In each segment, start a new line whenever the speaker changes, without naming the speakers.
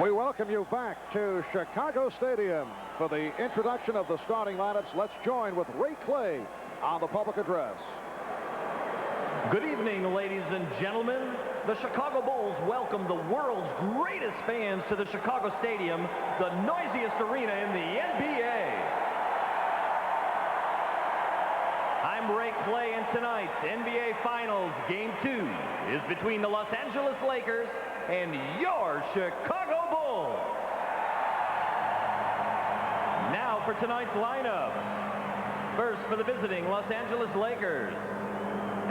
We welcome you back to Chicago Stadium for the introduction of the starting lineups. Let's join with Ray Clay on the public address.
Good evening, ladies and gentlemen. The Chicago Bulls welcome the world's greatest fans to the Chicago Stadium, the noisiest arena in the NBA. I'm Ray Clay, and tonight's NBA Finals Game 2 is between the Los Angeles Lakers and your Chicago Bulls. Now for tonight's lineup. First for the visiting Los Angeles Lakers.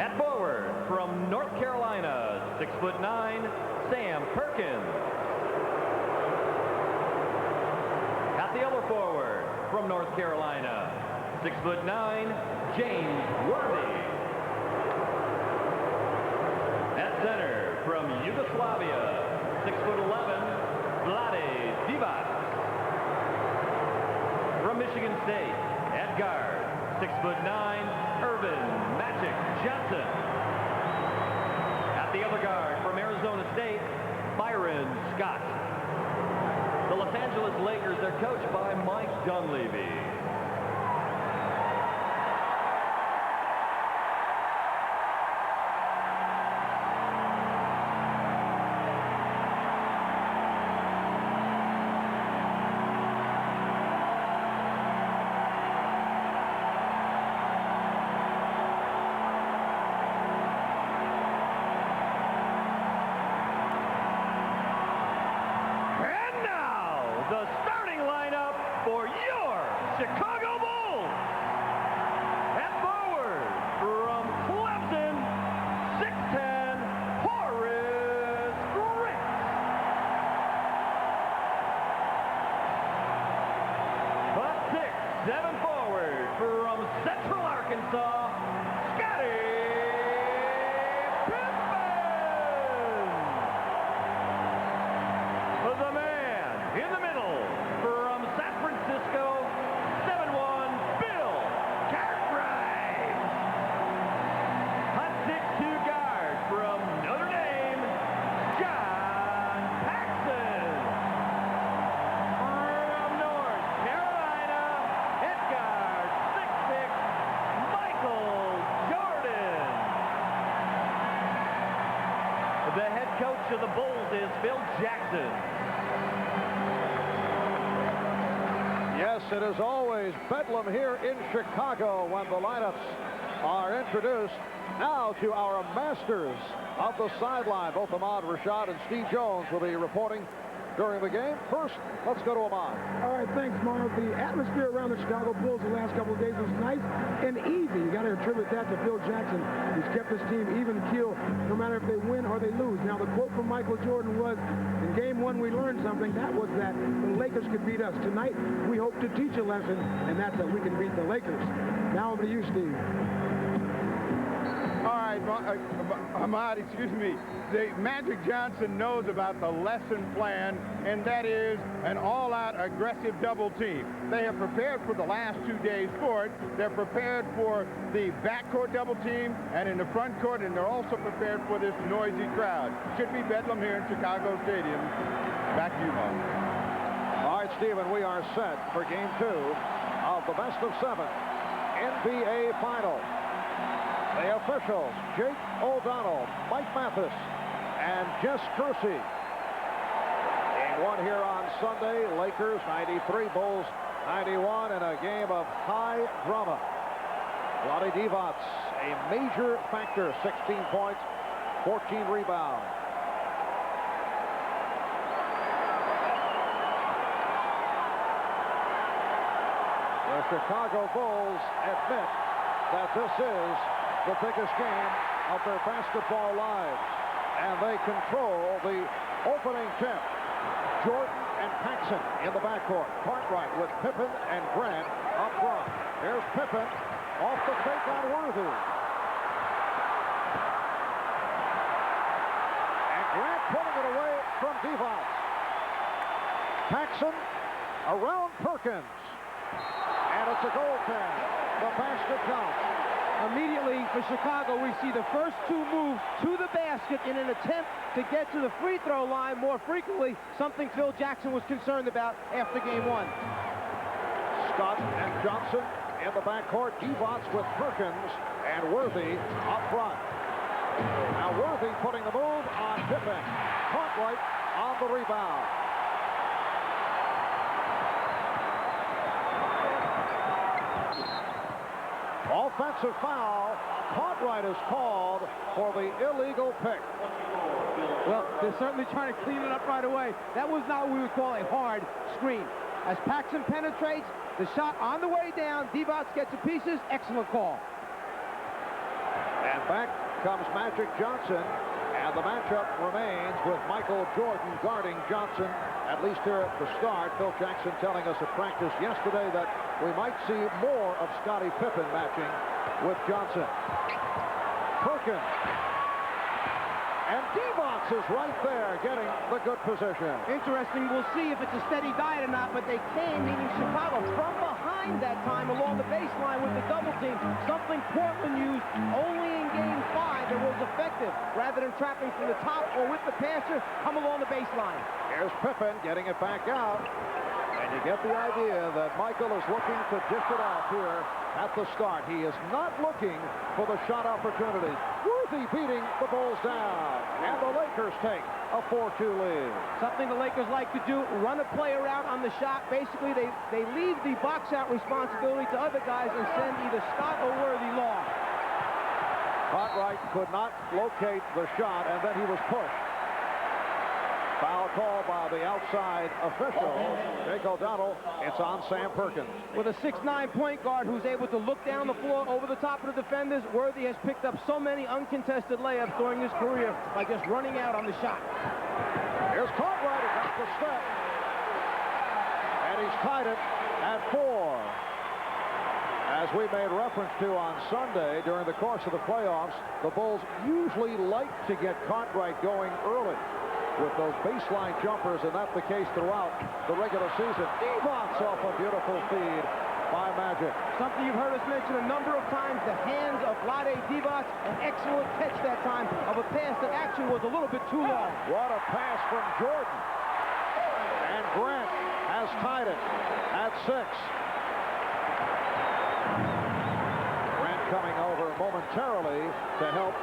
At forward from North Carolina, 6'9", Sam Perkins. At the other forward from North Carolina, 6'9", James Worthy. At center from Yugoslavia, 6'11", Vlade Divac. From Michigan State, at guard, 6'9", Irvin Magic Johnson. At the other guard from Arizona State, Byron Scott. The Los Angeles Lakers are coached by Mike Dunleavy. The starting lineup for your Chicago Bulls. At forward from Clemson, 6'10", Horace Grant. A 6'7" forward from Central Arkansas, Scottie Pippen. The man in the middle from San Francisco, 7'1", Bill Cartwright. A 6'2" guard from Notre Dame, John Paxson. From North Carolina, at guard, 6'6", Michael Jordan. The head coach of the Bulls is Phil Jackson.
Yes, it is always bedlam here in Chicago when the lineups are introduced. Now to our masters of the sideline. Both Ahmad Rashad and Steve Jones will be reporting during the game. First, let's go to Ahmad.
All right, thanks, Marv. The atmosphere around the Chicago Bulls the last couple of days was nice and easy. You got to attribute that to Phil Jackson, who's kept his team even keel no matter if they win or they lose. Now, the quote from Michael Jordan was, in Game 1, we learned something. That was that the Lakers could beat us. Tonight, we hope to teach a lesson, and that's that we can beat the Lakers. Now over to you, Steve.
All right, Ahmad, excuse me. The Magic Johnson knows about the lesson plan, and that is an all-out aggressive double team. They have prepared for the last 2 days for it. They're prepared for the backcourt double team and in the front court, and they're also prepared for this noisy crowd. Should be bedlam here in Chicago Stadium. Back to you, Mark.
All right, Stephen, we are set for Game 2 of the best of 7 NBA Final. The officials, Jake O'Donnell, Mike Mathis, and Jess Kersey. Game 1 here on Sunday. Lakers 93, Bulls 91 in a game of high drama. Vlade Divac, a major factor, 16 points, 14 rebounds. The Chicago Bulls admit that this is the biggest game of their basketball lives, and they control the opening tip. Jordan and Paxson in the backcourt. Cartwright with Pippen and Grant up front. Here's Pippen off the fake on Worthy. And Grant putting it away from Divac. Paxson around Perkins. And it's a goaltend. The basket counts.
Immediately for Chicago, we see the first two moves to the basket. basket in an attempt to get to the free throw line more frequently, something Phil Jackson was concerned about after game one.
Scott and Johnson in the backcourt. Divac with Perkins and Worthy up front. Now Worthy putting the move on Pippen. Cartwright on the rebound. Offensive foul. Cartwright is called for the illegal pick.
Well, they're certainly trying to clean it up right away. That was not what we would call a hard screen. As Paxson penetrates, the shot on the way down, Divac gets to pieces, excellent call.
And back comes Magic Johnson, and the matchup remains with Michael Jordan guarding Johnson, at least here at the start. Phil Jackson telling us at practice yesterday that we might see more of Scottie Pippen matching with Johnson. Perkins. And Divac is right there getting the good position.
Interesting. We'll see if it's a steady diet or not, but they came, meaning Chicago, from behind that time along the baseline with the double team, something Portland used only in game 5 that was effective. Rather than trapping from the top or with the passer, come along the baseline.
Here's Pippen getting it back out. And you get the idea that Michael is looking to dish it off here at the start. He is not looking for the shot opportunity. Worthy beating the Bulls down. And the Lakers take a 4-2 lead.
Something the Lakers like to do, run a play around on the shot. Basically, they leave the box-out responsibility to other guys and send either Scott or Worthy long.
Cartwright could not locate the shot, and then he was pushed. Foul call by the outside official, Jake O'Donnell. It's on Sam Perkins.
With a 6'9" point guard who's able to look down the floor over the top of the defenders, Worthy has picked up so many uncontested layups during his career by just running out on the shot.
Here's Cartwright against the step. And he's tied it at 4. As we made reference to on Sunday, during the course of the playoffs, the Bulls usually like to get Cartwright going early with those baseline jumpers, and that's the case throughout the regular season. Divac off a beautiful feed by Magic.
Something you've heard us mention a number of times, the hands of Vlade Divac, an excellent catch that time of a pass that actually was a little bit too long.
What a pass from Jordan. And Grant has tied it at 6. Grant coming over momentarily to help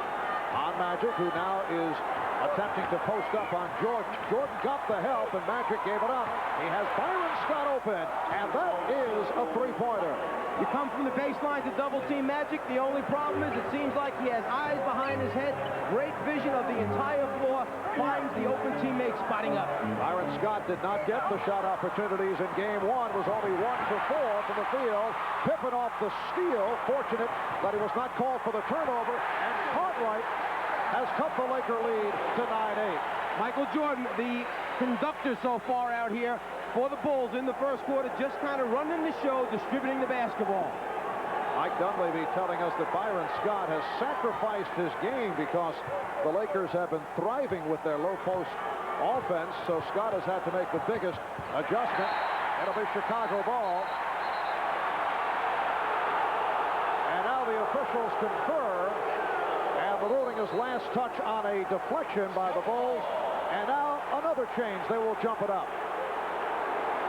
on Magic, who now is attempting to post up on Jordan. Jordan got the help, and Magic gave it up. He has Byron Scott open, and that is a three-pointer.
You come from the baseline to double-team Magic. The only problem is it seems like he has eyes behind his head, great vision of the entire floor, finds the open teammate spotting up.
Byron Scott did not get the shot opportunities in game 1, was only 1 for 4 from the field. Pippen off the steal, fortunate that he was not called for the turnover, and Cartwright has cut the Laker lead to 9-8.
Michael Jordan, the conductor so far out here for the Bulls in the first quarter, just kind of running the show, distributing the basketball.
Mike Dunleavy telling us that Byron Scott has sacrificed his game because the Lakers have been thriving with their low post offense, so Scott has had to make the biggest adjustment. It'll be Chicago ball. And now the officials confer. The ruling is last touch on a deflection by the Bulls. And now another change. They will jump it up.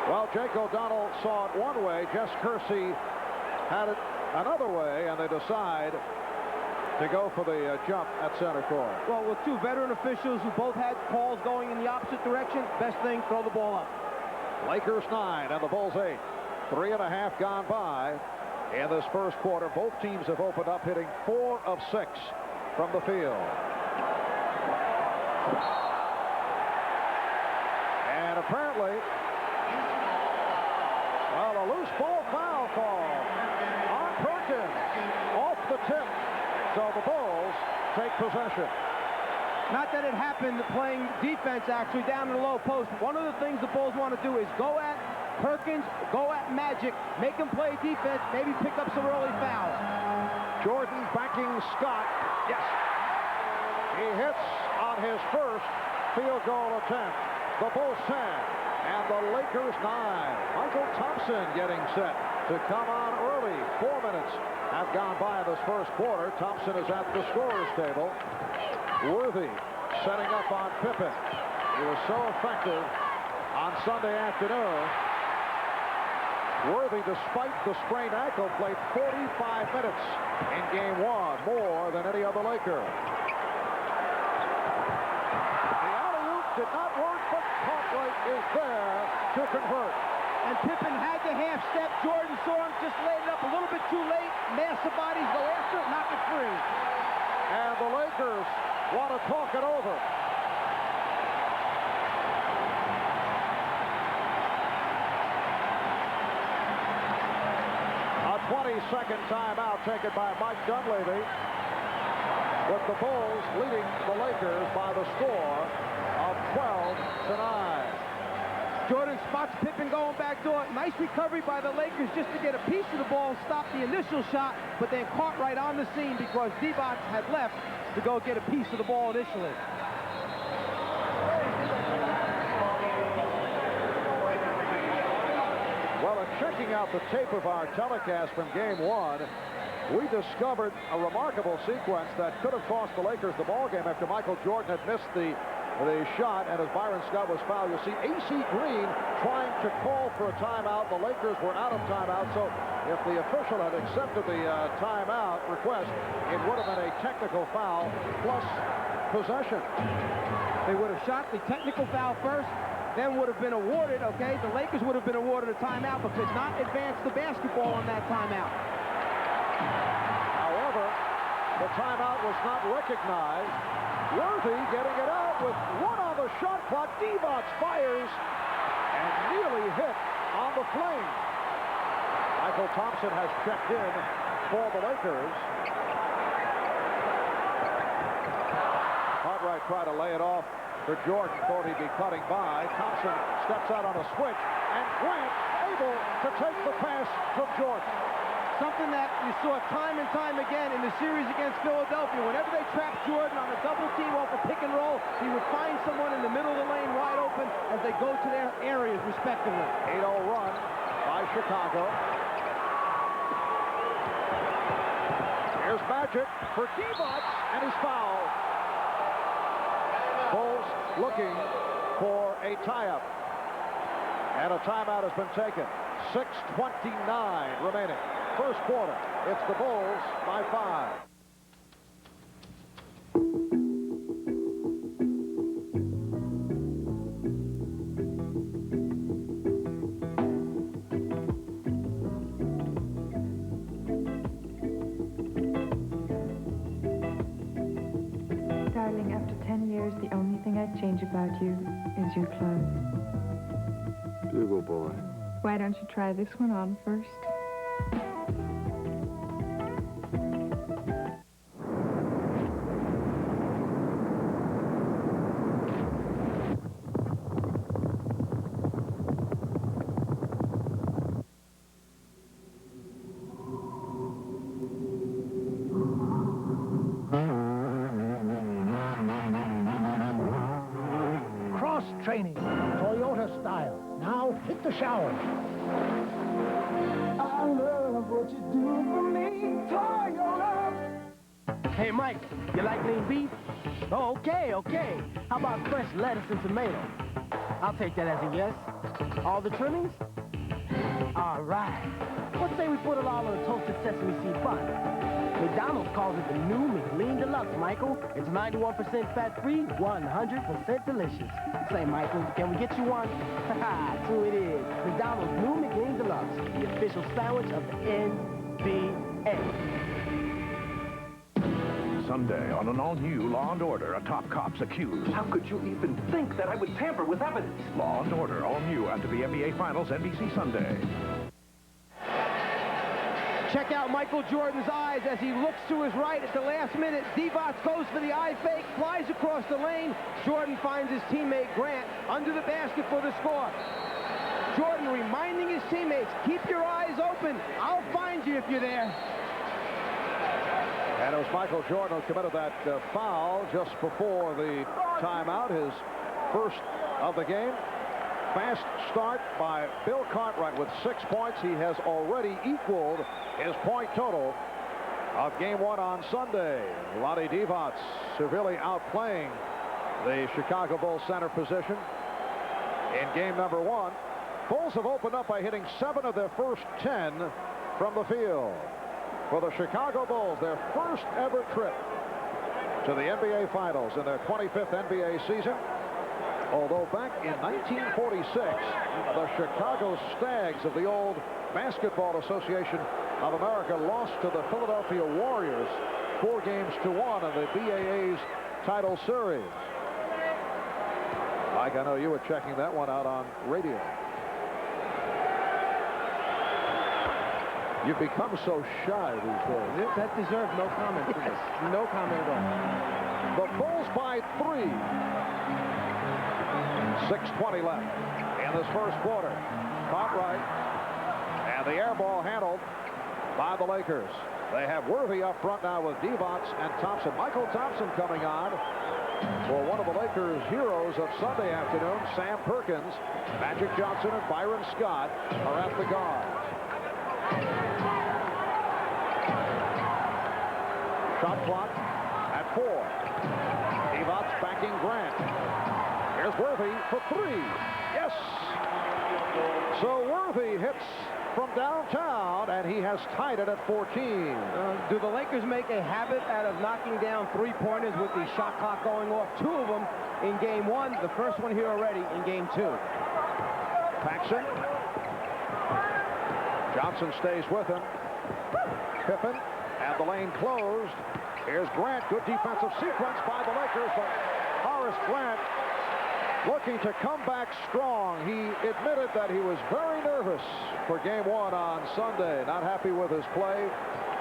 Well, Jake O'Donnell saw it one way. Jess Kersey had it another way, and they decide to go for the jump at center court.
Well, with two veteran officials who both had calls going in the opposite direction, best thing, throw the ball up.
Lakers 9 and the Bulls 8. 3.5 gone by in this first quarter. Both teams have opened up hitting 4 of 6. From the field. And apparently, well, a loose ball foul call on Perkins off the tip. So the Bulls take possession.
Not that it happened playing defense actually down in the low post. One of the things the Bulls want to do is go at Perkins, go at Magic, make him play defense, maybe pick up some early fouls.
Jordan backing Scott. Yes. He hits on his first field goal attempt. The Bulls 10 and the Lakers 9. Michael Thompson getting set to come on early. 4 minutes have gone by this first quarter. Thompson is at the scorer's table. Worthy setting up on Pippen. He was so effective on Sunday afternoon. Worthy, despite the sprained ankle, played 45 minutes in Game 1, more than any other Laker. The alley-oop did not work, but Cartwright is there to convert.
And Pippen had the half step. Jordan saw him, just laid it up a little bit too late. Mass of bodies, go after it, knock it free.
And the Lakers want to talk it over. A 20-second timeout taken by Mike Dunleavy, with the Bulls leading the Lakers by the score of 12-9.
Jordan spots Pippen going back door. Nice recovery by the Lakers just to get a piece of the ball and stop the initial shot, but then Cartwright on the scene because Divac had left to go get a piece of the ball initially.
Well, in checking out the tape of our telecast from Game 1, we discovered a remarkable sequence that could have cost the Lakers the ball game after Michael Jordan had missed the shot, and as Byron Scott was fouled. You'll see A.C. Green trying to call for a timeout. The Lakers were out of timeout, so if the official had accepted the timeout request, it would have been a technical foul plus possession.
They would have shot the technical foul first, then would have been awarded, okay? The Lakers would have been awarded a timeout, but could not advance the basketball on that timeout.
However, the timeout was not recognized. Worthy getting it out with one on the shot clock. Divac fires and nearly hit on the flame. Michael Thompson has checked in for the Lakers. Cartwright tried to lay it off for Jordan. Thought he'd be cutting by. Thompson steps out on a switch, and Grant able to take the pass from Jordan.
Something that you saw time and time again in the series against Philadelphia. Whenever they trapped Jordan on a double team off a pick and roll, he would find someone in the middle of the lane wide open as they go to their areas respectively.
8-0 run by Chicago. Here's Magic for Divac, and he's fouled. Bulls looking for a tie-up. And a timeout has been taken. 6:29 remaining. First quarter, it's the Bulls by 5.
Darling, after 10 years, the only thing I'd change about you is your clothes.
Bugle boy.
Why don't you try this one on first?
Training, Toyota style. Now hit the shower. I love what you do for me, Toyota.
Hey, Mike, you like lean beef? Oh, okay. How about fresh lettuce and tomato? I'll take that as a yes. All the trimmings? All right. Let's say we put it all on a toasted sesame seed bun. McDonald's calls it the new McLean Deluxe, Michael. It's 91% fat-free, 100% delicious. Say, Michael, can we get you one? Haha, true it is. McDonald's new McLean Deluxe, the official sandwich of the NBA.
Sunday on an all-new Law & Order, a top cop's accused.
How could you even think that I would tamper with evidence?
Law & Order, all new after the NBA Finals, NBC Sunday.
Check out Michael Jordan's eyes as he looks to his right at the last minute. Divac goes for the eye fake, flies across the lane. Jordan finds his teammate Grant under the basket for the score. Jordan reminding his teammates, keep your eyes open. I'll find you if you're there.
And it was Michael Jordan who committed that foul just before the timeout, his first of the game. Fast start by Bill Cartwright with 6 points. He has already equaled his point total of Game 1 on Sunday. Lonnie Divac severely outplaying the Chicago Bulls center position in game number 1. Bulls have opened up by hitting 7 of their first 10 from the field. For the Chicago Bulls, their first ever trip to the NBA Finals in their 25th NBA season. Although back in 1946, the Chicago Stags of the old Basketball Association of America lost to the Philadelphia Warriors 4 games to 1 in the BAA's title series. Mike, I know you were checking that one out on radio. You've become so shy these days.
That deserves no comment. Yes. No comment at all.
The Bulls by 3. 6:20 left in this first quarter. Caught right. And the air ball handled by the Lakers. They have Worthy up front now with Divac and Thompson. Michael Thompson coming on for one of the Lakers' heroes of Sunday afternoon, Sam Perkins. Magic Johnson and Byron Scott are at the guards. Shot clock at 4. Divac backing Grant. Here's Worthy for 3. Yes! So Worthy hits from downtown, and he has tied it at 14.
Do the Lakers make a habit out of knocking down 3-pointers with the shot clock going off? 2 of them in game 1. The first one here already in game 2.
Paxson. Johnson stays with him. Pippen, and the lane closed. Here's Grant. Good defensive sequence by the Lakers, but Horace Grant looking to come back strong. He admitted that he was very nervous for game 1 on Sunday. Not happy with his play.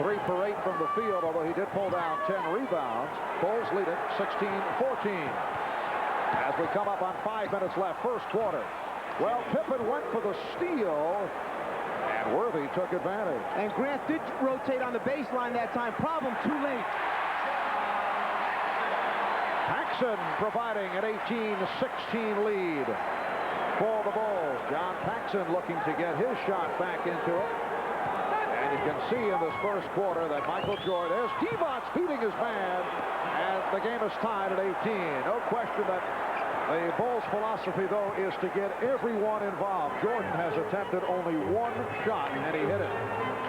3 for 8 from the field, although he did pull down 10 rebounds. Bulls lead it 16-14. As we come up on 5 minutes left, first quarter. Well, Pippen went for the steal, and Worthy took advantage.
And Grant did rotate on the baseline that time. Problem, too late.
Paxson providing an 18-16 lead for the Bulls. John Paxson looking to get his shot back into it. And you can see in this first quarter that Michael Jordan, there's Divac beating his man, and the game is tied at 18. No question that the Bulls' philosophy, though, is to get everyone involved. Jordan has attempted only 1 shot, and he hit it.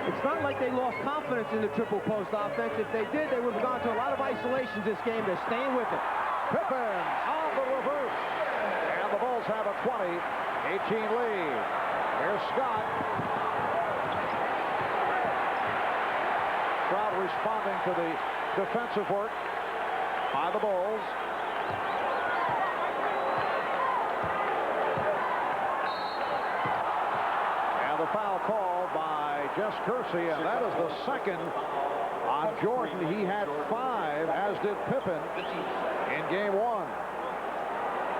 It's not like they lost confidence in the triple post offense. If they did, they would have gone to a lot of isolations this game. They're staying with it.
Pippen on the reverse. And the Bulls have a 20-18 lead. Here's Scott. Crowd responding to the defensive work by the Bulls. The foul called by Jess Kersey, and that is the second on Jordan. He had 5, as did Pippen, in game 1.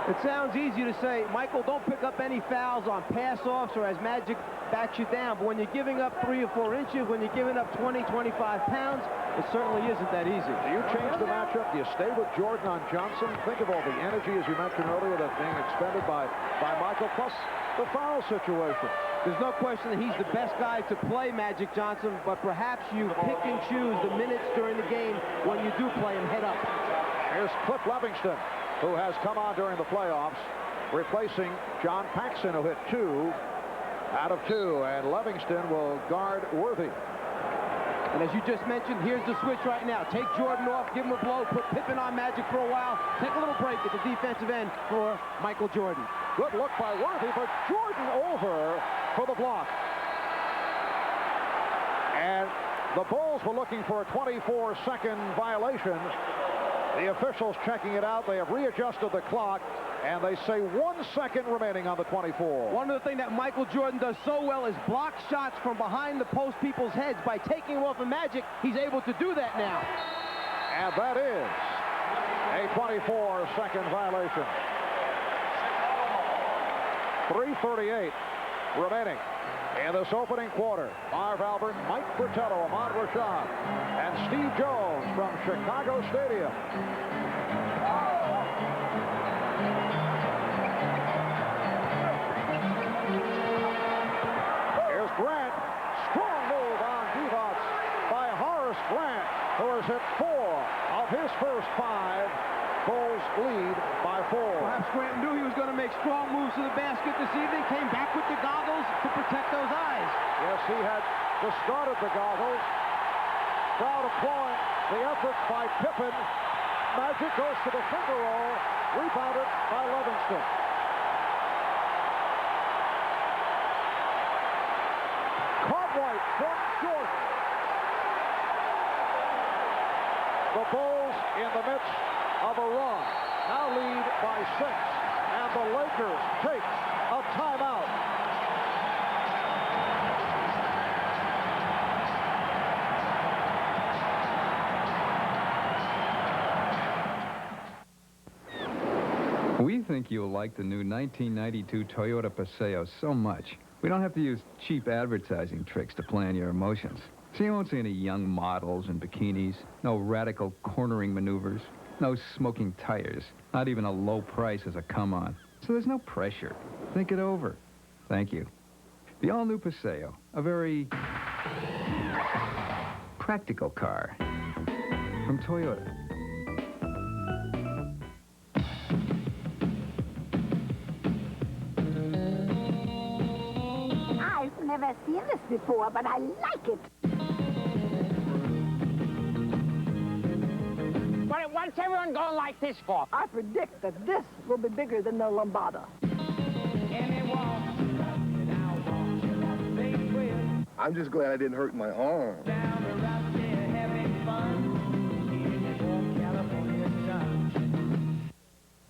It sounds easy to say, Michael, don't pick up any fouls on pass-offs or as Magic backs you down. But when you're giving up 3 or 4 inches, when you're giving up 20, 25 pounds, it certainly isn't that easy.
Do you change the matchup? Do you stay with Jordan on Johnson? Think of all the energy, as you mentioned earlier, that's being expended by Michael, plus the foul situation.
There's no question that he's the best guy to play Magic Johnson, but perhaps you pick and choose the minutes during the game when you do play him head up.
Here's Cliff Livingston, who has come on during the playoffs, replacing John Paxson, who hit 2 out of 2, and Livingston will guard Worthy.
And as you just mentioned, here's the switch right now. Take Jordan off, give him a blow, put Pippen on Magic for a while, take a little break at the defensive end for Michael Jordan.
Good look by Worthy, but Jordan over for the block. And the Bulls were looking for a 24-second violation. The officials checking it out. They have readjusted the clock, and they say 1 second remaining on the 24.
One of the things that Michael Jordan does so well is block shots from behind the post people's heads. By taking them off of Magic, he's able to do that now.
And that is a 24-second violation. 3:38 remaining in this opening quarter. Marv Albert, Mike Fratello, Ahmad Rashad, and Steve Jones from Chicago Stadium. Here's Grant. Strong move on Divac by Horace Grant. his first 5. Bulls lead by 4.
Perhaps Grant knew he was going to make strong moves to the basket this evening, came back with the goggles to protect those eyes.
Yes, he had discarded the goggles. Crowd applauding the effort by Pippen. Magic goes to the finger roll, rebounded by Livingston. Cartwright from Jordan. The Bulls in the midst of a run, now lead by 6, and the Lakers take a timeout.
We think you'll like the new 1992 Toyota Paseo so much. We don't have to use cheap advertising tricks to plan your emotions. So you won't see any young models in bikinis, no radical cornering maneuvers, no smoking tires, not even a low price as a come-on. So there's no pressure. Think it over. Thank you. The all-new Paseo, a very practical car from Toyota.
I've never seen this before, but I like it.
What's everyone going like this for?
I predict that this will be bigger than the Lambada.
I'm just glad I didn't hurt my arm.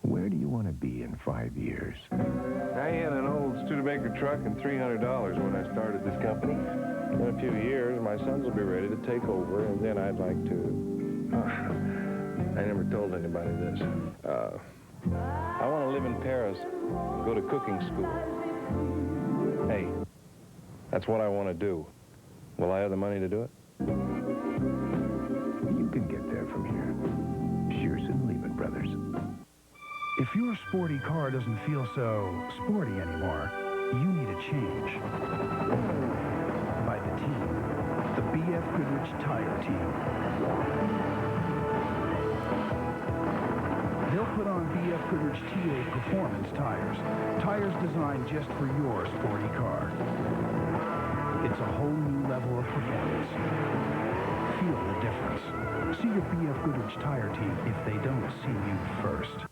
Where do you want to be in 5 years?
I had an old Studebaker truck and $300 when I started this company. In a few years, my sons will be ready to take over, and then I'd like to... I never told anybody this. I want to live in Paris and go to cooking school. Hey, that's what I want to do. Will I have the money to do it?
You can get there from here. Shearson Lehman Brothers. If your sporty car doesn't feel so sporty anymore, you need a change. By the team, the B.F. Goodrich Tire Team. They'll put on B.F. Goodrich TA Performance tires. Tires designed just for your sporty car. It's a whole new level of performance. Feel the difference. See your B.F. Goodrich Tire Team if they don't see you first.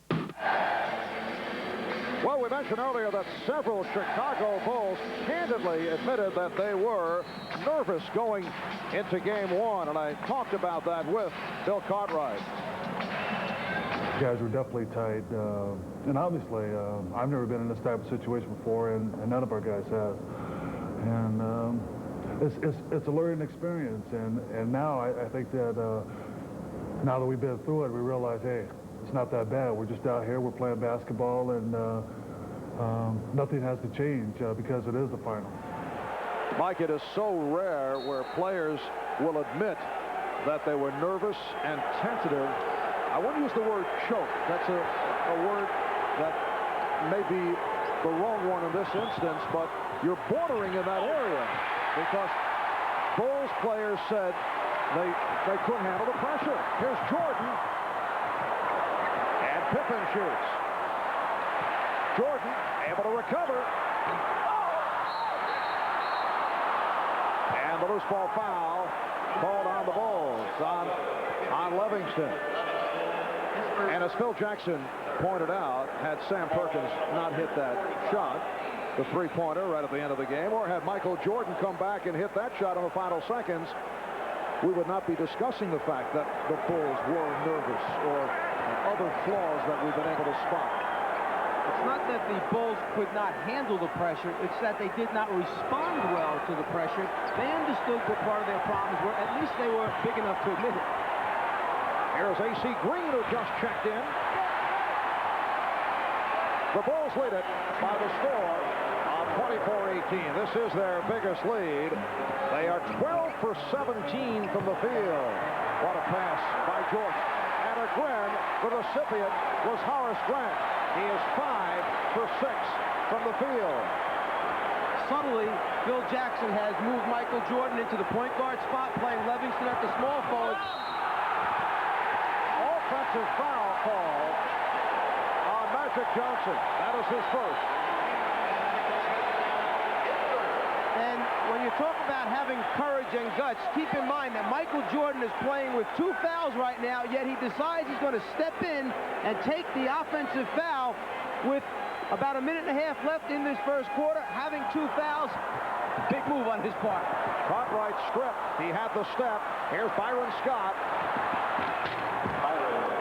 Well, we mentioned earlier that several Chicago Bulls candidly admitted that they were nervous going into Game 1, and I talked about that with Bill Cartwright.
Guys were definitely tight, and obviously I've never been in this type of situation before, and none of our guys have. And it's a learning experience, and now I think that now that we've been through it, we realize, hey, it's not that bad. We're just out here, we're playing basketball, and nothing has to change because it is the final.
Mike, it is so rare where players will admit that they were nervous and tentative. I wouldn't use the word choke. That's a word that may be the wrong one in this instance, but you're bordering in that area because Bulls players said they couldn't handle the pressure. Here's Jordan, and Pippen shoots. Jordan able to recover. And the loose ball foul called on the Bulls, on Livingston. And as Phil Jackson pointed out, had Sam Perkins not hit that shot, the three-pointer right at the end of the game, or had Michael Jordan come back and hit that shot in the final seconds, we would not be discussing the fact that the Bulls were nervous or other flaws that we've been able to spot.
It's not that the Bulls could not handle the pressure, it's that they did not respond well to the pressure. They understood what part of their problems were. At least they were big enough to admit it.
Here's A.C. Green, who just checked in. The Bulls lead it by the score of 24-18. This is their biggest lead. They are 12 for 17 from the field. What a pass by Jordan. And again, the recipient was Horace Grant. He is 5 for 6 from the field.
Subtly, Phil Jackson has moved Michael Jordan into the point guard spot, playing Livingston at the small forward.
offensive foul call on Magic Johnson. That is his first.
And when you talk about having courage and guts, keep in mind that Michael Jordan is playing with 2 fouls right now, yet he decides he's going to step in and take the offensive foul with about a minute and a half left in this first quarter, having 2 fouls. Big move on his part.
Cartwright stripped. He had the step. Here's Byron Scott.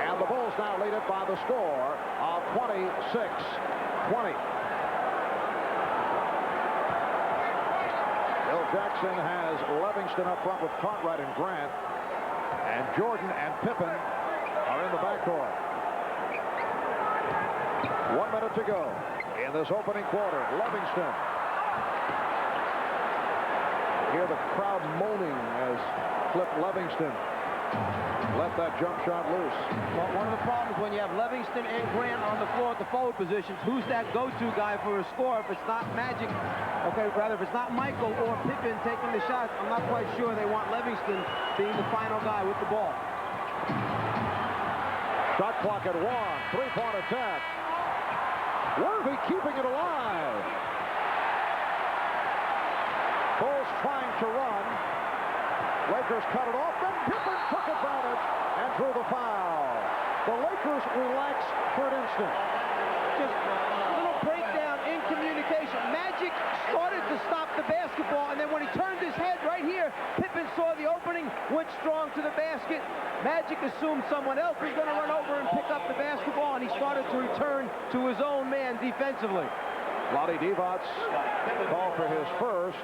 And the Bulls now lead it by the score of 26-20. Bill Jackson has Livingston up front with Cartwright and Grant. And Jordan and Pippen are in the backcourt. 1 minute to go in this opening quarter. Livingston. Hear the crowd moaning as Flip Livingston let that jump shot loose.
Well, one of the problems when you have Livingston and Grant on the floor at the forward positions, who's that go-to guy for a score? If it's not Magic, okay, rather if it's not Michael or Pippen taking the shots, I'm not quite sure they want Livingston being the final guy with the ball.
Shot clock at 1. 3-point attack. Worthy keeping it alive. Bulls trying to run. Lakers cut it off, then Pippen took advantage and drew the foul. The Lakers relax for an instant.
Just a little breakdown in communication. Magic started to stop the basketball, and then when he turned his head right here, Pippen saw the opening, went strong to the basket. Magic assumed someone else was going to run over and pick up the basketball, and he started to return to his own man defensively.
Lonnie Divac called for his first.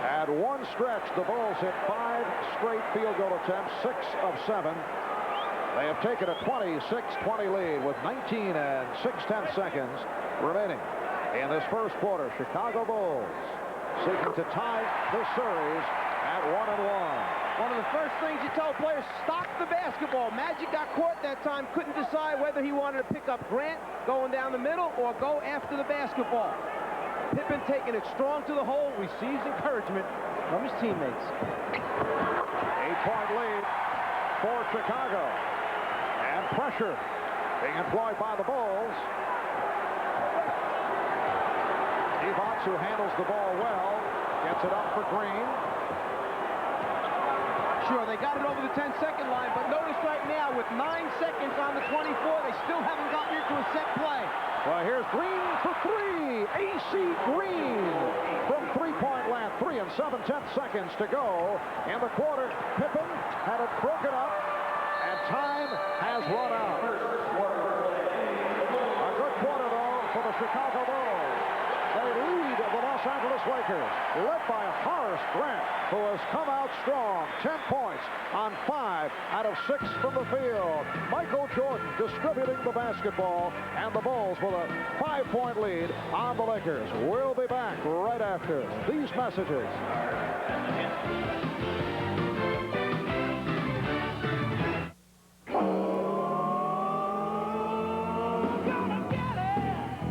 At one stretch, the Bulls hit 5 straight field goal attempts, 6 of 7. They have taken a 26-20 lead with 19 and 6/10 seconds remaining in this first quarter. Chicago Bulls seeking to tie the series at 1-1.
One of the first things you tell players, stop the basketball. Magic got caught that time, couldn't decide whether he wanted to pick up Grant going down the middle or go after the basketball. Pippen taking it strong to the hole, receives encouragement from his teammates.
8-point lead for Chicago. And pressure being employed by the Bulls. Divac, who handles the ball well, gets it up for Green.
Sure, they got it over the 10-second line, but notice right now with 9 seconds on the 24, they still haven't gotten into a set play.
Well, here's Green for 3. AC Green from 3-point land. 3 and 7/10 seconds to go in the quarter. Pippen had it broken up, and time has run out. A good quarter, though, for the Chicago Bulls. They lead the Los Angeles Lakers, led by Horace Grant, who has come out strong. 10 points on 5 out of 6 from the field. Michael Jordan distributing the basketball, and the Bulls with a 5-point lead on the Lakers. We'll be back right after these messages.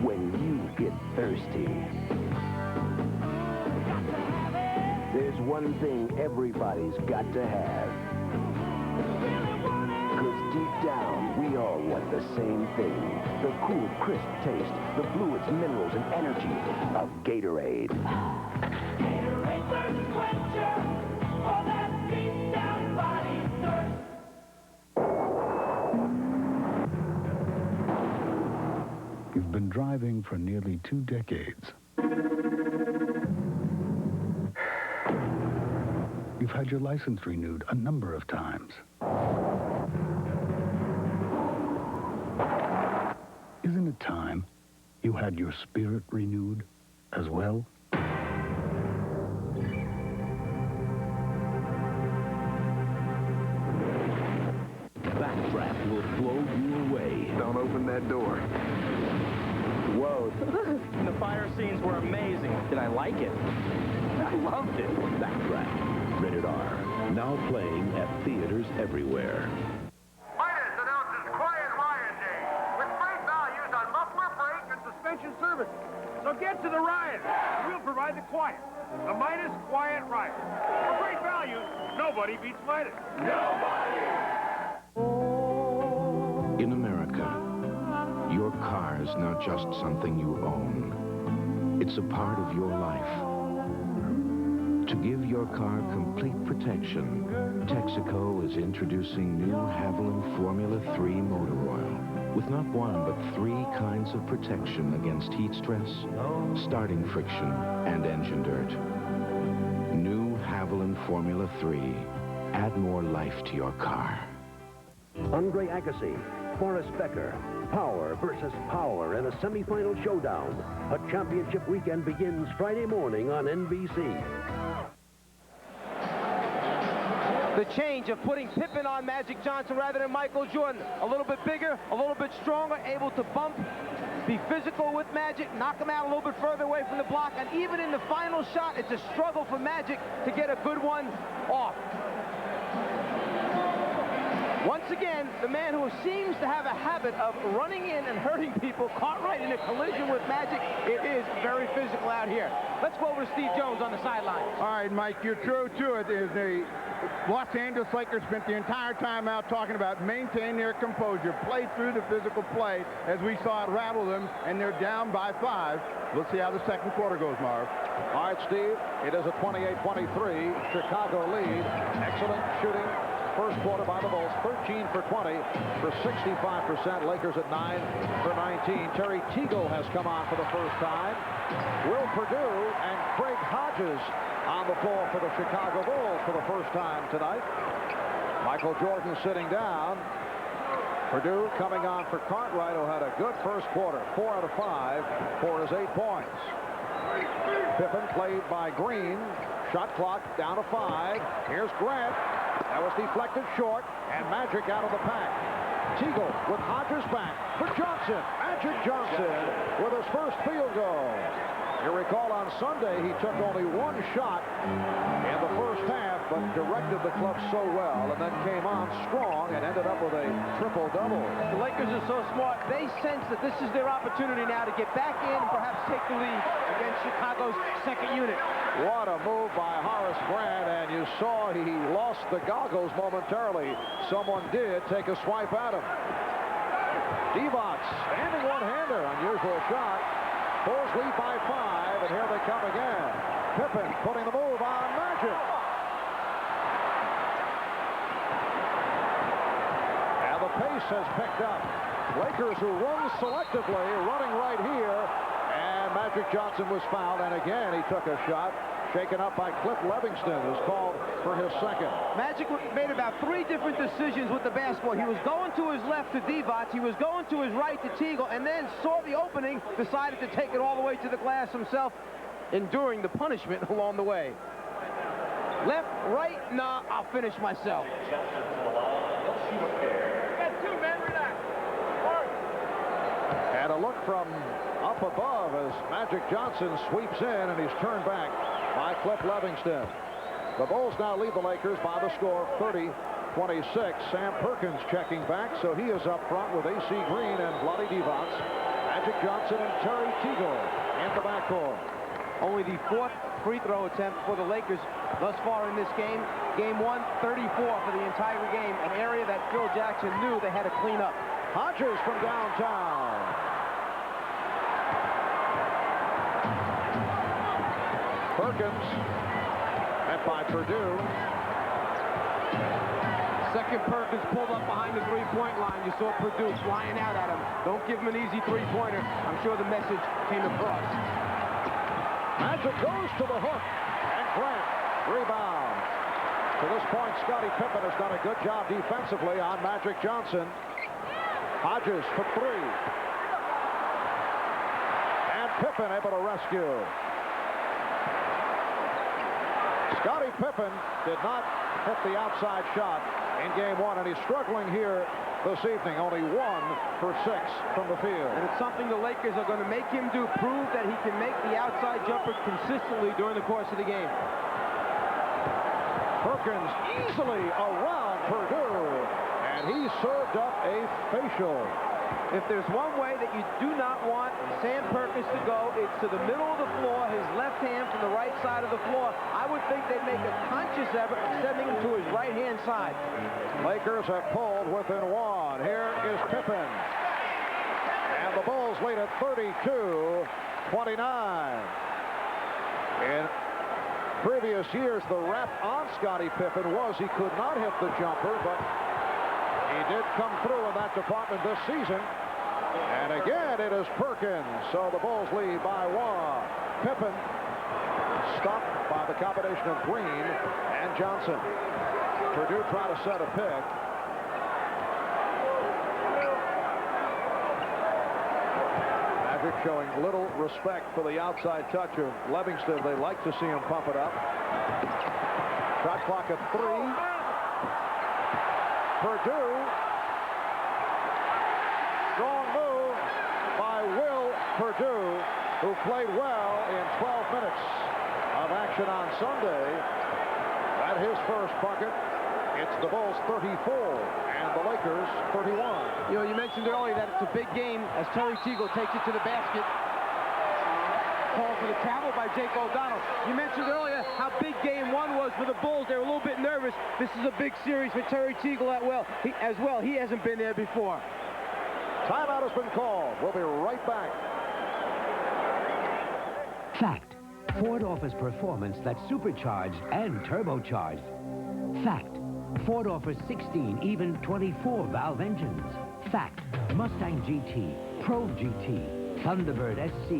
When you get thirsty, there's one thing everybody's got to have. Because deep down, we all want the same thing. The cool, crisp taste, the fluids, minerals, and energy of Gatorade.
Gatorade thirst quencher, for that deep down body thirst.
You've been driving for nearly 2 decades. You've had your license renewed a number of times. Isn't it time you had your spirit renewed as well?
Backdraft will blow you away.
Don't open that door.
Whoa.
The fire scenes were amazing. Did I like it? I loved it.
Backdraft. Rated R. Now playing at theaters everywhere.
Midas announces Quiet Riot Day with great values on muffler, brake, and suspension service. So get to the riot. We'll provide the quiet. The Midas Quiet Riot. For great values, nobody beats Midas. Nobody!
Your car's not just something you own. It's a part of your life. To give your car complete protection, Texaco is introducing new Haviland Formula 3 motor oil with not one but 3 kinds of protection against heat stress, starting friction, and engine dirt. New Haviland Formula 3. Add more life to your car.
Andre Agassi, Forrest Becker. Power versus power in a semifinal showdown. A championship weekend begins Friday morning on NBC.
The change of putting Pippen on Magic Johnson rather than Michael Jordan. A little bit bigger, a little bit stronger, able to bump, be physical with Magic, knock him out a little bit further away from the block, and even in the final shot, it's a struggle for Magic to get a good one off. Once again, the man who seems to have a habit of running in and hurting people, caught right in a collision with Magic. It is very physical out here. Let's go over to Steve Jones on the sideline.
All right, Mike, you're true to it. The Los Angeles Lakers spent the entire time out talking about maintain their composure, play through the physical play as we saw it rattle them, and they're down by 5. Let's see how the second quarter goes, Marv.
All right, Steve, it is a 28-23 Chicago lead. Excellent shooting. First quarter by the Bulls, 13 for 20 for 65%. Lakers at 9 for 19. Terry Teagle has come on for the first time. Will Perdue and Craig Hodges on the floor for the Chicago Bulls for the first time tonight. Michael Jordan sitting down. Perdue coming on for Cartwright, who had a good first quarter. 4 out of 5 for his 8 points. Pippen played by Green. Shot clock down to 5. Here's Grant. That was deflected short, and Magic out of the pack. Teagle with Hodges back for Johnson. Magic Johnson with his first field goal. You recall on Sunday he took only 1 shot in the first half, but directed the club so well and then came on strong and ended up with a triple-double.
The Lakers are so smart. They sense that this is their opportunity now to get back in and perhaps take the lead against Chicago's second unit.
What a move by Horace Grant, and you saw he lost the goggles momentarily. Someone did take a swipe at him. Divac standing one-hander, unusual shot. Bulls lead by 5, and here they come again. Pippen putting the move on Magic. And the pace has picked up. Lakers who run selectively, running right here. And Magic Johnson was fouled, and again he took a shot. Shaken up by Cliff Livingston, who's called for his second.
Magic made about 3 different decisions with the basketball. He was going to his left to Divac, he was going to his right to Teagle, and then saw the opening, decided to take it all the way to the glass himself, enduring the punishment along the way. Left, right, nah, I'll finish myself.
Got 2 men, relax.
And a look from up above as Magic Johnson sweeps in, and he's turned back by Cliff Livingston. The Bulls now lead the Lakers by the score 30-26. Sam Perkins checking back, so he is up front with A.C. Green and Vlade Divac. Magic Johnson and Terry Teagle in the backcourt.
Only the 4th free throw attempt for the Lakers thus far in this game. Game 1, 34 for the entire game, an area that Phil Jackson knew they had to clean up.
Hodges from downtown. Perkins, met by Perdue.
Second Perkins pulled up behind the three-point line. You saw Perdue flying out at him. Don't give him an easy three-pointer. I'm sure the message came across.
Magic goes to the hook, and Grant rebounds. To this point, Scottie Pippen has done a good job defensively on Magic Johnson. Hodges for 3. And Pippen able to rescue. Scottie Pippen did not hit the outside shot in game 1, and he's struggling here this evening. Only 1 for 6 from the field.
And it's something the Lakers are going to make him do, prove that he can make the outside jumper consistently during the course of the game.
Perkins easily around Perdue, and he served up a facial.
If there's one way that you do not want Sam Perkins to go, it's to the middle of the floor, his left hand from the right side of the floor. I would think they'd make a conscious effort of sending him to his right-hand side.
Lakers have pulled within 1. Here is Pippen. And And the Bulls lead at 32-29. In previous years, the rap on Scottie Pippen was he could not hit the jumper, but he did come through in that department this season. And again, it is Perkins. So the Bulls lead by 1. Pippen stopped by the combination of Green and Johnson. Purdue trying to set a pick. Magic showing little respect for the outside touch of Livingston. They like to see him pump it up. Shot clock at 3. Purdue. Strong move by Will Purdue, who played well in 12 minutes of action on Sunday. At his first bucket, it's the Bulls 34 and the Lakers 31.
You know, you mentioned earlier that it's a big game as Terry Teagle takes it to the basket. Call for the travel by Jake O'Donnell. You mentioned earlier how big game 1 was for the Bulls. They were a little bit nervous. This is a big series for Terry Teagle as well. He hasn't been there before.
Timeout has been called. We'll be right back.
Fact. Ford offers performance that's supercharged and turbocharged. Fact. Ford offers 16, even 24-valve engines. Fact. Mustang GT, Probe GT, Thunderbird SC,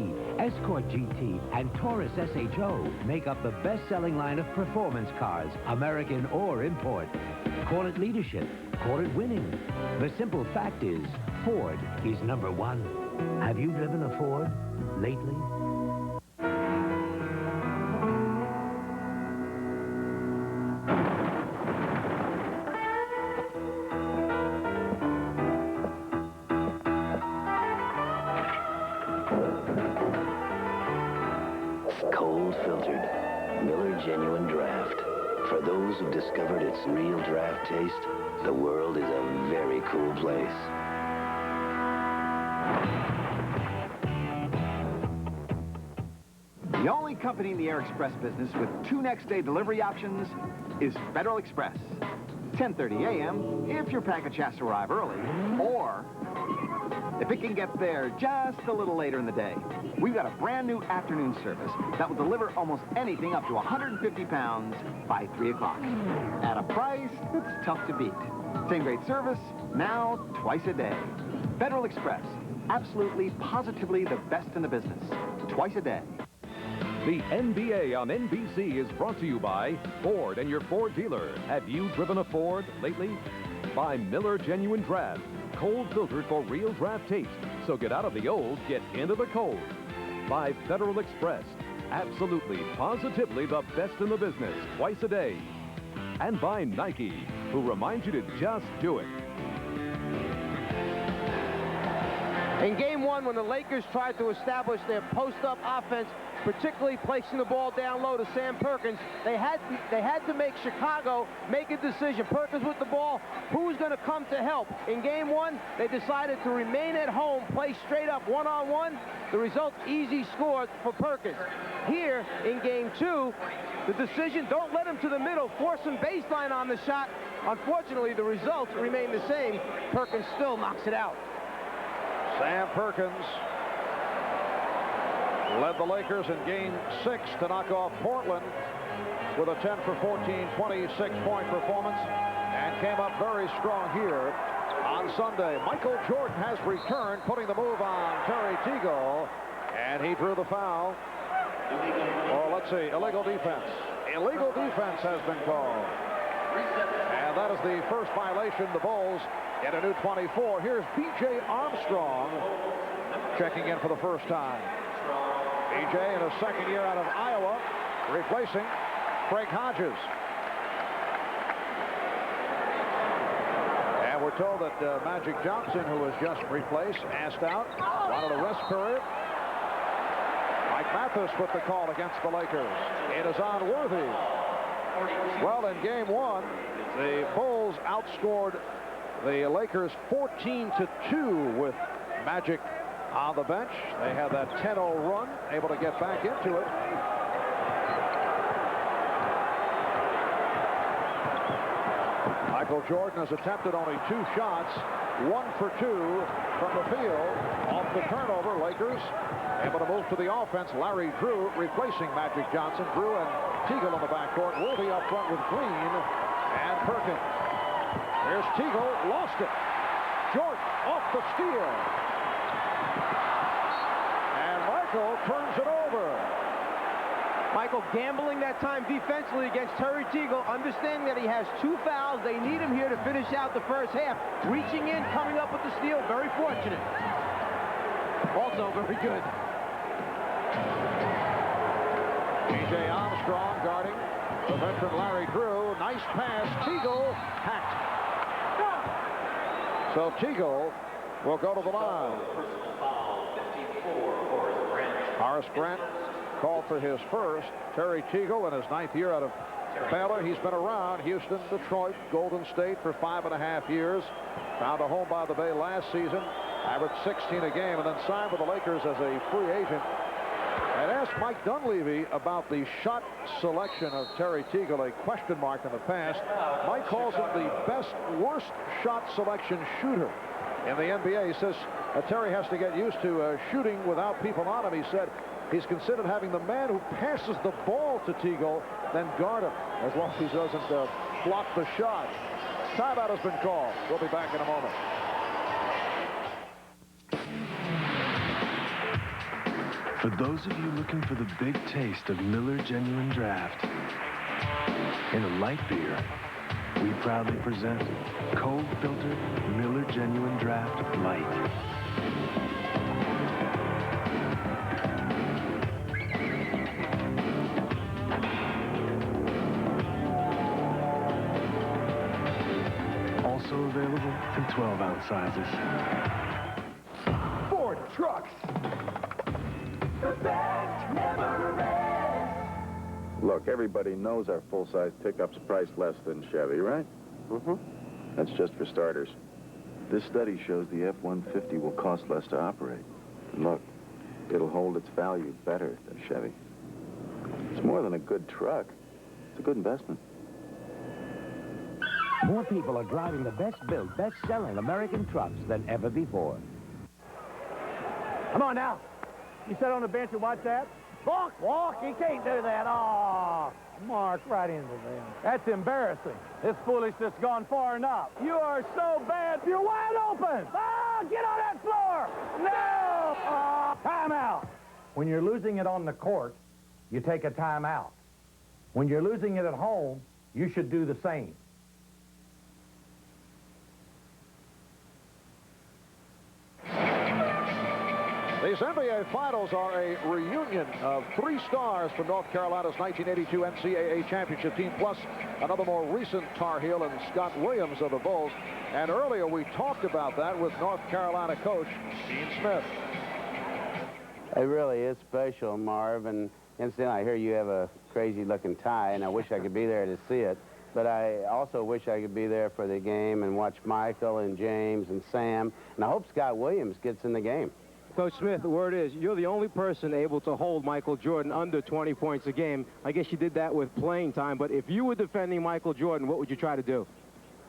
Escort GT, and Taurus SHO make up the best-selling line of performance cars, American or import. Call it leadership. Call it winning. The simple fact is, Ford is #1. Have you driven a Ford lately?
Cold filtered, Miller Genuine Draft. For those who've discovered its real draft taste, the world is a very cool place.
The only company in the air express business with 2 next-day delivery options is Federal Express. 10:30 a.m. if your package has to arrive early, or if it can get there just a little later in the day. We've got a brand new afternoon service that will deliver almost anything up to 150 pounds by 3 o'clock. At a price that's tough to beat. Same great service, now twice a day. Federal Express, absolutely, positively the best in the business. Twice a day.
The NBA on NBC is brought to you by Ford and your Ford dealer. Have you driven a Ford lately? By Miller Genuine Draft. Cold filtered for real draft taste. So get out of the old, get into the cold. By Federal Express. Absolutely, positively the best in the business. Twice a day. And by Nike, who reminds you to just do it.
In game 1, when the Lakers tried to establish their post-up offense, particularly placing the ball down low to Sam Perkins, they had to make Chicago make a decision. Perkins with the ball, who's going to come to help? In game 1, they decided to remain at home, play straight up one-on-one. The result, easy score for Perkins. Here, in game 2, the decision, don't let him to the middle, force him baseline on the shot. Unfortunately, the results remain the same. Perkins still knocks it out.
Sam Perkins led the Lakers in game 6 to knock off Portland with a 10 for 14, 26-point performance, and came up very strong here on Sunday. Michael Jordan has returned, putting the move on Terry Teagle, and he drew the foul. Or let's see, illegal defense. Illegal defense has been called. And that is the first violation. The Bulls get a new 24. Here's B.J. Armstrong checking in for the first time. B.J. in his second year out of Iowa, replacing Craig Hodges. And we're told that Magic Johnson, who was just replaced, asked out, wanted a rest period. Mike Mathis with the call against the Lakers. It is on Worthy. Well, in game 1, the Bulls outscored the Lakers 14-2 with Magic on the bench. They had that 10-0 run, able to get back into it. Michael Jordan has attempted only 2 shots, 1 for 2 from the field. Off the turnover. Lakers able to move to the offense. Larry Drew replacing Magic Johnson. Drew and Teagle in the backcourt. Worthy up front with Green and Perkins. Here's Teagle, lost it. Jordan off the steal. And Michael turns it over.
Michael gambling that time defensively against Terry Teagle, understanding that he has 2 fouls. They need him here to finish out the first half. Reaching in, coming up with the steal, very fortunate. Also very good.
A.J. Armstrong guarding the veteran Larry Drew. Nice pass. Teagle hacked. So Teagle will go to the line. Horace Grant called for his first. Terry Teagle in his 9th year out of Baylor. He's been around Houston, Detroit, Golden State for 5.5 years. Found a home by the Bay last season. Averaged 16 a game and then signed with the Lakers as a free agent. And asked Mike Dunleavy about the shot selection of Terry Teagle, a question mark in the past. Mike calls him the worst shot selection shooter in the NBA. He says Terry has to get used to shooting without people on him. He said he's considered having the man who passes the ball to Teagle then guard him, as long as he doesn't block the shot. Timeout has been called. We'll be back in a moment.
For those of you looking for the big taste of Miller Genuine Draft, in a light beer, we proudly present cold filtered Miller Genuine Draft Light. Also available in 12-ounce sizes.
Ford Trucks.
Look, everybody knows our full-size pickup's priced less than Chevy, right? Mm-hmm. That's just for starters. This study shows the F-150 will cost less to operate. And look, it'll hold its value better than Chevy. It's more than a good truck. It's a good investment.
More people are driving the best-built, best-selling American trucks than ever before.
Come on now. You sit on the bench and watch that? Walk, you can't do that. Oh, mark right into them.
That's embarrassing. This foolishness gone far enough. You are so bad, you're wide open.
Oh, get on that floor. No! Oh.
Timeout. When you're losing it on the court, you take a timeout. When you're losing it at home, you should do the same.
These NBA Finals are a reunion of 3 stars from North Carolina's 1982 NCAA championship team, plus another more recent Tar Heel and Scott Williams of the Bulls. And earlier we talked about that with North Carolina coach Dean Smith.
It really is special, Marv. And incidentally, I hear you have a crazy-looking tie, and I wish I could be there to see it. But I also wish I could be there for the game and watch Michael and James and Sam. And I hope Scott Williams gets in the game.
Coach Smith, the word is you're the only person able to hold Michael Jordan under 20 points a game. I guess you did that with playing time, but if you were defending Michael Jordan, what would you try to do?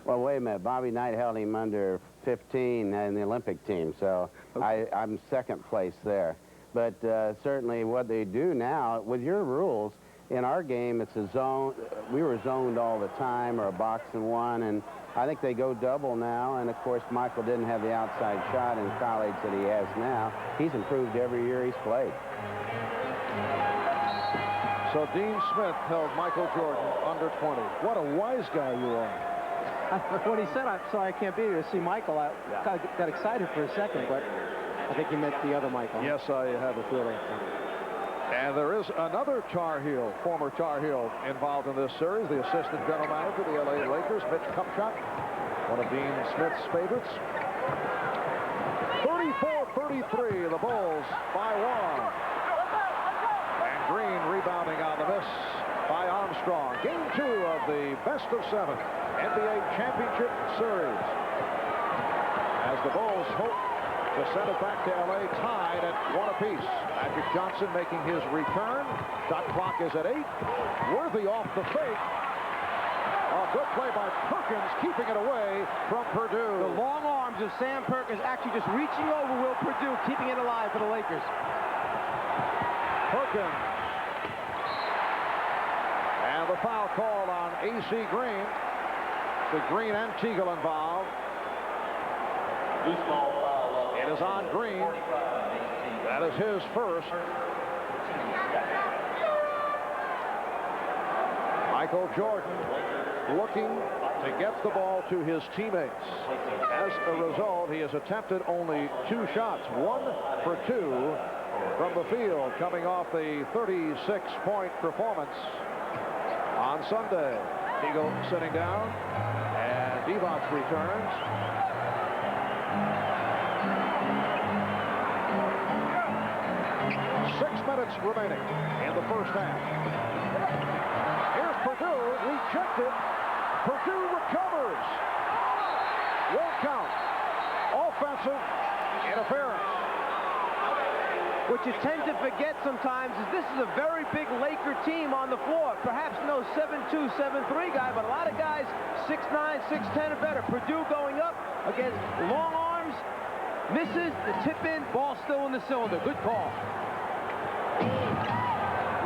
Well, wait a minute. Bobby Knight held him under 15 in the Olympic team, so okay. I'm second place there. But certainly what they do now, with your rules, in our game, it's a zone. We were zoned all the time, or a box and one, and I think they go double now. And, of course, Michael didn't have the outside shot in college that he has now. He's improved every year he's played.
So Dean Smith held Michael Jordan under 20. What a wise guy you are.
When he said, I'm sorry I can't be here to see Michael, I got excited for a second, but I think he meant the other Michael.
Yes, I have a feeling. And there is another Tar Heel, former Tar Heel, involved in this series, the assistant general manager of the LA Lakers, Mitch Kupchak, one of Dean Smith's favorites. 34-33, the Bulls by 1. And Green rebounding on the miss by Armstrong. Game 2 of the best of 7 NBA championship series. As the Bulls hope to send it back to LA tied at 1 apiece. Magic Johnson making his return. Shot clock is at 8. Worthy off the fake. Off Good play by Perkins, keeping it away from Purdue.
The long arms of Sam Perkins actually just reaching over Will Purdue, keeping it alive for the Lakers.
Perkins. And the foul called on A.C. Green. The Green and Teagle involved. It is on Green. That is his first. Michael Jordan looking to get the ball to his teammates. As a result, he has attempted only 2 shots, 1 for 2 from the field, coming off the 36-point performance on Sunday. Teagle sitting down, and Divac returns. Minutes remaining in the first half. Here's Purdue, rejected. Purdue recovers. Won't count. Offensive interference.
What you tend to forget sometimes is this is a very big Laker team on the floor. Perhaps no 7'2", 7'3" guy, but a lot of guys 6'9", 6'10" or better. Purdue going up against long arms, misses the tip in, ball still in the cylinder. Good call.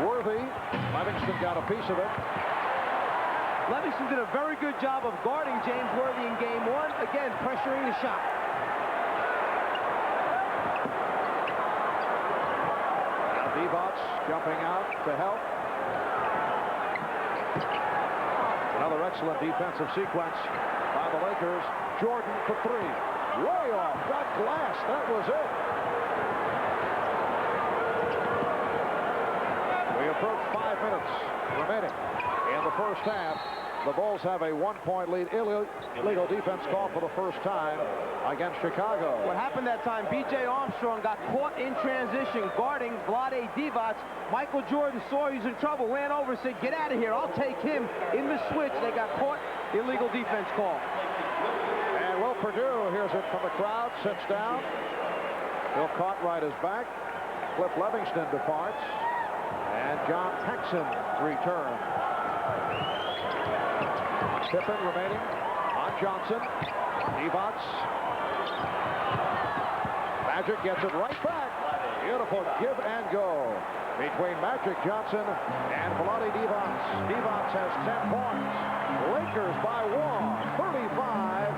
Worthy. Livingston got a piece of it.
Livingston did a very good job of guarding James Worthy in game 1. Again, pressuring the shot.
Now Divac jumping out to help. Another excellent defensive sequence by the Lakers. Jordan for 3. Way off. Got glass. That was it. We approach 5 minutes remaining in the first half. The Bulls have a 1-point lead. Illegal defense call for the first time against Chicago.
What happened that time, B.J. Armstrong got caught in transition guarding Vlade Divac. Michael Jordan saw he was in trouble, ran over and said, "Get out of here, I'll take him." In the switch, they got caught. Illegal defense call.
And Will Purdue hears it from the crowd, sits down. Bill Cartwright is back. Cliff Livingston departs. And John Paxson returns. Pippen remaining on Johnson. Divac. Magic gets it right back. Beautiful give and go between Magic Johnson and Vlade Divac. Divac has 10 points. Lakers by 1, 35-34.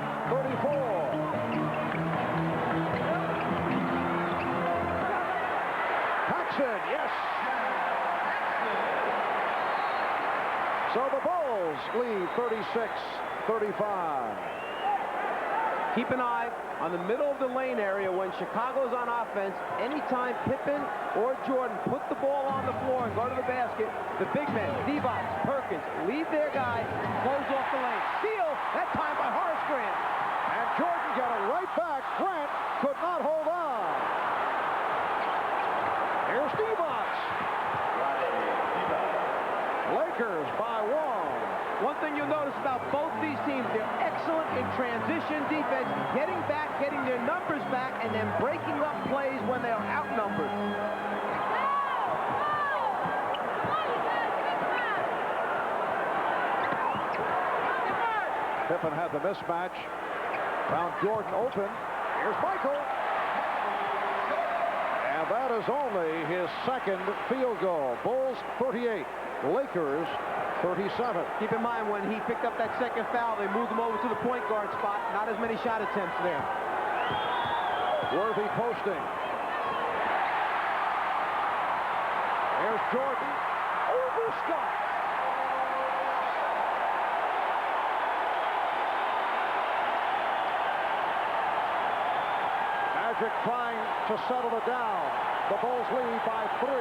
Paxson, yes. So the Bulls lead 36-35.
Keep an eye on the middle of the lane area when Chicago's on offense. Anytime Pippen or Jordan put the ball on the floor and go to the basket, the big men, Divac, Perkins, leave their guy, close off the lane. Steal, that time by Horace Grant.
And Jordan got it right back. Grant could not hold on. Here's Divac. Lakers by 1.
One thing you'll notice about both these teams, they're excellent in transition defense, getting back, getting their numbers back, and then breaking up plays when they're outnumbered.
Pippen had the mismatch. Found Jordan open. Here's Michael. And that is only his 2nd field goal. Bulls 38. Lakers 37.
Keep in mind, when he picked up that 2nd foul, they moved him over to the point guard spot. Not as many shot attempts there.
Worthy posting. There's Jordan. Over Scott. Magic trying to settle it down. The Bulls lead by 3.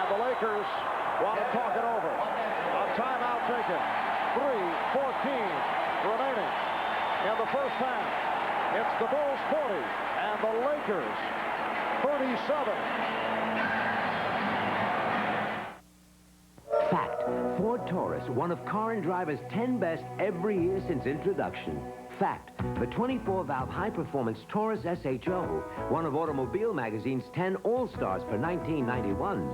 The Lakers want to talk it over. A timeout taken. 3:14 remaining in the first half. It's the Bulls 40 and the Lakers 37.
Fact, Ford Taurus, one of Car & Driver's 10 best every year since introduction. Fact, the 24-valve high-performance Taurus SHO, one of Automobile Magazine's 10 All-Stars for 1991.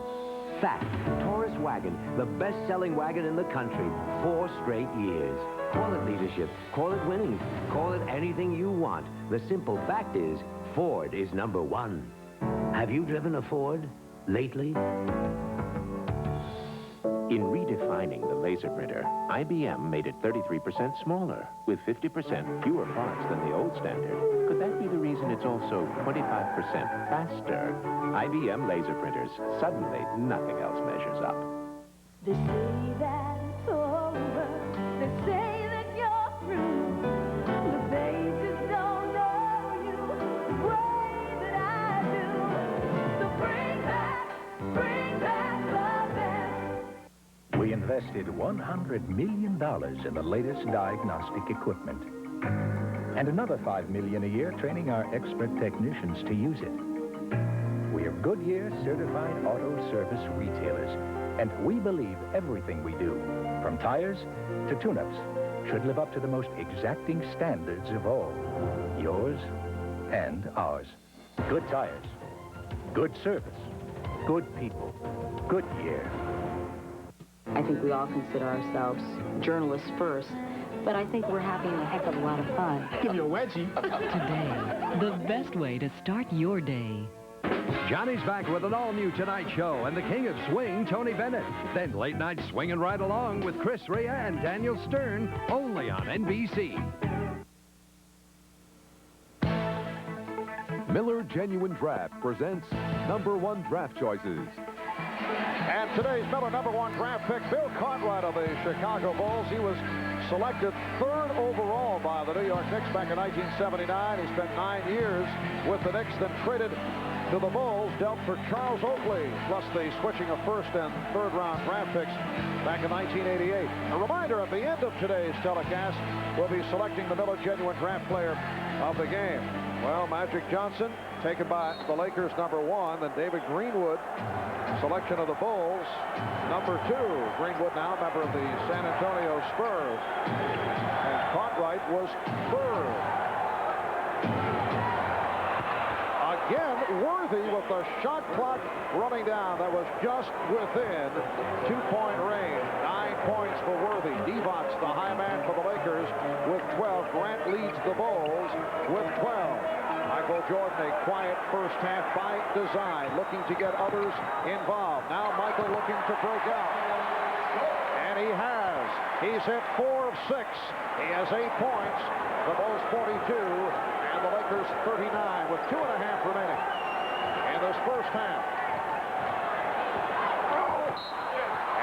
Fact, Taurus wagon, the best-selling wagon in the country, 4 straight years. Call it leadership, call it winning, call it anything you want. The simple fact is, Ford is #1. Have you driven a Ford lately?
In redefining the laser printer, IBM made it 33% smaller, with 50% fewer parts than the old standard. Could that be the reason it's also 25% faster? IBM laser printers. Suddenly, nothing else measures up.
They say that it's over. They say that you're through. But they just don't know you the way that I do. So bring back the best.
We invested $100 million in the latest diagnostic equipment. And another $5 million a year training our expert technicians to use it. We are Goodyear certified auto service retailers, and we believe everything we do, from tires to tune-ups, should live up to the most exacting standards of all. Yours and ours. Good tires, good service, good people, Goodyear.
I think we all consider ourselves journalists first, but I think we're having a heck of a lot of fun.
Give you a wedgie.
Today, the best way to start your day.
Johnny's back with an all-new Tonight Show and the king of swing, Tony Bennett. Then late night swinging right along with Chris Rea and Daniel Stern, only on NBC. Miller Genuine Draft presents #1 draft choices.
And today's Miller #1 draft pick, Bill Cartwright of the Chicago Bulls. He was selected 3rd overall by the New York Knicks back in 1979. He spent 9 years with the Knicks, then traded to the Bulls, dealt for Charles Oakley, plus the switching of 1st and 3rd round draft picks back in 1988. A reminder, at the end of today's telecast, we'll be selecting the Miller Genuine Draft Player of the game. Well, Magic Johnson, taken by the Lakers, #1, then David Greenwood, selection of the Bulls, #2. Greenwood now member of the San Antonio Spurs. And Cartwright was 3rd. Again, Worthy with the shot clock running down. That was just within 2-point range. 9 points for Worthy. Divac, the high man for the Lakers, with 12. Grant leads the Bulls with 12. Michael Jordan, a quiet first half by design, looking to get others involved. Now Michael looking to break out. And he has. He's hit 4 of 6. He has 8 points. The Bulls 42. The Lakers 39 with 2.5 remaining in this first half.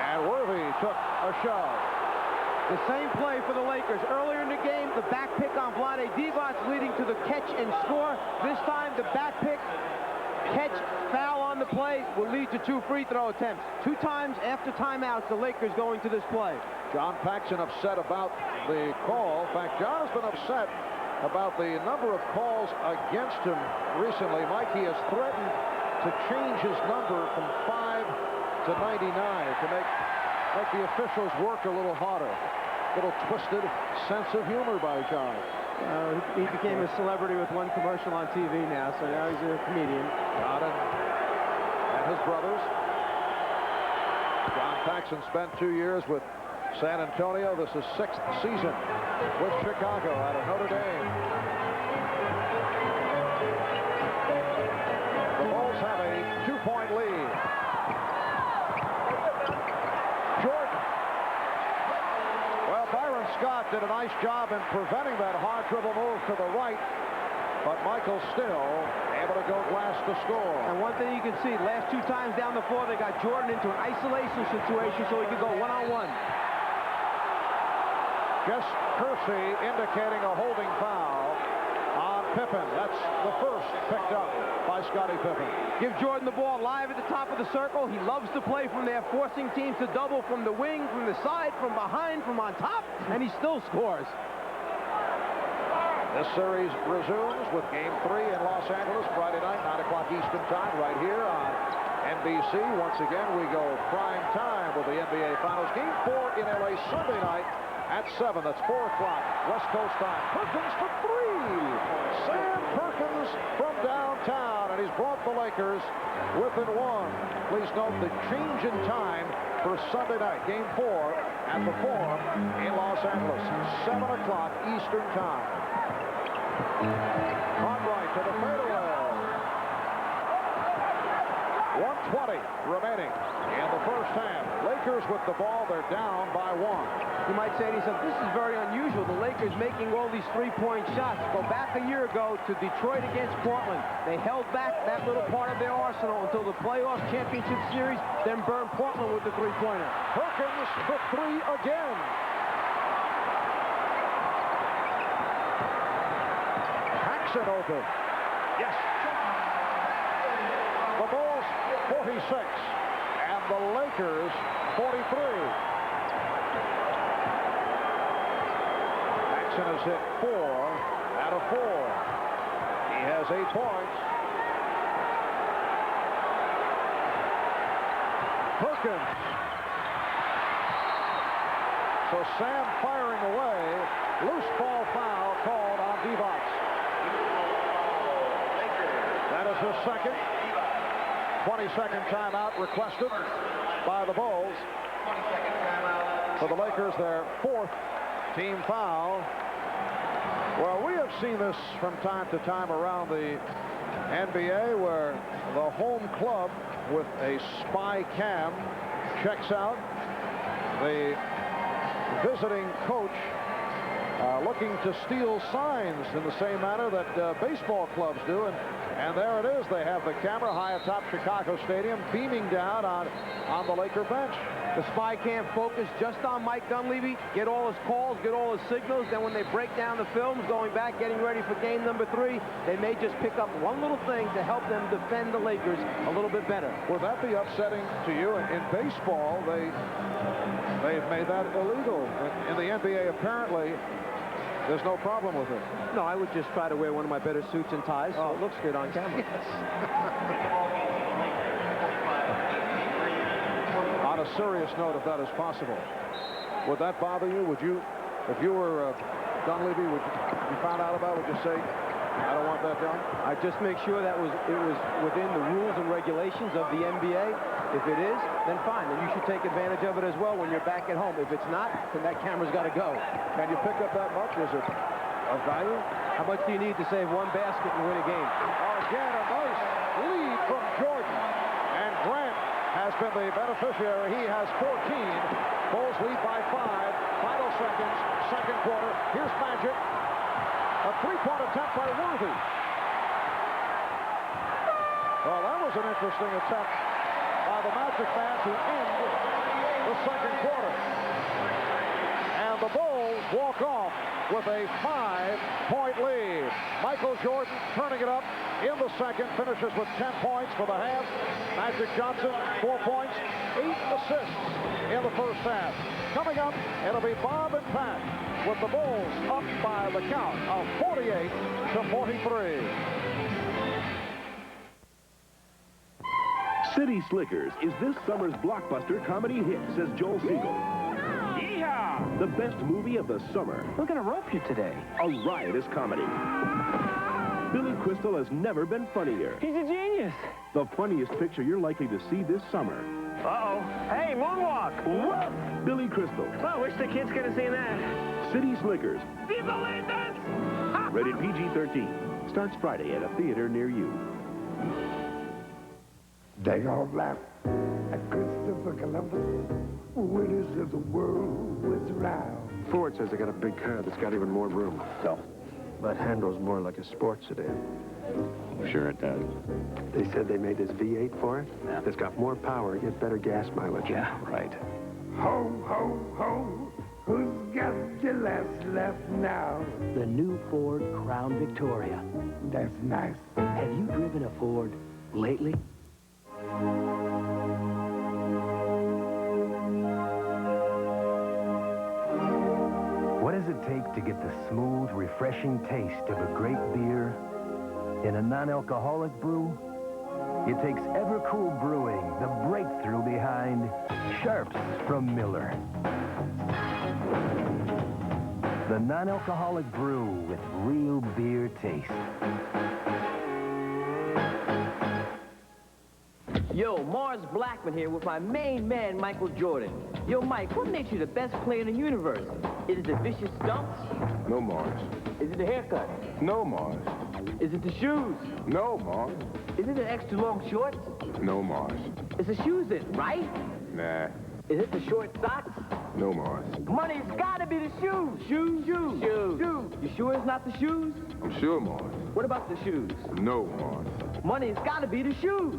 And Worthy took a shove.
The same play for the Lakers. Earlier in the game, the back pick on Vlade Divac leading to the catch and score. This time, the back pick, catch, foul on the play will lead to 2 free throw attempts. 2 times after timeouts, the Lakers going to this play.
John Paxson upset about the call. In fact, John has been upset about the number of calls against him recently. Mikey has threatened to change his number from 5 to 99 to make the officials work a little harder. A little twisted sense of humor by John.
He became a celebrity with 1 commercial on TV now, so now he's a comedian.
John and his brothers. John Paxson spent 2 years with San Antonio. This is 6th season with Chicago out of Notre Dame. The Bulls have a 2-point lead. Jordan. Well, Byron Scott did a nice job in preventing that hard dribble move to the right, but Michael still able to go glass to score.
And one thing you can see, last 2 times down the floor, they got Jordan into an isolation situation so he could go one-on-one.
Jess Kersey indicating a holding foul on Pippen. That's the first picked up by Scottie Pippen.
Give Jordan the ball live at the top of the circle. He loves to play from there, forcing teams to double from the wing, from the side, from behind, from on top, and he still scores.
This series resumes with Game 3 in Los Angeles Friday night, 9 o'clock Eastern Time, right here on NBC. Once again, we go prime time with the NBA Finals. Game 4 in LA Sunday night at 7. That's 4 o'clock West Coast time. Perkins for 3. Sam Perkins from downtown. And and he's brought the Lakers within one. Please note the change in time for Sunday night, Game 4 at the Forum in Los Angeles, 7 o'clock Eastern Time. Cartwright to the fadeaway. 1:20 remaining in the first half. Lakers with the ball, they're down by 1.
You might say to yourself, this is very unusual. The Lakers making all these three-point shots. Go back a year ago to Detroit against Portland. They held back that little part of their arsenal until the playoff championship series, then burned Portland with the three-pointer.
Perkins for 3 again. Paxson open. Yes. The Bulls 46 and the Lakers 43. Paxson has hit 4 out of 4. He has 8 points. Perkins. So Sam firing away. Loose ball foul called on Divac. That is his second. 20-second timeout requested by the Bulls. For the Lakers, their 4th team foul. Well, we have seen this from time to time around the NBA where the home club with a spy cam checks out the visiting coach looking to steal signs in the same manner that baseball clubs do. And there it is. They have the camera high atop Chicago Stadium beaming down on the Laker bench.
The spy cam focused just on Mike Dunleavy, get all his calls, get all his signals. Then when they break down the films, going back, getting ready for game number 3, they may just pick up one little thing to help them defend the Lakers a little bit better.
Would that be upsetting to you? In baseball, they've made that illegal. In the NBA, apparently, there's no problem with it.
No, I would just try to wear one of my better suits and ties so it looks good on camera.
Yes. On a serious note, if that is possible, would that bother you? Would you, if you were Dunleavy, would you found out about it, would you say, I don't want that done?
I just make sure that it was within the rules and regulations of the NBA. If it is, then fine. Then you should take advantage of it as well when you're back at home. If it's not, then that camera's got to go.
Can you pick up that much? Is it of value?
How much do you need to save one basket and win a game?
Again, a nice lead from Jordan. And Grant has been the beneficiary. He has 14. Bulls lead by 5. Final seconds, second quarter. Here's Magic. A three-point attempt by Worthy. Well, that was an interesting attempt by the Magic man to end the second quarter. And the Bulls walk off with a 5-point lead. Michael Jordan turning it up in the second, finishes with 10 points for the half. Magic Johnson, 4 points, 8 assists in the first half. Coming up, it'll be Bob and Pat with the Bulls up by the count of 48 to 43.
City Slickers is this summer's blockbuster comedy hit, says Joel Siegel.
Yeehaw!
The best movie of the summer.
We're going to rope you today.
A riotous comedy. Billy Crystal has never been funnier.
He's a genius.
The funniest picture you're likely to see this summer.
Uh-oh. Hey, moonwalk. Whoop.
Billy Crystal.
Well, I wish the kids could have seen that.
City Slickers.
Viva Landers!
Rated PG-13. Starts Friday at a theater near you.
They all laugh at Christopher Columbus when he said the world was round.
Ford says they got a big car that's got even more room.
So?
That handles more like a sports sedan.
Sure it does.
They said they made this V8 for it. Yeah. It's got more power, get better gas mileage.
Yeah, right. Ho, ho, ho. Who's got the last laugh now?
The new Ford Crown Victoria.
That's nice.
Have you driven a Ford lately?
What does it take to get the smooth, refreshing taste of a great beer in a non-alcoholic brew? It takes Evercool Brewing, the breakthrough behind Sharps from Miller. The non-alcoholic brew with real beer taste.
Yo, Mars Blackman here with my main man, Michael Jordan. Yo, Mike, what makes you the best player in the universe? Is it the vicious stumps?
No, Mars.
Is it the haircut?
No, Mars.
Is it the shoes?
No, Mars.
Is it the extra long shorts?
No, Mars.
It's the shoes it, right?
Nah.
Is it the short socks?
No, Mars.
Money's gotta be the shoes. Shoes. You sure it's not the shoes?
I'm sure, Mars.
What about the shoes?
No, Mars.
Money's gotta be the shoes.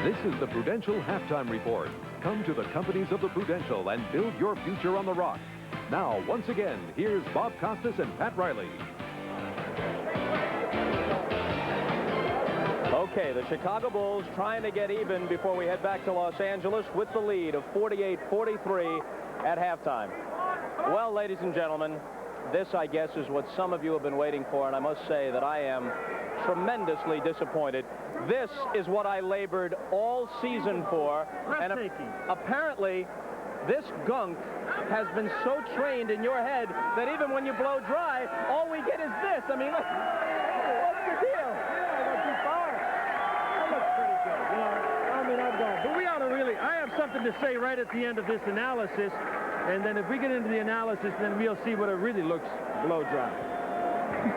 This is the Prudential Halftime Report. Come to the companies of the Prudential and build your future on the rock. Now, once again, here's Bob Costas and Pat Riley.
Okay, the Chicago Bulls trying to get even before we head back to Los Angeles with the lead of 48-43 at halftime. Well, ladies and gentlemen, this, I guess, is what some of you have been waiting for, and I must say that I am tremendously disappointed. This is what I labored all season for, and apparently this gunk has been so trained in your head that even when you blow dry, all we get is this. I mean, what's the deal?
I went too far. That looks pretty good. You know, I mean, I've gone. But we ought to really, I have something to say right at the end of this analysis, and then if we get into the analysis, then we'll see what it really looks blow dry.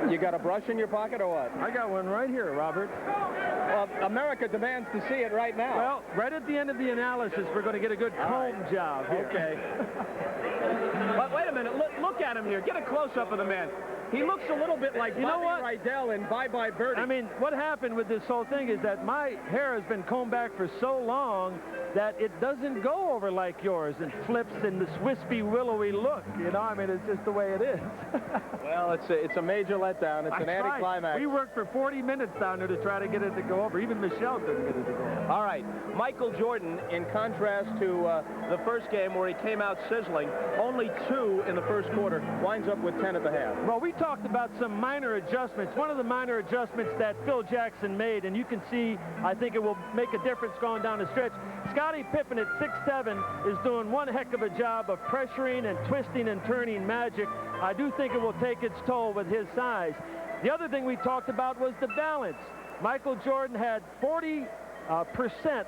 You got a brush in your pocket or what?
I got one right here, Robert.
Well, America demands to see it right now.
Well, right at the end of the analysis, we're going to get a good comb job here.
Okay. But wait a minute. Look at him here. Get a close-up of the man. He looks a little bit like Bobby Rydell in Bye Bye Birdie.
I mean, what happened with this whole thing is that my hair has been combed back for so long that it doesn't go over like yours and flips in this wispy, willowy look. You know, I mean, it's just the way it is.
Well, it's a major letdown. It's an anticlimax.
We worked for 40 minutes down there to try to get it to go over. Even Michelle couldn't get it to go over.
All right. Michael Jordan, in contrast to the first game where he came out sizzling, only 2 in the first quarter, winds up with 10 at the half.
Well, we talked about some minor adjustments. One of the minor adjustments that Phil Jackson made, and you can see, I think it will make a difference going down the stretch. Scottie Pippen at 6'7" is doing one heck of a job of pressuring and twisting and turning Magic. I do think it will take its toll with his size. The other thing we talked about was the balance. Michael Jordan had 40%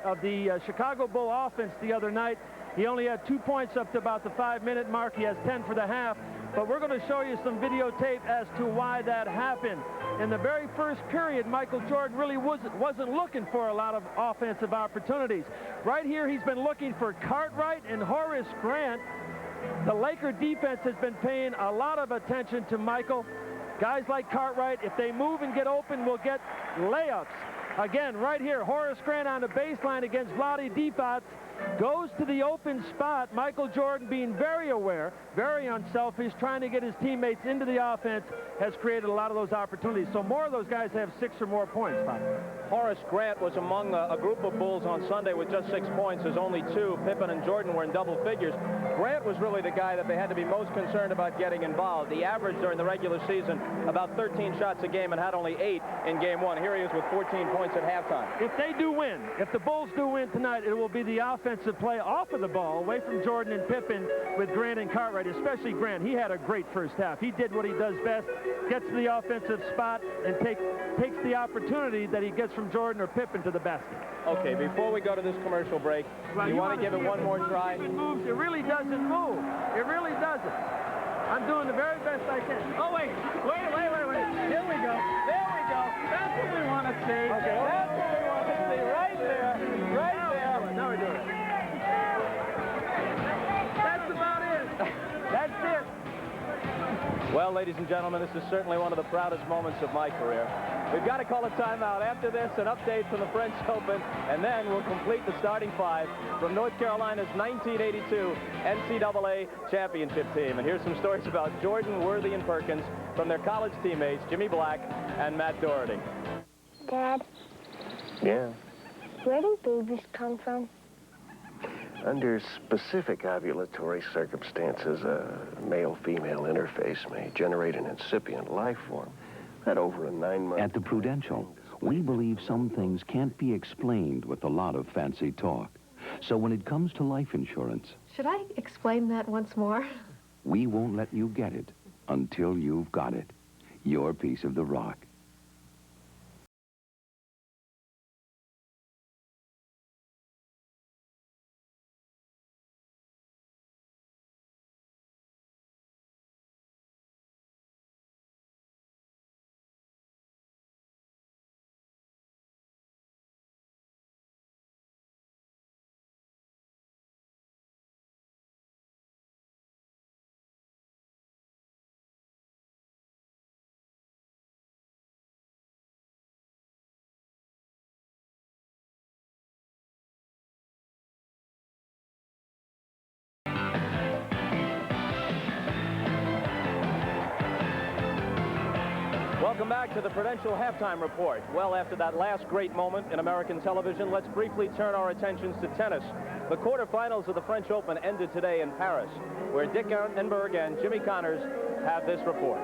of the Chicago Bull offense the other night. He only had 2 points up to about the 5-minute mark. He has 10 for the half. But we're going to show you some videotape as to why that happened. In the very first period, Michael Jordan really wasn't looking for a lot of offensive opportunities. Right here, he's been looking for Cartwright and Horace Grant. The Laker defense has been paying a lot of attention to Michael. Guys like Cartwright, if they move and get open, will get layups. Again, right here, Horace Grant on the baseline against Vlade Divac. Goes to the open spot. Michael Jordan, being very aware, very unselfish, trying to get his teammates into the offense, has created a lot of those opportunities. So more of those guys have 6 or more points, Bob.
Horace Grant was among a group of Bulls on Sunday with just 6 points. There's only 2. Pippen and Jordan were in double figures. Grant was really the guy that they had to be most concerned about getting involved. He averaged during the regular season about 13 shots a game and had only 8 in game 1. Here he is with 14 points at halftime.
If they do win, if the Bulls do win tonight, it will be the offensive play off of the ball, away from Jordan and Pippen, with Grant and Cartwright, especially Grant. He had a great first half. He did what he does best, gets to the offensive spot, and takes the opportunity that he gets from Jordan or Pippen to the basket.
Okay, before we go to this commercial break, you want to give it one more try?
It moves. It really doesn't move. It really doesn't. I'm doing the very best I can.
Oh, wait. Here we go. There we go. That's what we want to see. Okay. That's what we want to see. Right there. Right there.
Now we're doing it. That's about it. That's it.
Well, ladies and gentlemen, this is certainly one of the proudest moments of my career. We've got to call a timeout. After this, an update from the French Open, and then we'll complete the starting 5 from North Carolina's 1982 NCAA championship team. And here's some stories about Jordan, Worthy, and Perkins from their college teammates, Jimmy Black and Matt Doherty.
Dad?
Yeah.
Where do babies come from?
Under specific ovulatory circumstances, a male-female interface may generate an incipient life form. That over a 9-month...
At the Prudential, we believe some things can't be explained with a lot of fancy talk. So when it comes to life insurance...
Should I explain that once more?
We won't let you get it until you've got it. Your piece of the rock.
Welcome back to the Prudential Halftime Report. Well, after that last great moment in American television, let's briefly turn our attentions to tennis. The quarterfinals of the French Open ended today in Paris, where Dick Enberg and Jimmy Connors have this report.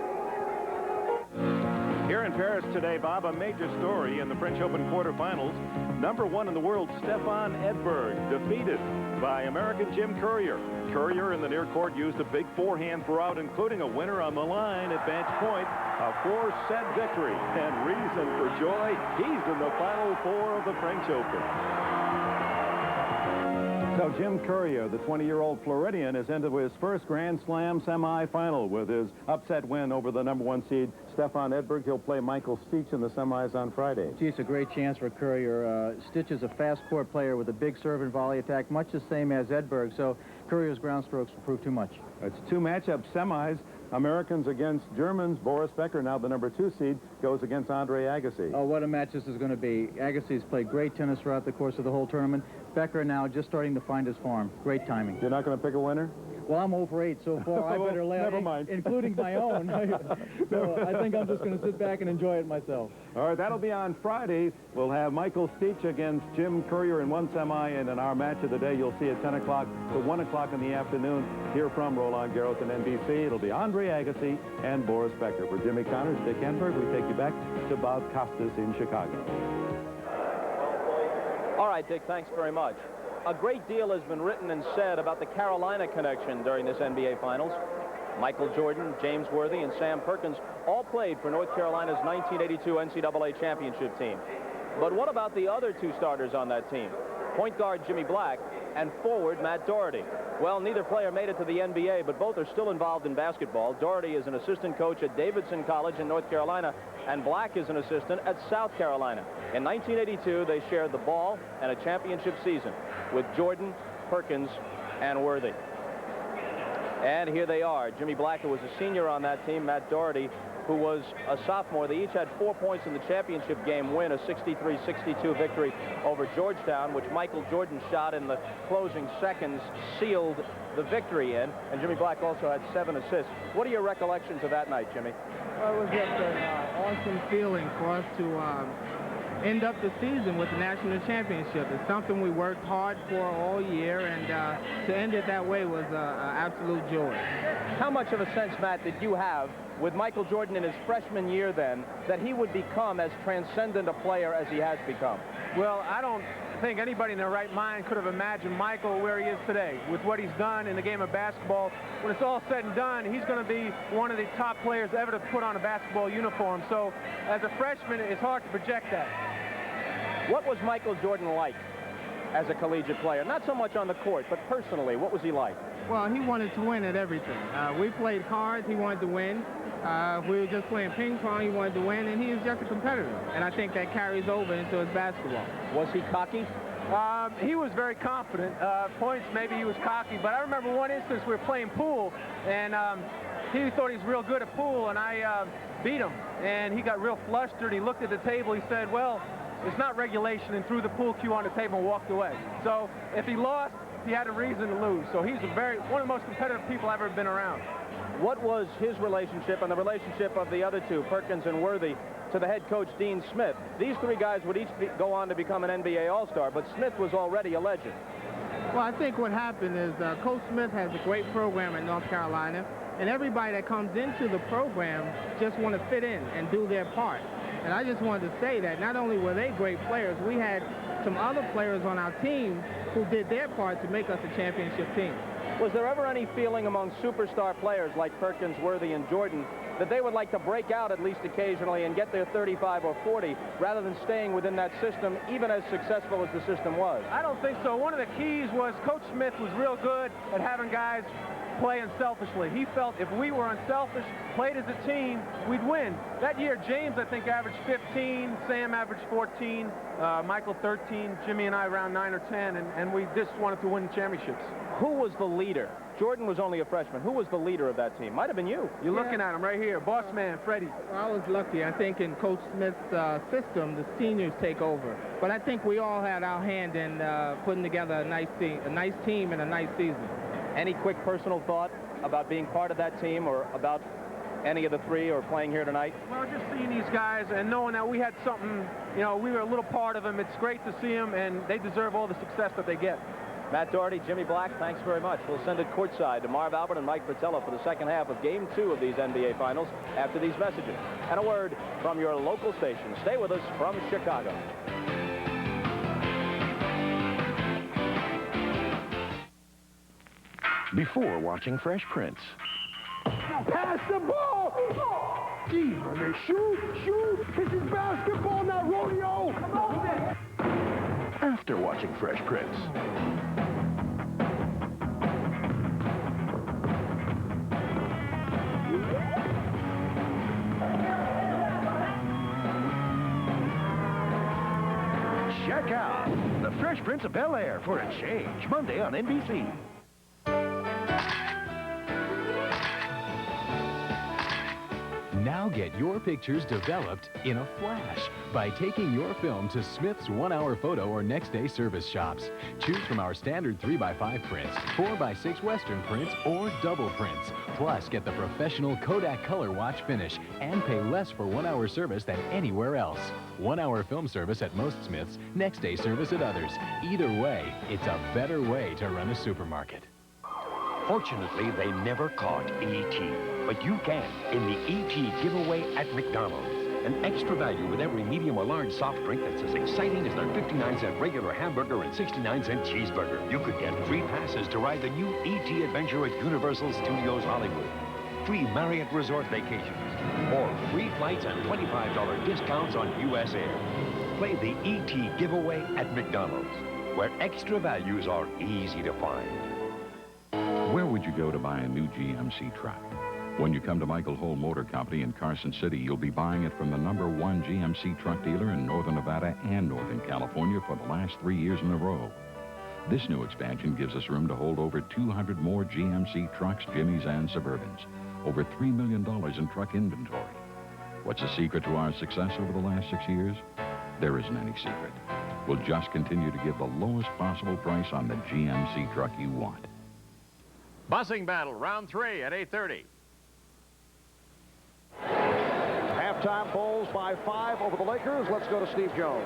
Here in Paris today, Bob, a major story in the French Open quarterfinals. #1 in the world, Stefan Edberg, defeated by American Jim Courier. Courier in the near court used a big forehand throughout, including a winner on the line at match point. A 4-set victory, and reason for joy, he's in the Final Four of the French Open. So Jim Courier, the 20-year-old Floridian, is into his first Grand Slam semifinal with his upset win over the #1 seed, Stefan Edberg. He'll play Michael Stich in the semis on Friday.
Gee, it's a great chance for Courier. Stich is a fast court player with a big serve and volley attack, much the same as Edberg, so Courier's ground strokes will prove too much.
It's two matchup semis. Americans against Germans. Boris Becker, now the #2 seed, goes against Andre Agassi.
Oh, what a match this is going to be. Agassi's played great tennis throughout the course of the whole tournament. Becker now just starting to find his form. Great timing.
You're not going to pick a winner?
Well, I'm 0-for-8 so far. I better lay
Never mind.
including my own. So I think I'm just going to sit back and enjoy it myself.
All right, that'll be on Friday. We'll have Michael Stich against Jim Courier in one semi, and in our match of the day, you'll see at 10 o'clock to 1 o'clock in the afternoon, here from Roland Garros and NBC. It'll be Andre Agassi and Boris Becker. For Jimmy Connors, Dick Enberg, we take you back to Bob Costas in Chicago.
All right, Dick, thanks very much. A great deal has been written and said about the Carolina connection during this NBA Finals. Michael Jordan, James Worthy, and Sam Perkins all played for North Carolina's 1982 NCAA championship team. But what about the other two starters on that team? Point guard Jimmy Black and forward Matt Doherty. Well, neither player made it to the NBA, but both are still involved in basketball. Doherty is an assistant coach at Davidson College in North Carolina, and Black is an assistant at South Carolina. In 1982, they shared the ball and a championship season with Jordan, Perkins, and Worthy. And here they are. Jimmy Black, who was a senior on that team, Matt Doherty, who was a sophomore. They each had 4 points in the championship game win, a 63-62 victory over Georgetown, which Michael Jordan shot in the closing seconds, sealed the victory in. And Jimmy Black also had 7 assists. What are your recollections of that night, Jimmy?
Well, it was just an awesome feeling for us to end up the season with the national championship. It's something we worked hard for all year, and to end it that way was an absolute joy.
How much of a sense, Matt, did you have with Michael Jordan in his freshman year then that he would become as transcendent a player as he has become?
Well, I don't think anybody in their right mind could have imagined Michael where he is today with what he's done in the game of basketball. When it's all said and done, he's going to be one of the top players ever to put on a basketball uniform. So as a freshman, it's hard to project that.
What was Michael Jordan like as a collegiate player? Not so much on the court, but personally, what was he like?
Well, he wanted to win at everything. We played cards, he wanted to win. If we were just playing ping pong, he wanted to win, and he was just a competitor. And I think that carries over into his basketball.
Was he cocky?
He was very confident. Points, maybe he was cocky, but I remember one instance we were playing pool, and he thought he was real good at pool, and I beat him. And he got real flustered. He looked at the table. He said, well, it's not regulation, and threw the pool cue on the table and walked away. So if he lost, he had a reason to lose. So he's one of the most competitive people I've ever been around.
What was his relationship and the relationship of the other two, Perkins and Worthy, to the head coach, Dean Smith? These three guys would each go on to become an NBA All-Star, but Smith was already a legend.
Well, I think what happened is Coach Smith has a great program in North Carolina, and everybody that comes into the program just want to fit in and do their part. And I just wanted to say that not only were they great players, we had some other players on our team who did their part to make us a championship team.
Was there ever any feeling among superstar players like Perkins, Worthy, and Jordan that they would like to break out at least occasionally and get their 35 or 40 rather than staying within that system, even as successful as the system was?
I don't think so. One of the keys was Coach Smith was real good at having guys play unselfishly. He felt if we were unselfish, played as a team, we'd win. That year, James, I think, averaged 15, Sam averaged 14, Michael 13, Jimmy and I around 9 or 10, and we just wanted to win championships.
Who was the leader? Jordan was only a freshman. Who was the leader of that team? Might have been you.
You're looking at him right here, boss man, Freddie.
Well, I was lucky. I think in Coach Smith's system, the seniors take over. But I think we all had our hand in putting together a nice team and a nice season.
Any quick personal thought about being part of that team or about any of the three are playing here tonight?
Well, just seeing these guys and knowing that we had something, you know, we were a little part of them. It's great to see them, and they deserve all the success that they get.
Matt Doherty, Jimmy Black, thanks very much. We'll send it courtside to Marv Albert and Mike Fratello for the second half of Game 2 of these NBA Finals after these messages. And a word from your local station. Stay with us from Chicago.
Before watching Fresh Prince.
Pass the ball! Gee, shoot! This is basketball, not rodeo! Come on, then!
After watching Fresh Prince. Check out The Fresh Prince of Bel-Air for a change, Monday on NBC.
Now get your pictures developed in a flash by taking your film to Smith's 1-hour photo or next day service shops. Choose from our standard 3x5 prints, 4x6 Western prints, or double prints. Plus, get the professional Kodak color watch finish and pay less for 1-hour service than anywhere else. 1-hour film service at most Smiths, next day service at others. Either way, it's a better way to run a supermarket.
Fortunately, they never caught E.T., but you can in the E.T. giveaway at McDonald's. An extra value with every medium or large soft drink that's as exciting as their 59-cent regular hamburger and 69-cent cheeseburger. You could get free passes to ride the new E.T. adventure at Universal Studios Hollywood, free Marriott Resort vacations, or free flights and $25 discounts on U.S. Air. Play the E.T. giveaway at McDonald's, where extra values are easy to find.
Where would you go to buy a new GMC truck? When you come to Michael Hull Motor Company in Carson City, you'll be buying it from the #1 GMC truck dealer in Northern Nevada and Northern California for the last 3 years in a row. This new expansion gives us room to hold over 200 more GMC trucks, Jimmys, and Suburbans. Over $3 million in truck inventory. What's the secret to our success over the last 6 years? There isn't any secret. We'll just continue to give the lowest possible price on the GMC truck you want.
Buzzing battle, round 3 at 8:30.
Halftime Bulls by 5 over the Lakers. Let's go to Steve Jones.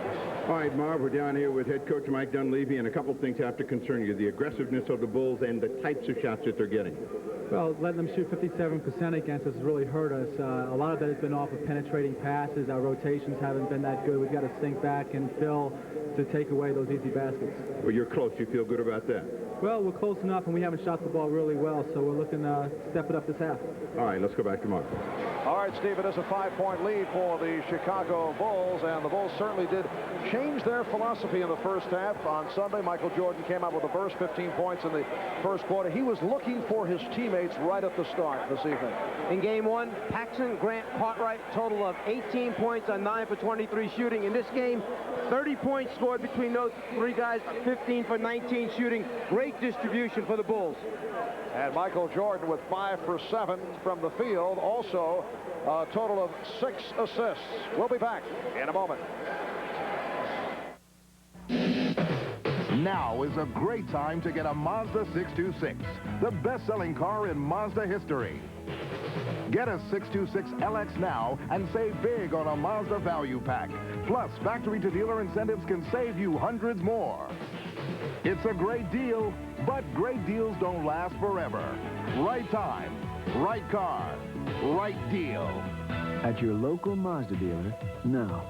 All right, Marv, we're down here with head coach Mike Dunleavy, and a couple things have to concern you. The aggressiveness of the Bulls and the types of shots that they're getting.
Well, letting them shoot 57% against us has really hurt us. A lot of that has been off of penetrating passes. Our rotations haven't been that good. We've got to sink back and fill to take away those easy baskets.
Well, you're close. You feel good about that?
Well, we're close enough, and we haven't shot the ball really well, so we're looking to step it up this half.
All right, let's go back to Mark.
All right, Steve, it is a 5-point lead for the Chicago Bulls, and the Bulls certainly did change their philosophy in the first half. On Sunday, Michael Jordan came out with a burst, 15 points in the first quarter. He was looking for his teammates right at the start this evening.
In Game 1, Paxson, Grant, Cartwright, total of 18 points on 9 for 23 shooting. In this game, 30 points scored between those three guys, 15 for 19 shooting. Great distribution for the Bulls.
And Michael Jordan with 5 for 7 from the field. Also, a total of 6 assists. We'll be back in a moment.
Now is a great time to get a Mazda 626, the best-selling car in Mazda history. Get a 626 LX now and save big on a Mazda value pack. Plus, factory-to-dealer incentives can save you hundreds more. It's a great deal, but great deals don't last forever. Right time, right car, right deal.
At your local Mazda dealer now.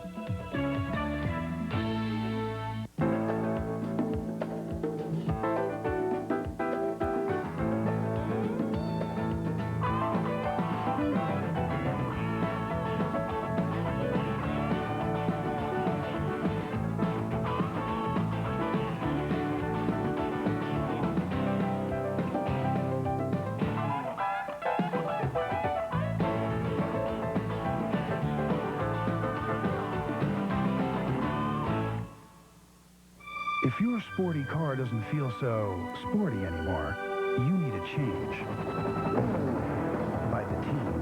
If your sporty car doesn't feel so sporty anymore, you need a change. By the team,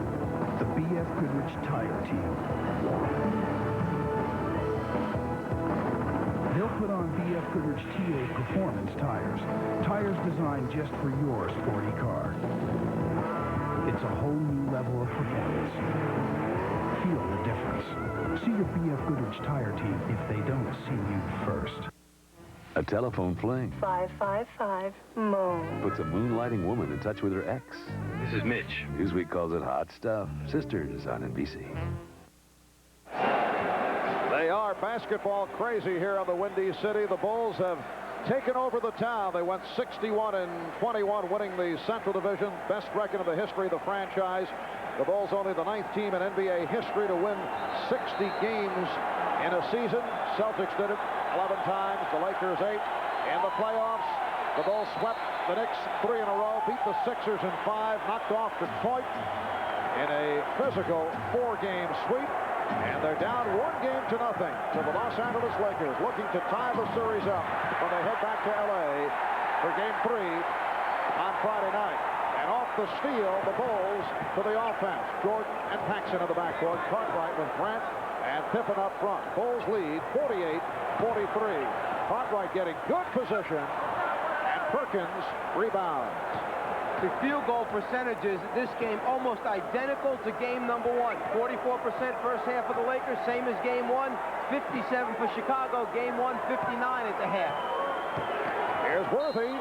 the B.F. Goodrich Tire Team. They'll put on B.F. Goodrich TA Performance tires. Tires designed just for your sporty car. It's a whole new level of performance. Feel the difference. See your B.F. Goodrich tire team if they don't see you first.
A telephone fling
555 Moon
puts a moonlighting woman in touch with her ex.
This is Mitch.
Newsweek calls it hot stuff. Sisters on NBC.
They are basketball crazy here in the Windy City. The Bulls have taken over the town. They went 61-21, winning the Central Division, best record in the history of the franchise. The Bulls only the 9th team in NBA history to win 60 games in a season. Celtics did it 11 times, the Lakers 8. In the playoffs, the Bulls swept the Knicks 3 in a row, beat the Sixers in 5, knocked off Detroit in a physical 4-game sweep. And they're down 1 game to nothing to the Los Angeles Lakers, looking to tie the series up when they head back to L.A. for Game 3 on Friday night. And off the steal, the Bulls to the offense. Jordan and Paxson in the backcourt. Cartwright with Grant and Pippen up front. Bulls lead 48-43. Cartwright getting good position, and Perkins rebounds.
The field goal percentages this game almost identical to game number 1. 44% first half for the Lakers, same as game 1. 57 for Chicago. Game 1, 59 at the half.
Here's Worthy.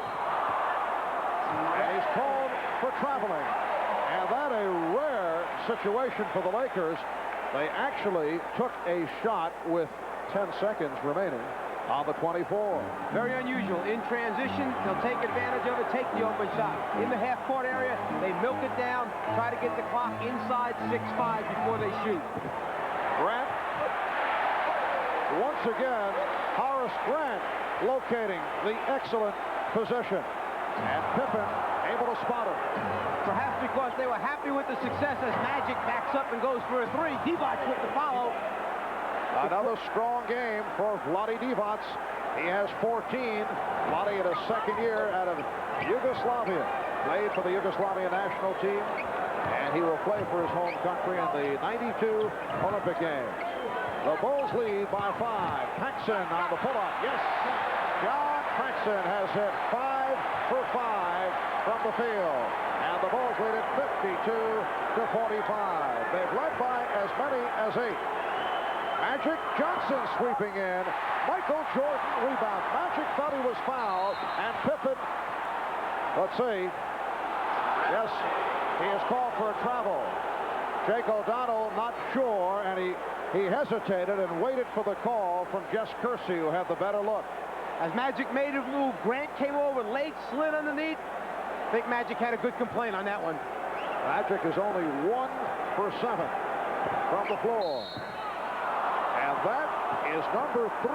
And he's called for traveling. And that a rare situation for the Lakers. They actually took a shot with 10 seconds remaining on the 24.
Very unusual. In transition, they'll take advantage of it, take the open shot. In the half-court area, they milk it down, try to get the clock inside 6-5 before they shoot.
Grant. Once again, Horace Grant locating the excellent position. And Pippen able to spot him.
Perhaps because they were happy with the success as Magic backs up and goes for a 3. Divac with the follow.
Another strong game for Vlade Divac. He has 14. Vlade in his second year out of Yugoslavia. Played for the Yugoslavia national team. And he will play for his home country in the 92 Olympic Games. The Bulls lead by 5. Paxson on the pull-up. Yes, John Paxson has hit 5 for 5 from the field. And the Bulls lead it 52-45. They've led by as many as 8. Magic Johnson sweeping in. Michael Jordan rebounds. Magic thought he was fouled, and Pippen, let's see. Yes, he is called for a travel. Jake O'Donnell not sure, and he hesitated and waited for the call from Jess Kersey, who had the better look.
As Magic made a move, Grant came over late, slid underneath. I think Magic had a good complaint on that one.
Magic is only 1 for 7 from the floor. And that is number 3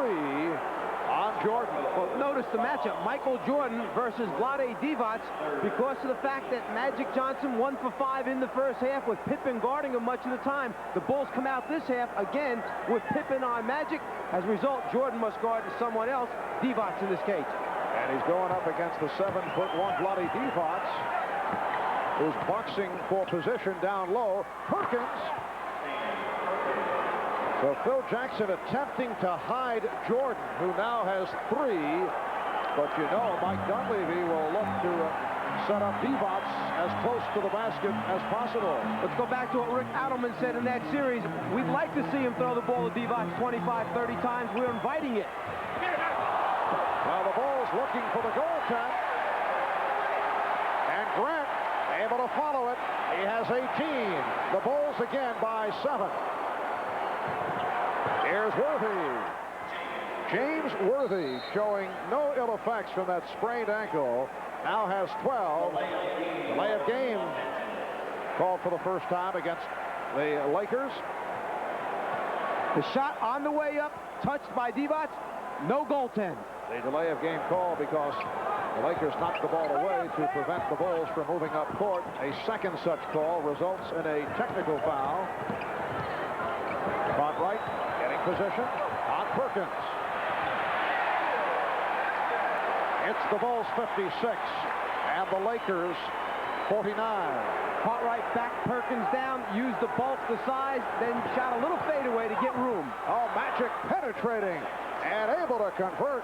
on Jordan.
Well, notice the matchup, Michael Jordan versus Vlade Divac, because of the fact that Magic Johnson 1 for 5 in the first half with Pippen guarding him much of the time. The Bulls come out this half again with Pippen on Magic. As a result, Jordan must guard someone else, Divac in this case.
And he's going up against the 7'1" Vlade Divac, who's boxing for position down low. Perkins. So Phil Jackson attempting to hide Jordan, who now has 3. But you know, Mike Dunleavy will look to set up Divac as close to the basket as possible.
Let's go back to what Rick Adelman said in that series. We'd like to see him throw the ball to Divac 25, 30 times. We're inviting it.
Well, the Bulls looking for the goal attempt. And Grant able to follow it. He has 18. The Bulls again by 7. Here's Worthy. James Worthy showing no ill effects from that sprained ankle. Now has 12. The layup game called for the first time against the Lakers.
The shot on the way up, touched by Divac, no goaltend.
The delay of game call because the Lakers knocked the ball away to prevent the Bulls from moving up court. A second such call results in a technical foul. Cartwright getting position on Perkins. It's the Bulls 56 and the Lakers 49.
Cartwright backed Perkins down, used the bulk, the size, then shot a little fadeaway to get room.
Oh, Magic penetrating and able to convert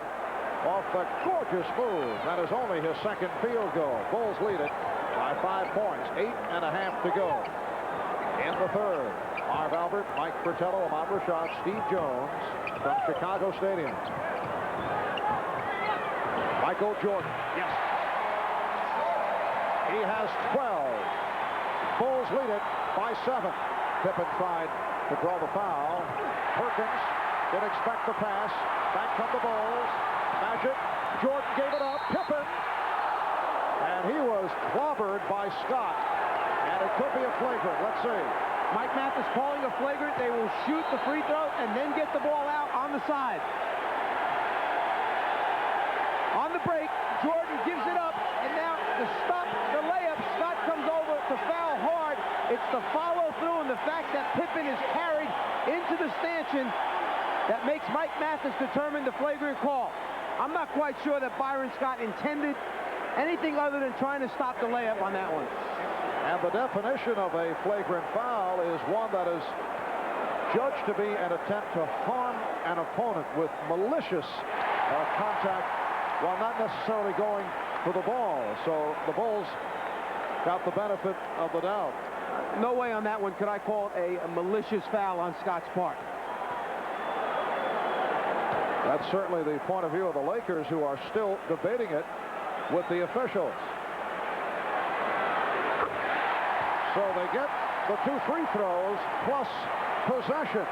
off the gorgeous move. That is only his second field goal. Bulls lead it by 5 points. 8.5 to go. in the third. Marv Albert, Mike Fratello, Ahmad Rashad, Steve Jones from Chicago Stadium. Michael Jordan. Yes. He has 12. Bulls lead it by 7. Pippen tried to draw the foul. Perkins didn't expect the pass. Back from the Bulls. Magic. Jordan gave it up. Pippen. And he was clobbered by Scott. And it could be a flagrant. Let's see.
Mike Mathis calling a flagrant. They will shoot the free throw and then get the ball out on the side. On the break, Jordan gives it up, and now to stop the layup, Scott comes over to foul hard. It's the follow-through and the fact that Pippen is carried into the stanchion that makes Mike Mathis determine the flagrant call. I'm not quite sure that Byron Scott intended anything other than trying to stop the layup on that one.
And the definition of a flagrant foul is one that is judged to be an attempt to harm an opponent with malicious contact while not necessarily going for the ball. So the Bulls got the benefit of the doubt.
No way on that one could I call it a malicious foul on Scott's part.
That's certainly the point of view of the Lakers, who are still debating it with the officials. So they get the 2 free throws plus possession,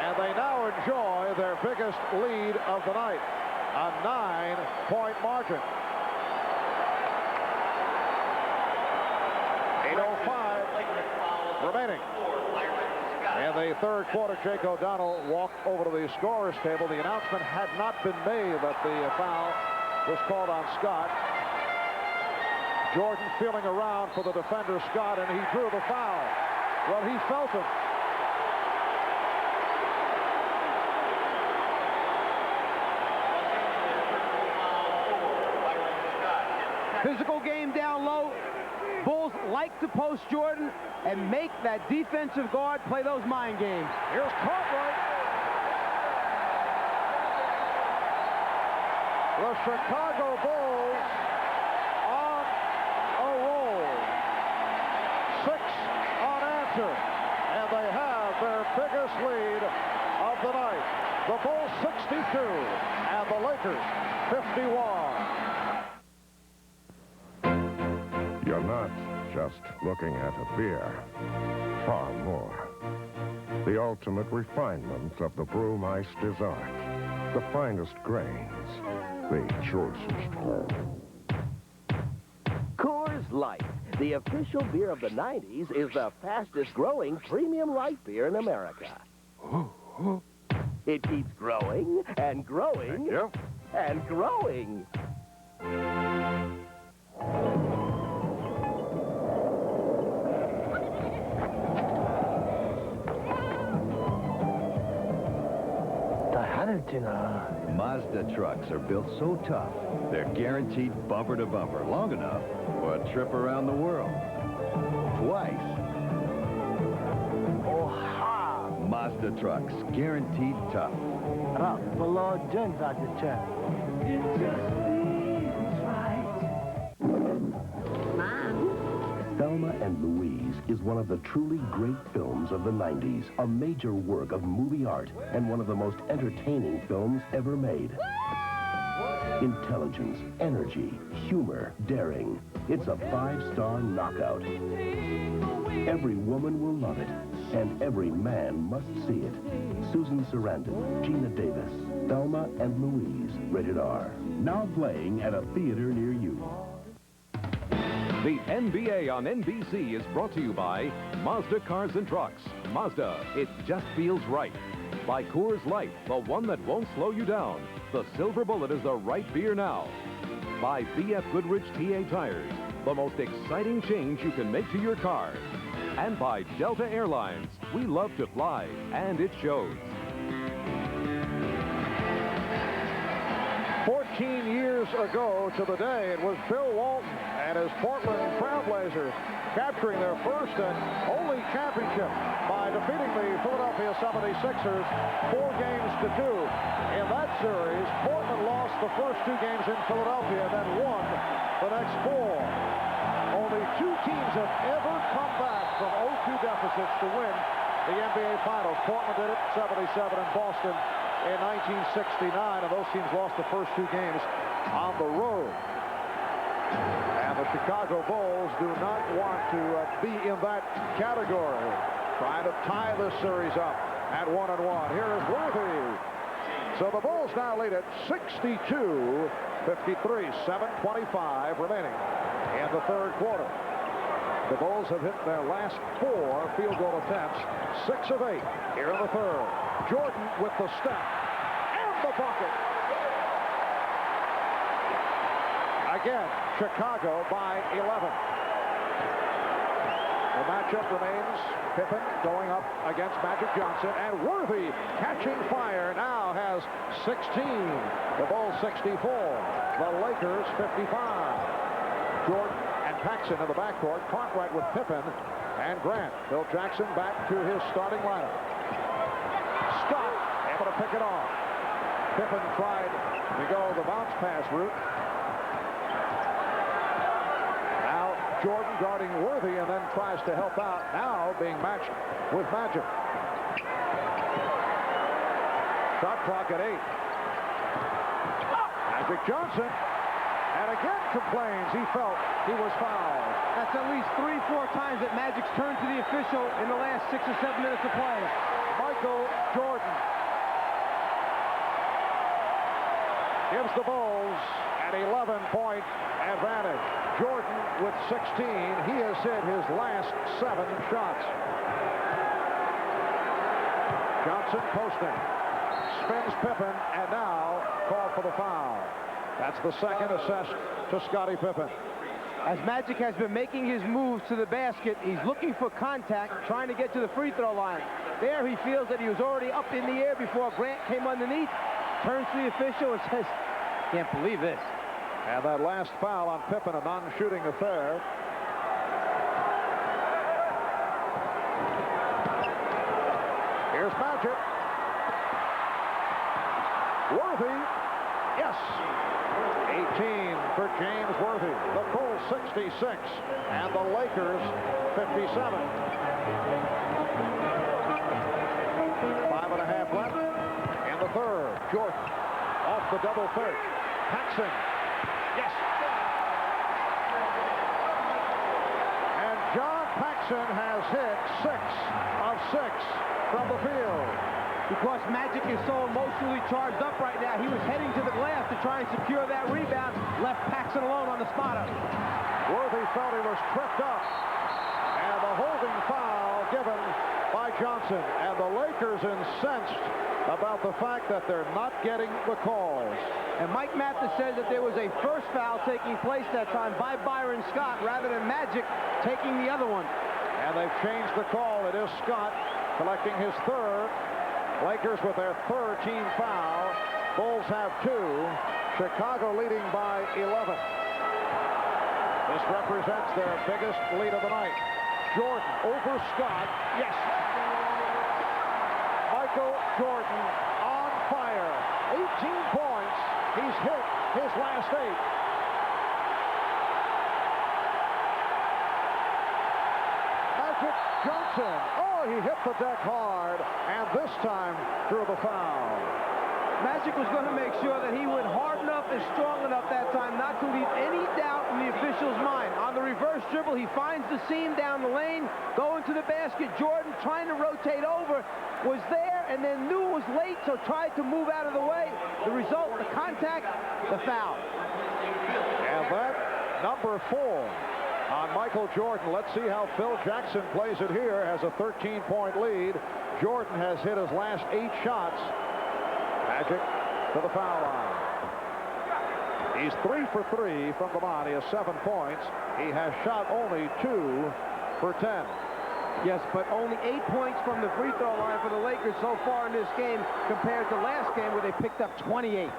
and they now enjoy their biggest lead of the night, a 9-point margin. 8:05 remaining. In the third quarter, Jake O'Donnell walked over to the scorer's table. The announcement had not been made that the foul was called on Scott. Jordan feeling around for the defender, Scott, and he drew the foul. Well, he felt him.
Physical game down low. Bulls like to post Jordan and make that defensive guard play those mind games.
Here's Cartwright. The Chicago Bulls on a roll. 6 unanswered. And they have their biggest lead of the night. The Bulls 62 and the Lakers 51.
You're not just looking at a beer, far more. The ultimate refinement of the brewmeister's art. The finest grains, the choicest home.
Coors Light, the official beer of the 90s, is the fastest growing premium light beer in America. It keeps growing and growing and growing.
Mazda trucks are built so tough, they're guaranteed bumper to bumper, long enough for a trip around the world. Twice. Mazda trucks, guaranteed tough.
Thelma and Louise is one of the truly great films of the 90s, a major work of movie art and one of the most entertaining films ever made. Intelligence, energy, humor, daring. It's a 5-star knockout. Every woman will love it, and every man must see it. Susan Sarandon, Gina Davis, Thelma and Louise, rated R. Now playing at a theater near you.
The NBA on NBC is brought to you by Mazda Cars and Trucks. Mazda, it just feels right. By Coors Light, the one that won't slow you down. The Silver Bullet is the right beer now. By B.F. Goodrich TA Tires, the most exciting change you can make to your car. And by Delta Airlines, we love to fly, and it shows.
14 years ago to the day, it was Bill Walton and his Portland Trailblazers capturing their first and only championship by defeating the Philadelphia 76ers 4-2. In that series, Portland lost the first 2 games in Philadelphia and then won the next 4. Only 2 teams have ever come back from 0-2 deficits to win the NBA Finals. Portland did it 77 and Boston in 1969, and those teams lost the first 2 games on the road. And the Chicago Bulls do not want to be in that category, trying to tie the series up at 1-1. Here is Worthy. So the Bulls now lead at 62-53, 7:25 remaining in the third quarter. The Bulls have hit their last 4 field goal attempts, 6 of 8 here in the third. Jordan with the step and the bucket. Again, Chicago by 11. The matchup remains Pippen going up against Magic Johnson, and Worthy catching fire now has 16. The Bulls 64. The Lakers 55. Jordan and Paxson in the backcourt. Cartwright with Pippen and Grant. Phil Jackson back to his starting lineup. Scott able to pick it off. Pippen tried to go the bounce pass route. Now Jordan guarding Worthy and then tries to help out. Now being matched with Magic. Shot clock at 8. Magic Johnson. And again complains he felt he was fouled.
That's at least 3-4 times that Magic's turned to the official in the last 6 or 7 minutes of play.
Michael Jordan gives the Bulls an 11-point advantage. Jordan with 16. He has hit his last 7 shots. Johnson posting. Spins Pippen and now called for the foul. That's the second assessed to Scottie Pippen.
As Magic has been making his moves to the basket, he's looking for contact, trying to get to the free throw line. There he feels that he was already up in the air before Grant came underneath. Turns to the official and says, "Can't believe this."
And that last foul on Pippen, a non-shooting affair. Here's Magic. Worthy. Yes. 18 for James Worthy. The Bulls 66 and the Lakers 57. 5.5 left in the third. Jordan off the double third. Paxson. Yes. And John Paxson has hit 6 of 6 from the field.
Because Magic is so emotionally charged up right now, he was heading to the glass to try and secure that rebound. Left Paxson alone on the spotter.
Worthy felt he was tripped up. And the holding foul given by Johnson. And the Lakers incensed about the fact that they're not getting the calls.
And Mike Mathis says that there was a first foul taking place that time by Byron Scott rather than Magic taking the other one.
And they've changed the call. It is Scott collecting his third. Lakers with their third team foul. Bulls have 2. Chicago leading by 11. This represents their biggest lead of the night. Jordan over Scott. Yes. Michael Jordan on fire. 18 points. He's hit his last 8. Magic Johnson. Oh, he hit the deck hard, and this time through the foul.
Magic was going to make sure that he would harden up and strong enough that time not to leave any doubt in the official's mind. On the reverse dribble, he finds the seam down the lane, going to the basket. Jordan, trying to rotate over, was there and then knew it was late, so tried to move out of the way. The result, the contact, the foul.
And that number 4 on Michael Jordan. Let's see how Phil Jackson plays it here. Has a 13-point lead. Jordan has hit his last 8 shots. Magic to the foul line. He's 3 for 3 from the line. He has 7 points. He has shot only 2 for 10.
Yes, but only 8 points from the free throw line for the Lakers so far in this game compared to last game where they picked up 28.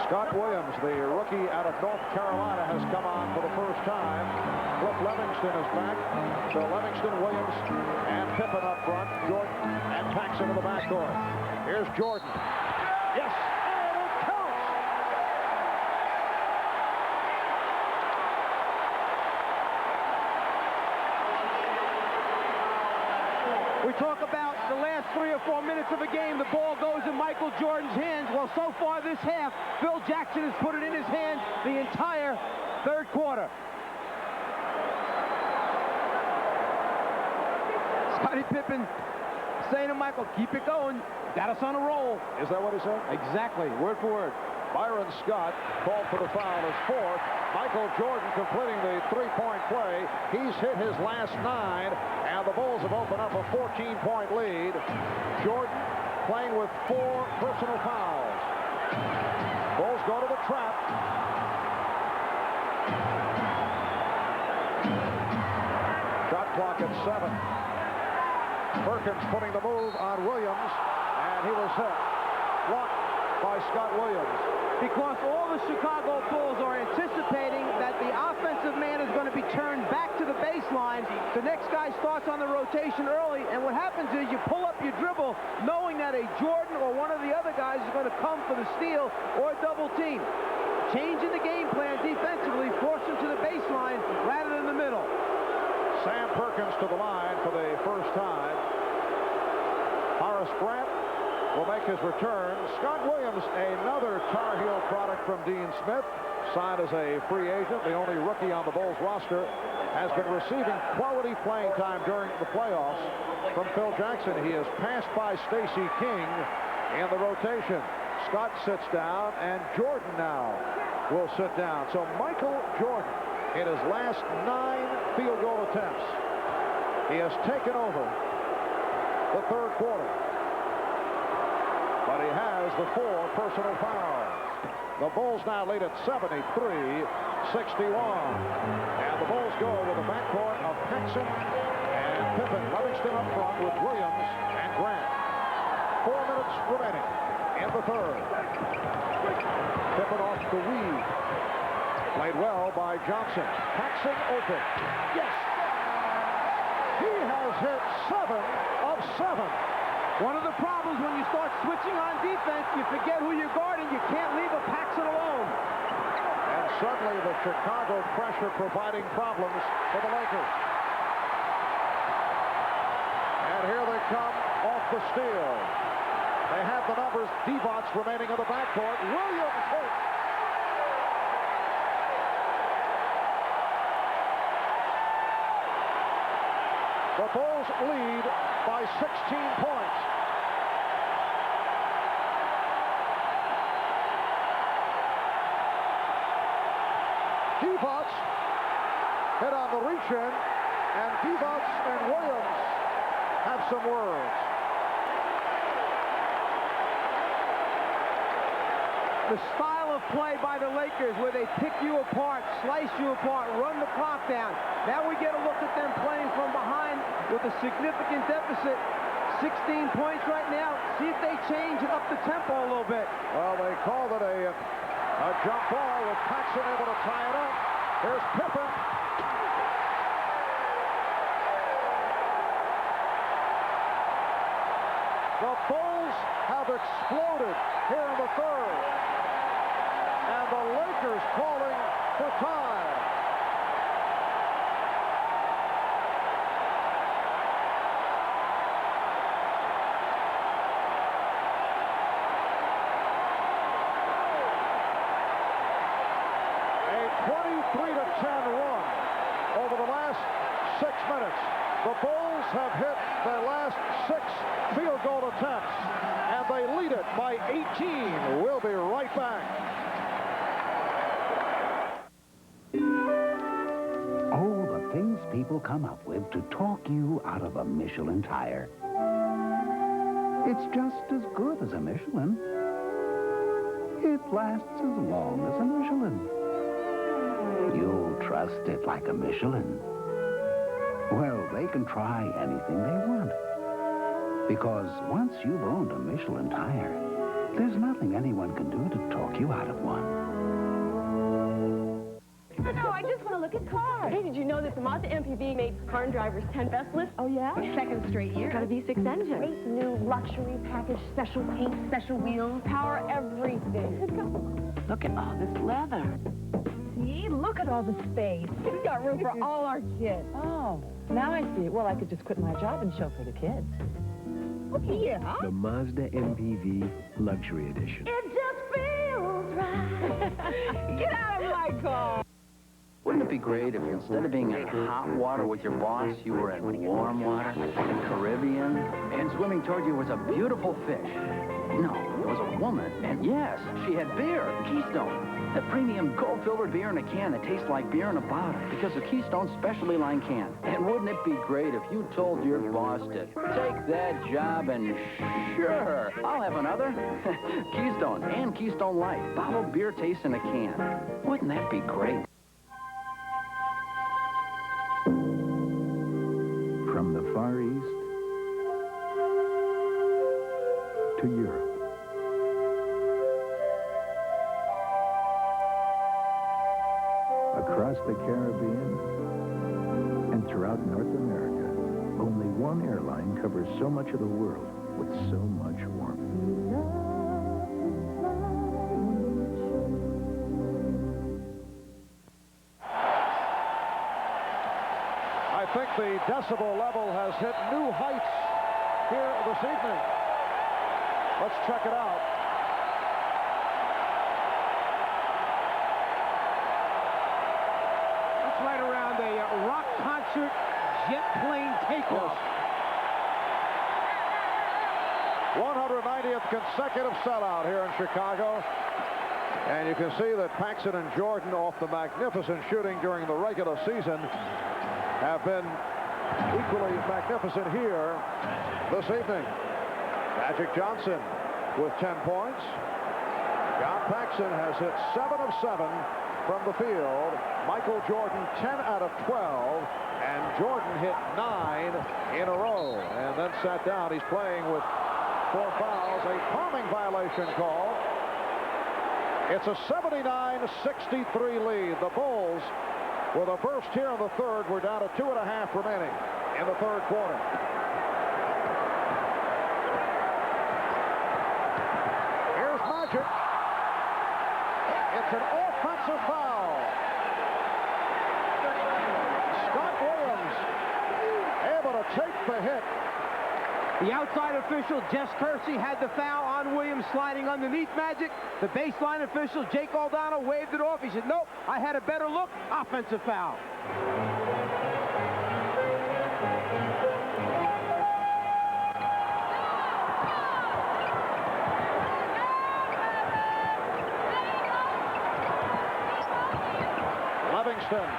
Scott Williams, the rookie out of North Carolina, has come on for the first time. Cliff Livingston is back. So Livingston, Williams, and Pippen up front. Jordan and Paxson in the backcourt. Here's Jordan. Yes, and it counts.
talk about the last 3 or 4 minutes of a game, the ball goes in Michael Jordan's hands. Well, so far this half, Phil Jackson has put it in his hands the entire third quarter. Scottie Pippen saying to Michael, keep it going. Got us on a roll.
Is that what he said?
Exactly, word for word.
Byron Scott called for the foul as fourth. Michael Jordan completing the three-point play. He's hit his last 9, and the Bulls have opened up a 14-point lead. Jordan playing with 4 personal fouls. Bulls go to the trap. Shot clock at 7. Perkins putting the move on Williams, and he was hit. Blocked by Scott Williams.
Because all the Chicago Bulls are anticipating that the offensive man is going to be turned back to the baseline. The next guy starts on the rotation early, and what happens is you pull up your dribble knowing that a Jordan or one of the other guys is going to come for the steal or double team. Changing the game plan defensively, force him to the baseline rather than the middle.
Sam Perkins to the line for the first time. Horace Grant will make his return. Scott Williams, another Tar Heel product from Dean Smith, signed as a free agent, the only rookie on the Bulls roster, has been receiving quality playing time during the playoffs from Phil Jackson. He is passed by Stacey King in the rotation. Scott sits down, and Jordan now will sit down. So Michael Jordan, in his last 9 field goal attempts, he has taken over the third quarter. But he has the 4 personal fouls. The Bulls now lead at 73-61. And the Bulls go with a backcourt of Paxson and Pippen. Livingston up front with Williams and Grant. 4 minutes remaining in the third. Pippen off the weave. Played well by Johnson. Paxson open. Yes! He has hit 7 of 7.
One of the problems when you start switching on defense, you forget who you're guarding. You can't leave a Paxson alone.
And suddenly the Chicago pressure providing problems for the Lakers. And here they come off the steal. They have the numbers. Divac remaining in the backcourt. Williams hit. The Bulls lead by 16 points. Divac hit on the reach-in, and Divac and Williams have some words.
The style of play by the Lakers where they pick you apart, slice you apart, run the clock down. Now we get a look at them playing from behind with a significant deficit. 16 points right now. See if they change and up the tempo a little bit.
Well, they called it a jump ball with Paxson able to tie it up. Here's Pippen. The Bulls have exploded here in the third. And the Lakers calling for time. A 23-10 run over the last 6 minutes. The Bulls have hit their last 6 field goal attempts, and they lead it by 18. We'll be right back.
Oh, the things people come up with to talk you out of a Michelin tire. It's just as good as a Michelin. It lasts as long as a Michelin. You'll trust it like a Michelin. Well, they can try anything they want. Because once you've owned a Michelin tire, there's nothing anyone can do to talk you out of one.
No, I just want to look at cars. Hey, did you know that the Mazda MPV made Car and Driver's 10 best list? Oh, yeah? Second straight year. Got a V6 engine. Great new luxury package, special paint, special wheels, power, everything.
Look at all this leather.
See? Look at all the space. We've got room for all our kids.
Oh, now I see. Well, I could just quit my job and show for the kids.
Yeah.
The Mazda MPV Luxury Edition.
It just feels right. Get out of my car.
Wouldn't it be great if instead of being in hot water with your boss, you were in warm water, in Caribbean, and swimming toward you was a beautiful fish? No, it was a woman, and yes, she had beer, Keystone. That premium gold-filtered beer in a can that tastes like beer in a bottle because of Keystone's specialty line can. And wouldn't it be great if you told your boss to take that job and sure, I'll have another. Keystone and Keystone Light, bottled beer taste in a can. Wouldn't that be great?
From the Far East to Europe. Across the Caribbean and throughout North America, only one airline covers so much of the world with so much warmth.
I think the decibel level has hit new heights here this evening. Let's check it out.
It's right around a rock concert jet plane takeoff.
190th consecutive sellout here in Chicago. And you can see that Paxson and Jordan, off the magnificent shooting during the regular season, have been equally magnificent here this evening. Magic Johnson with 10 points. John Paxson has hit 7 of 7 from the field. Michael Jordan 10 out of 12. And Jordan hit 9 in a row and then sat down. He's playing with 4 fouls. A palming violation call. It's a 79-63 lead. The Bulls, with a burst here in the third, we're down to 2.5 remaining in the third quarter. Here's Magic. It's an offensive foul. Scott Williams able to take the hit.
The outside official, Jess Kersey, had the foul on Williams sliding underneath Magic. The baseline official, Jake Aldana, waved it off. He said, nope, I had a better look. Offensive foul.
Livingston.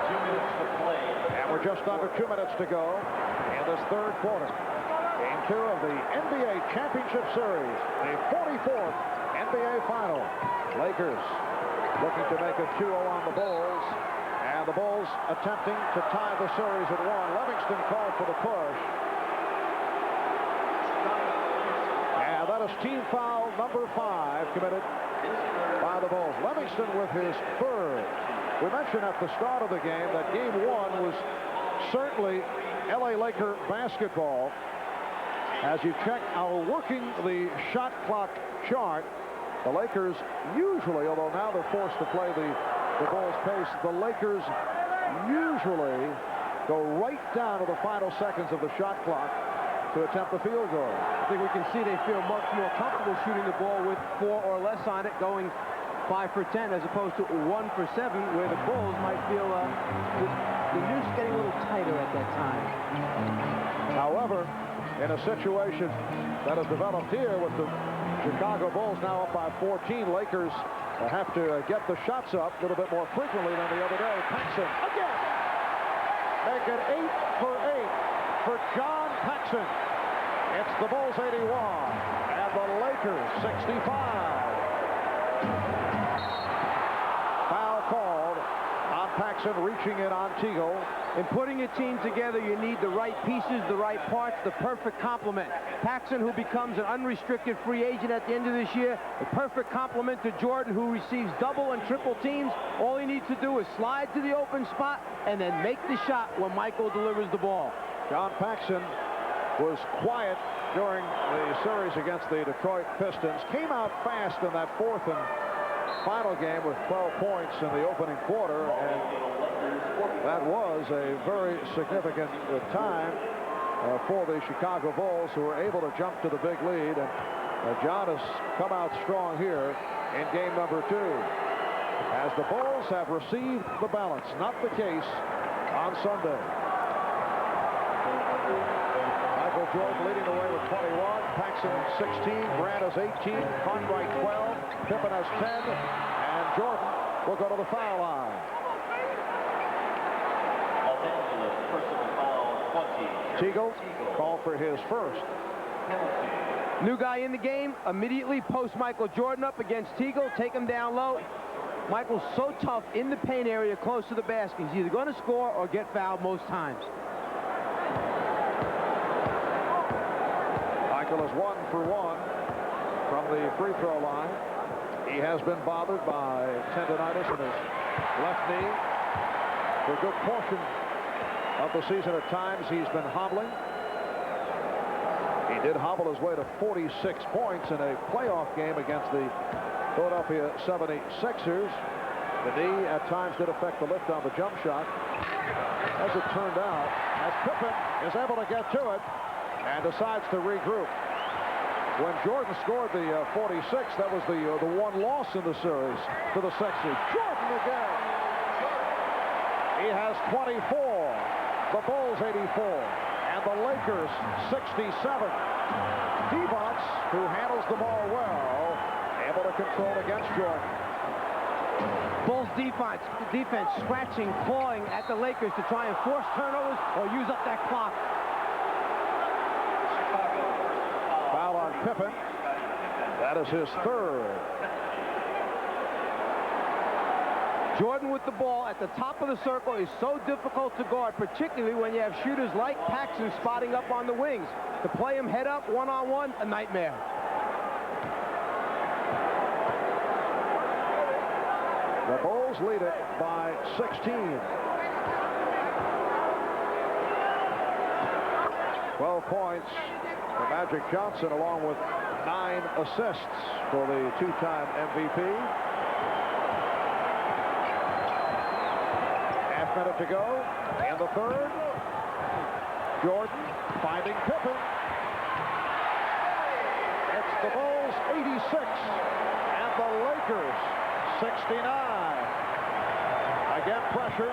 2 minutes to play. And we're just under 2 minutes to go in this third quarter. Game 2 of the NBA Championship Series, the 44th NBA Final. Lakers looking to make it 2-0 on the Bulls, and the Bulls attempting to tie the series at 1. Livingston called for the push. And that is team foul number 5 committed by the Bulls. Livingston with his third. We mentioned at the start of the game that game 1 was certainly LA Laker basketball. As you check our working the shot clock chart, the Lakers usually, although now they're forced to play the Bulls pace, the Lakers usually go right down to the final seconds of the shot clock to attempt the field goal.
I think we can see they feel much more comfortable shooting the ball with 4 or less on it, going 5 for 10 as opposed to 1 for 7, where the Bulls might feel the noose getting a little tighter at that time.
However, in a situation that has developed here with the Chicago Bulls now up by 14, Lakers have to get the shots up a little bit more frequently than the other day. Paxson again. Make it 8 for 8 for John Paxson. It's the Bulls 81 and the Lakers 65. Foul called on Paxson, reaching in on Teagle.
In putting a team together, you need the right pieces, the right parts, the perfect complement. Paxson, who becomes an unrestricted free agent at the end of this year, a perfect complement to Jordan, who receives double and triple teams. All he needs to do is slide to the open spot and then make the shot when Michael delivers the ball.
John Paxson was quiet during the series against the Detroit Pistons. Came out fast in that 4th and final game with 12 points in the opening quarter, and that was a very significant time for the Chicago Bulls, who were able to jump to the big lead. And John has come out strong here in game number 2, as the Bulls have received the balance. Not the case on Sunday. Michael Jordan leading the way with 21, Paxson 16, Grant has 18, Cartwright 12, Pippen has 10, and Jordan will go to the foul line. Teagle called for his first.
New guy in the game, immediately post Michael Jordan up against Teagle, take him down low. Michael's so tough in the paint area close to the basket. He's either going to score or get fouled most times.
Michael is 1 for 1 from the free throw line. He has been bothered by tendonitis in his left knee for a good portion of the season. At times he's been hobbling. He did hobble his way to 46 points in a playoff game against the Philadelphia 76ers. The knee at times did affect the lift on the jump shot. As it turned out, as Pippen is able to get to it and decides to regroup. When Jordan scored the 46, that was the one loss in the series to the Sixers. Jordan again. He has 24. The Bulls 84. And the Lakers 67. Divac, who handles the ball well, able to control against Jordan.
Bulls defense scratching, clawing at the Lakers to try and force turnovers or use up that clock.
Foul on Pippen. That is his third.
Jordan with the ball at the top of the circle is so difficult to guard, particularly when you have shooters like Paxson spotting up on the wings. To play him head up, one-on-one, a nightmare.
The Bulls lead it by 16. 12 points for Magic Johnson, along with 9 assists for the two-time MVP. Half minute to go in the third. Jordan finding Pippen. It's the Bulls 86 and the Lakers 69. Again, pressure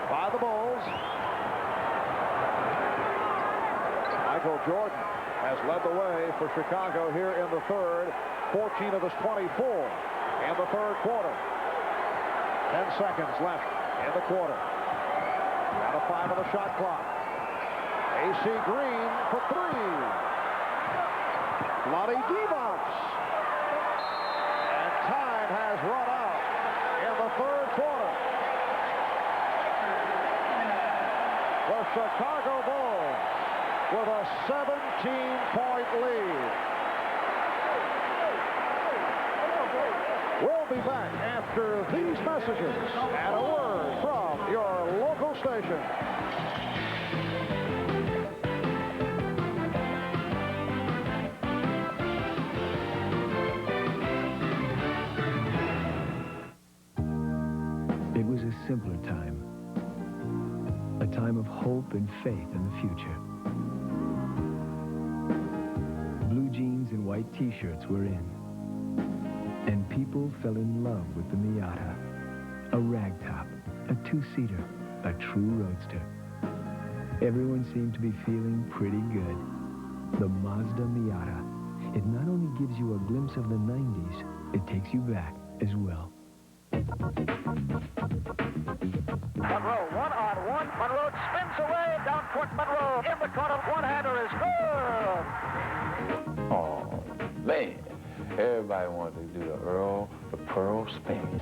by the Bulls. Michael Jordan has led the way for Chicago here in the third. 14 of his 24 in the third quarter. 10 seconds left in the quarter. Down to 5 on the shot clock. AC Green for 3. Lonnie Divac. And time has run out in the third quarter. The Chicago Bulls with a 17-point lead. We'll be back after these messages and a word from your local station.
It was a simpler time. A time of hope and faith in the future. Blue jeans and white t-shirts were in. And people fell in love with the Miata. A ragtop, a two-seater, a true roadster. Everyone seemed to be feeling pretty good. The Mazda Miata. It not only gives you a glimpse of the 90s, it takes you back as well.
Monroe, one-on-one. Monroe spins away down court. Monroe in the corner. One-hander is good.
Oh, man. Everybody wanted to do the Earl, the Pearl spin.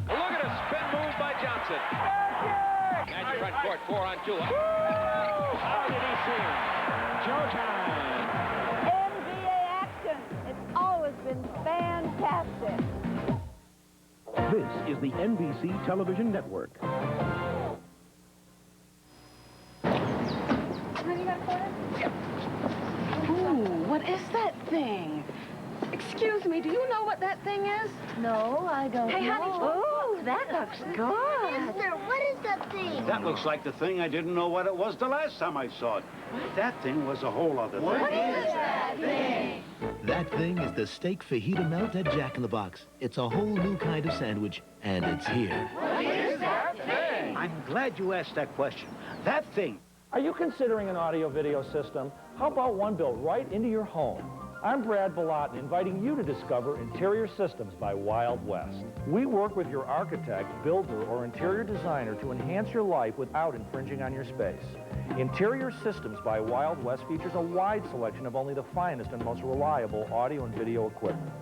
Look at a spin move by Johnson. Magic front court, 4-on-2. How did he see him? Showtime.
NBA action. It's always been fantastic.
This is the NBC Television Network.
Ooh, what is that thing?
Excuse me, do you know what that thing is? No, I don't know. Hey, honey. Oh, that looks good.
Mister, what is that thing?
That looks like the thing I didn't know what it was the last time I saw it. That thing was a whole other thing.
What is that thing?
That thing is the steak fajita melt at Jack in the Box. It's a whole new kind of sandwich, and it's here.
What is that thing?
I'm glad you asked that question. That thing.
Are you considering an audio-video system? How about one built right into your home? I'm Brad Bellottin, inviting you to discover Interior Systems by Wild West. We work with your architect, builder, or interior designer to enhance your life without infringing on your space. Interior Systems by Wild West features a wide selection of only the finest and most reliable audio and video equipment.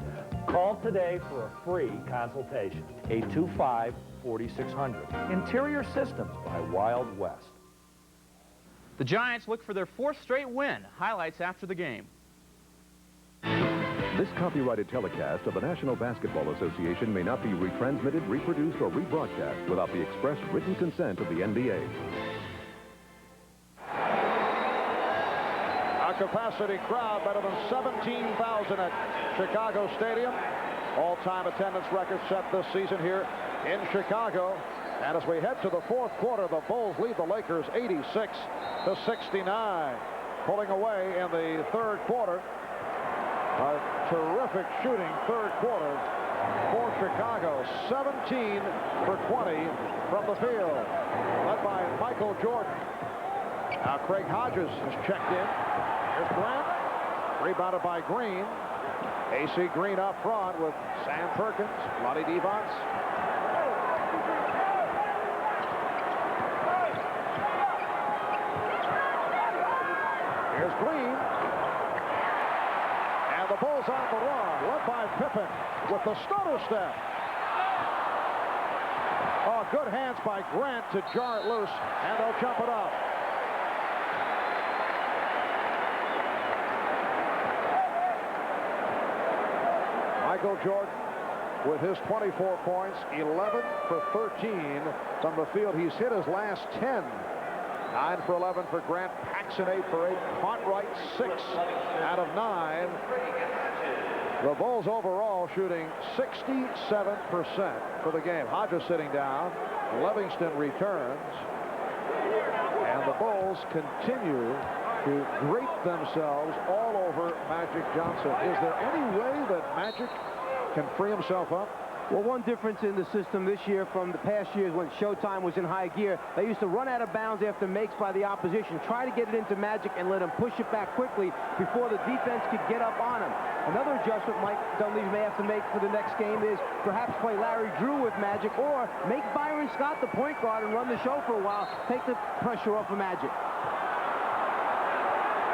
Call today for a free consultation. 825-4600. Interior Systems by Wild West.
The Giants look for their 4th straight win. Highlights after the game.
This copyrighted telecast of the National Basketball Association may not be retransmitted, reproduced, or rebroadcast without the express written consent of the NBA.
A capacity crowd better than 17,000 at Chicago Stadium. All-time attendance record set this season here in Chicago. And as we head to the 4th quarter, the Bulls lead the Lakers 86-69. Pulling away in the 3rd quarter. A terrific shooting 3rd quarter for Chicago. 17 for 20 from the field. Led by Michael Jordan. Now Craig Hodges has checked in. Here's Grant. Rebounded by Green. AC Green up front with Sam Perkins, Lonnie Devons. Here's Green. And the Bulls on the run, led by Pippen with the stutter step. Oh, good hands by Grant to jar it loose, and they'll jump it up. Michael Jordan with his 24 points, 11 for 13 from the field. He's hit his last 10. 9 for 11 for Grant. Paxson 8 for 8. Cartwright 6 out of 9. The Bulls overall shooting 67% for the game. Hodges sitting down. Livingston returns. And the Bulls continue to grate themselves all over Magic Johnson. Is there any way that Magic can free himself up?
Well, one difference in the system this year from the past years when Showtime was in high gear, they used to run out of bounds after makes by the opposition, try to get it into Magic and let him push it back quickly before the defense could get up on him. Another adjustment Mike Dunleavy may have to make for the next game is perhaps play Larry Drew with Magic or make Byron Scott the point guard and run the show for a while, take the pressure off of Magic.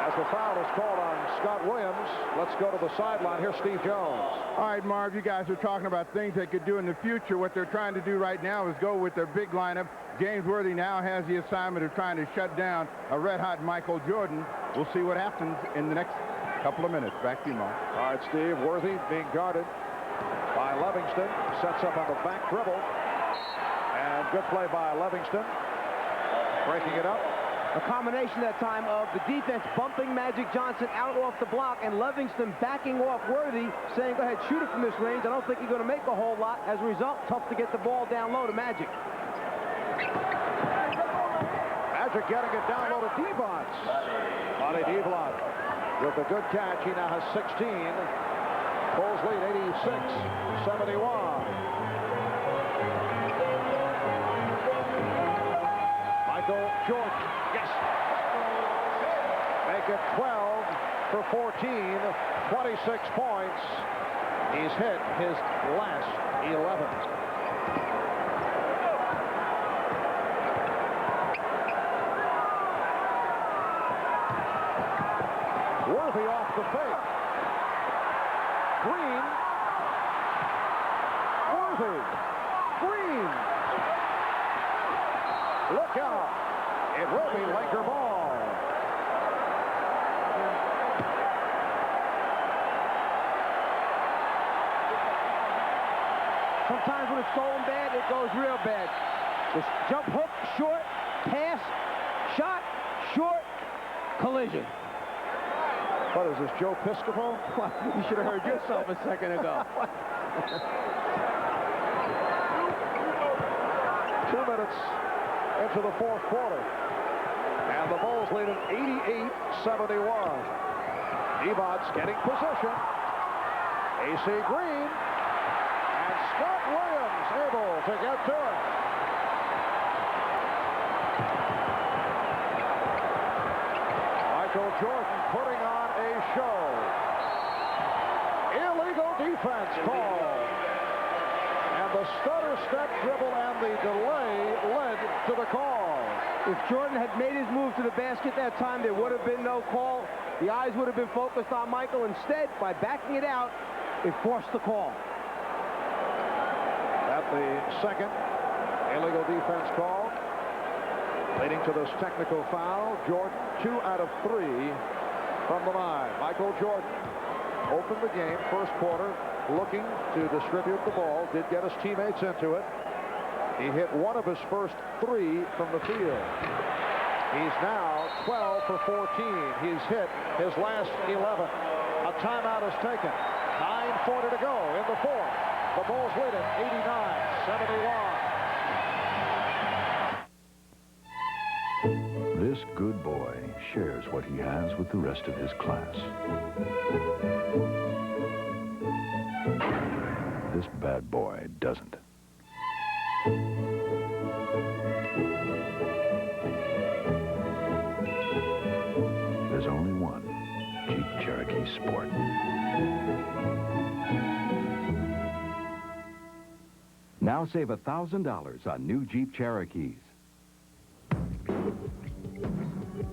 As the foul is called on Scott Williams, let's go to the sideline. Here's Steve Jones.
All right, Marv, you guys are talking about things they could do in the future. What they're trying to do right now is go with their big lineup. James Worthy now has the assignment of trying to shut down a red-hot Michael Jordan. We'll see what happens in the next couple of minutes. Back to you, Marv.
All right, Steve. Worthy being guarded by Livingston. Sets up on the back dribble. And good play by Livingston. Breaking it up.
A combination that time of the defense bumping Magic Johnson out off the block and Livingston backing off Worthy, saying, go ahead, shoot it from this range. I don't think you're going to make a whole lot. As a result, tough to get the ball down low to Magic.
Magic getting it down low to Devons. Lonnie Devon with a good catch. He now has 16. Bulls lead 86-71. Michael Jordan. Yes. Make it 12 for 14. 26 points. He's hit his last 11. Worthy off the fake. Green. Worthy. Green. Look out. It will be Laker ball.
Sometimes when it's going bad, it goes real bad. This jump hook, short, pass, shot, short, collision.
What is this, Joe Piscopo?
You should have heard yourself a second ago.
2 minutes into the fourth quarter. And the Bulls lead it 88-71. Evots getting possession. AC Green. And Scott Williams able to get to it. Michael Jordan putting on a show. Illegal defense call. And the stutter step dribble and the delay led to the call.
If Jordan had made his move to the basket that time, there would have been no call. The eyes would have been focused on Michael. Instead, by backing it out, it forced the call.
At the second illegal defense call, leading to this technical foul. Jordan 2 out of 3 from the line. Michael Jordan opened the game first quarter looking to distribute the ball, did get his teammates into it. He hit one of his first 3 from the field. He's now 12 for 14. He's hit his last 11. A timeout is taken. 9:40 to go in the fourth. The Bulls lead it 89-71.
This good boy shares what he has with the rest of his class. This bad boy doesn't. There's only one Jeep Cherokee Sport.
Now save $1,000 on new Jeep Cherokees.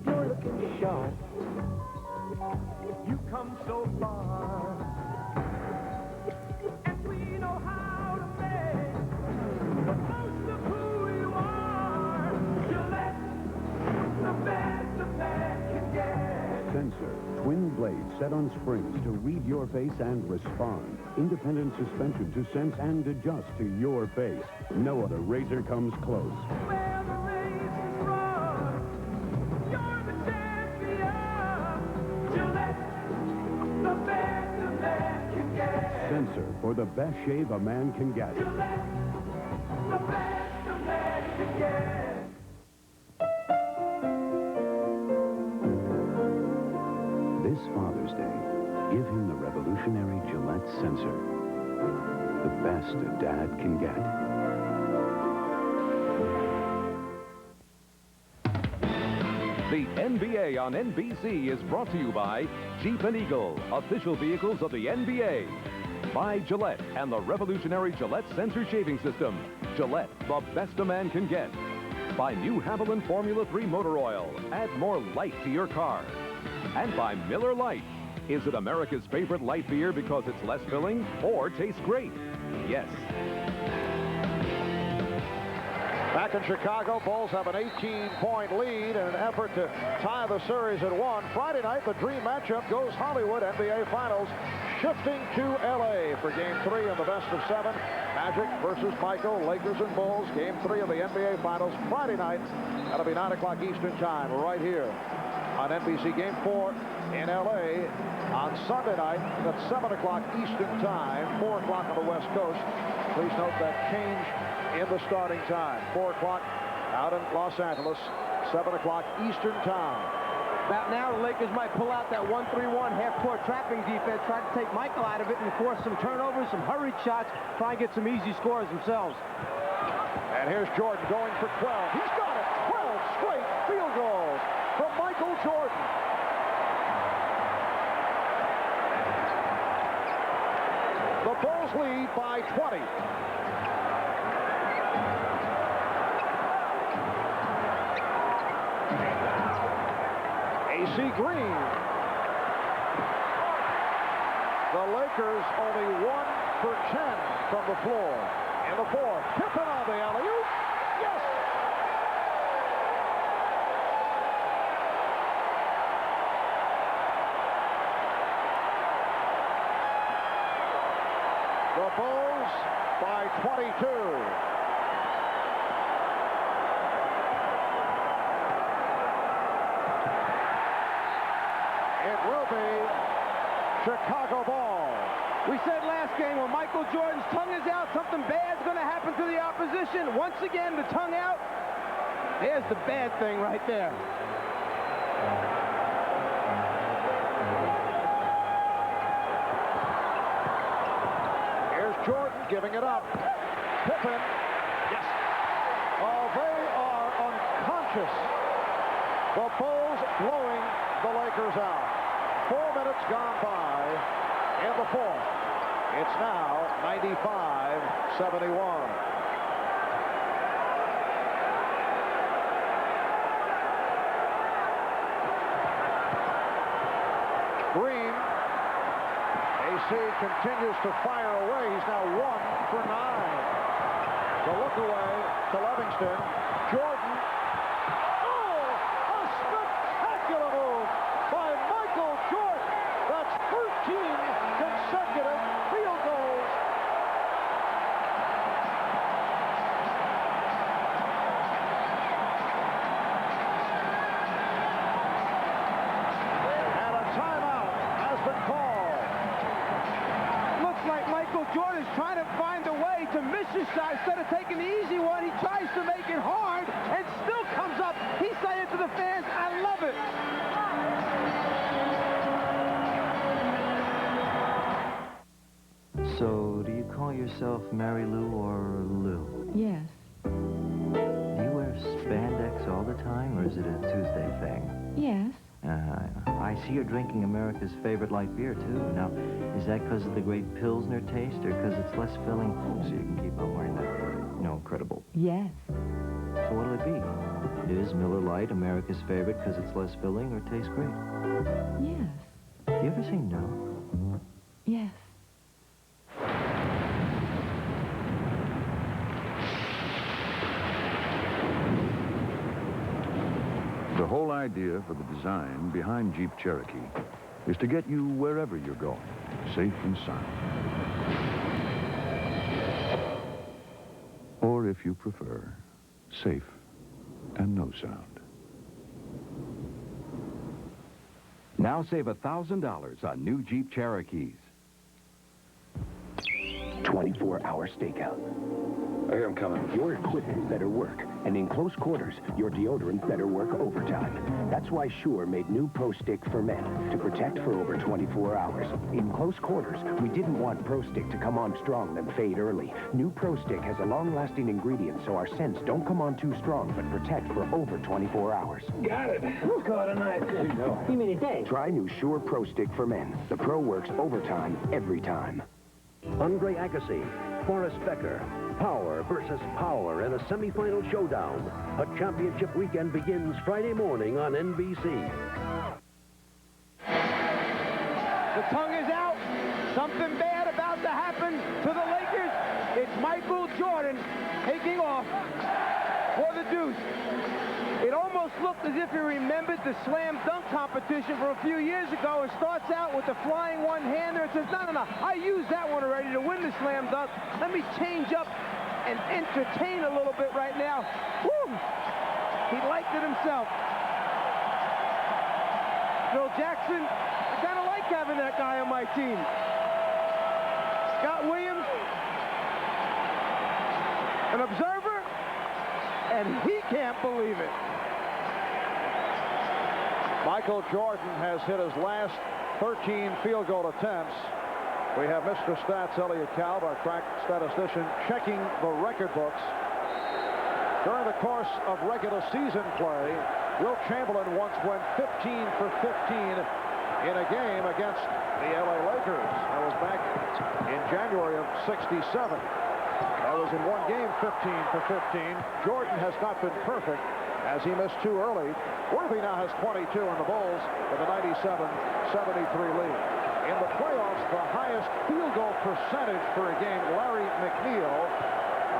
You're looking sharp. You come so far. And we know how to make the most of who you are. Gillette, the best a man can get.
Sensor, twin blades set on springs to read your face and respond. Independent suspension to sense and adjust to your face. No other razor comes close.
Where the race is run, you're the champion. Gillette, the best a man can get.
Sensor for the best shave a man can get.
Gillette, the best a man can get.
This Father's Day, give him the revolutionary Gillette Sensor. The best a dad can get.
The NBA on NBC is brought to you by Jeep and Eagle, official vehicles of the NBA. By Gillette and the revolutionary Gillette Sensor Shaving System. Gillette, the best a man can get. By New Haviland Formula 3 Motor Oil. Add more light to your car. And by Miller Lite. Is it America's favorite light beer because it's less filling or tastes great? Yes.
Back in Chicago, Bulls have an 18-point lead in an effort to tie the series at 1. Friday night, the dream matchup goes Hollywood NBA Finals, shifting to L.A. for Game 3 in the best of 7. Magic versus Michael, Lakers and Bulls. Game 3 of the NBA Finals Friday night. That'll be 9 o'clock Eastern Time right here on NBC. Game 4 in L.A. on Sunday night at 7 o'clock Eastern Time, 4 o'clock on the West Coast. Please note that change in the starting time. 4 o'clock out in Los Angeles, 7 o'clock Eastern Time.
About now, the Lakers might pull out that 1-3-1 half-court trapping defense, try to take Michael out of it and force some turnovers, some hurried shots, try and get some easy scores themselves.
And here's Jordan going for 12. He's got it. 12 straight field goals from Michael Jordan. The Bulls lead by 20. AC Green. The Lakers only 1 for 10 from the floor. In the fourth, Pippen on the alley-oop. Yes! The Bulls by 22. It will be be Chicago ball.
We said last game when Michael Jordan's tongue is out, something bad's going to happen to the opposition. Once again, the tongue out. There's the bad thing right there.
Here's Jordan giving it up. Pippen. Yes. Oh, they are unconscious. The Bulls blowing the Lakers out. 4 minutes gone by in the fourth. It's now 95-71. Green. AC continues to fire away. He's now 1 for 9. The look away to Livingston. Jordan. Oh, a spectacular move by Michael Jordan. That's 13 consecutive field goals. And a timeout has been called.
Looks like Michael Jordan's trying to find a way to miss his shot. Instead of taking the easy one, he tries to make it hard and still comes up. He's saying to the fans, I love it.
So, do you call yourself Mary Lou or Lou?
Yes.
Do you wear spandex all the time, or is it a Tuesday thing?
Yes.
I see you're drinking America's favorite light beer, too. Now, is that because of the great Pilsner taste, or because it's less filling, so you can keep on wearing that, incredible?
Yes.
So what'll it be? Is Miller Lite America's favorite because it's less filling or tastes great?
Yes.
Do you ever say no?
Yes.
The whole idea for the design behind Jeep Cherokee is to get you wherever you're going, safe and sound. Or if you prefer, safe and no sound.
Now save $1,000 on new Jeep Cherokees.
24-hour stakeout.
I hear him coming.
Your equipment better work, and in close quarters, your deodorant better work overtime. That's why Sure made new Pro Stick for men to protect for over 24 hours. In close quarters, we didn't want Pro Stick to come on strong then fade early. New Pro Stick has a long-lasting ingredient so our scents don't come on too strong but protect for over 24 hours.
Got it. Caught a night.
You mean a day? Try new Sure Pro Stick for men. The Pro works overtime every time.
Andre Agassi, Forrest Becker. Power versus power in a semifinal showdown. A championship weekend begins Friday morning on NBC.
The tongue is out. Something bad about to happen to the Lakers. It's Michael Jordan taking off for the deuce. It almost looked as if he remembered the slam dunk competition for a few years ago and starts out with the flying one-hander and says, no, I used that one already to win the slam dunk. Let me change up and entertain a little bit right now. Woo! He liked it himself. Phil Jackson, I kind of like having that guy on my team. Scott Williams, an observer, and he can't believe it.
Michael Jordan has hit his last 13 field goal attempts. We have Mr. Stats, Elliot Kalb, our crack statistician, checking the record books. During the course of regular season play, Wilt Chamberlain once went 15 for 15 in a game against the LA Lakers. That was back in January of '67. That was in one game, 15 for 15. Jordan has not been perfect as he missed 2 early. Worthy now has 22 in the Bulls with a 97-73 lead. In the playoffs, the highest field goal percentage for a game, Larry McNeil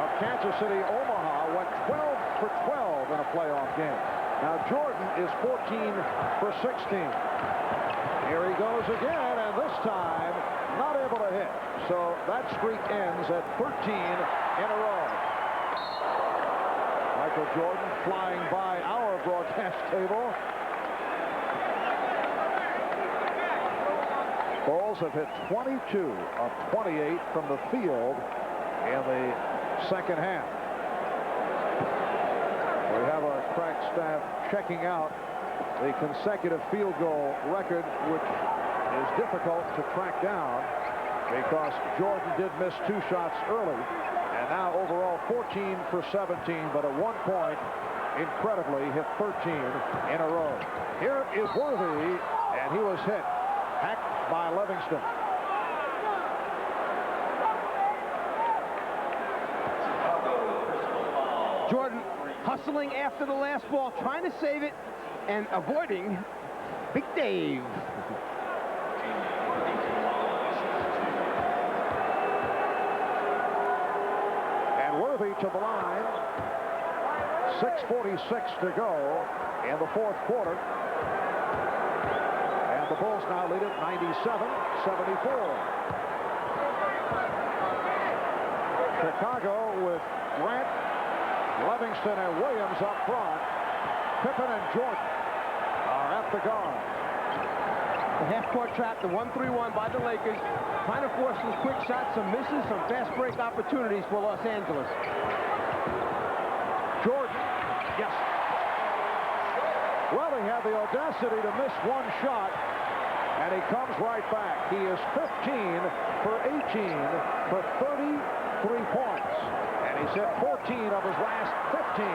of Kansas City, Omaha, went 12 for 12 in a playoff game. Now Jordan is 14 for 16. Here he goes again, and this time not able to hit. So that streak ends at 13 in a row. Michael Jordan flying by our broadcast table. Bulls have hit 22 of 28 from the field in the second half. We have our crack staff checking out the consecutive field goal record, which is difficult to track down because Jordan did miss 2 shots early, and now overall 14 for 17, but at one point, incredibly, hit 13 in a row. Here is Worthy, and he was hit, hacked by Livingston.
Jordan hustling after the last ball, trying to save it and avoiding Big Dave.
And Worthy to the line. 6:46 to go in the fourth quarter. And the Bulls now lead it 97-74. Chicago with Grant, Livingston, and Williams up front. Pippen and Jordan are at the guard.
The half-court trap, the 1-3-1 by the Lakers, trying to force some quick shots, some misses, some fast break opportunities for Los Angeles.
Jordan, yes. Well, he had the audacity to miss 1 shot, and he comes right back. He is 15 for 18 for 33 points, and he's hit 14 of his last 15.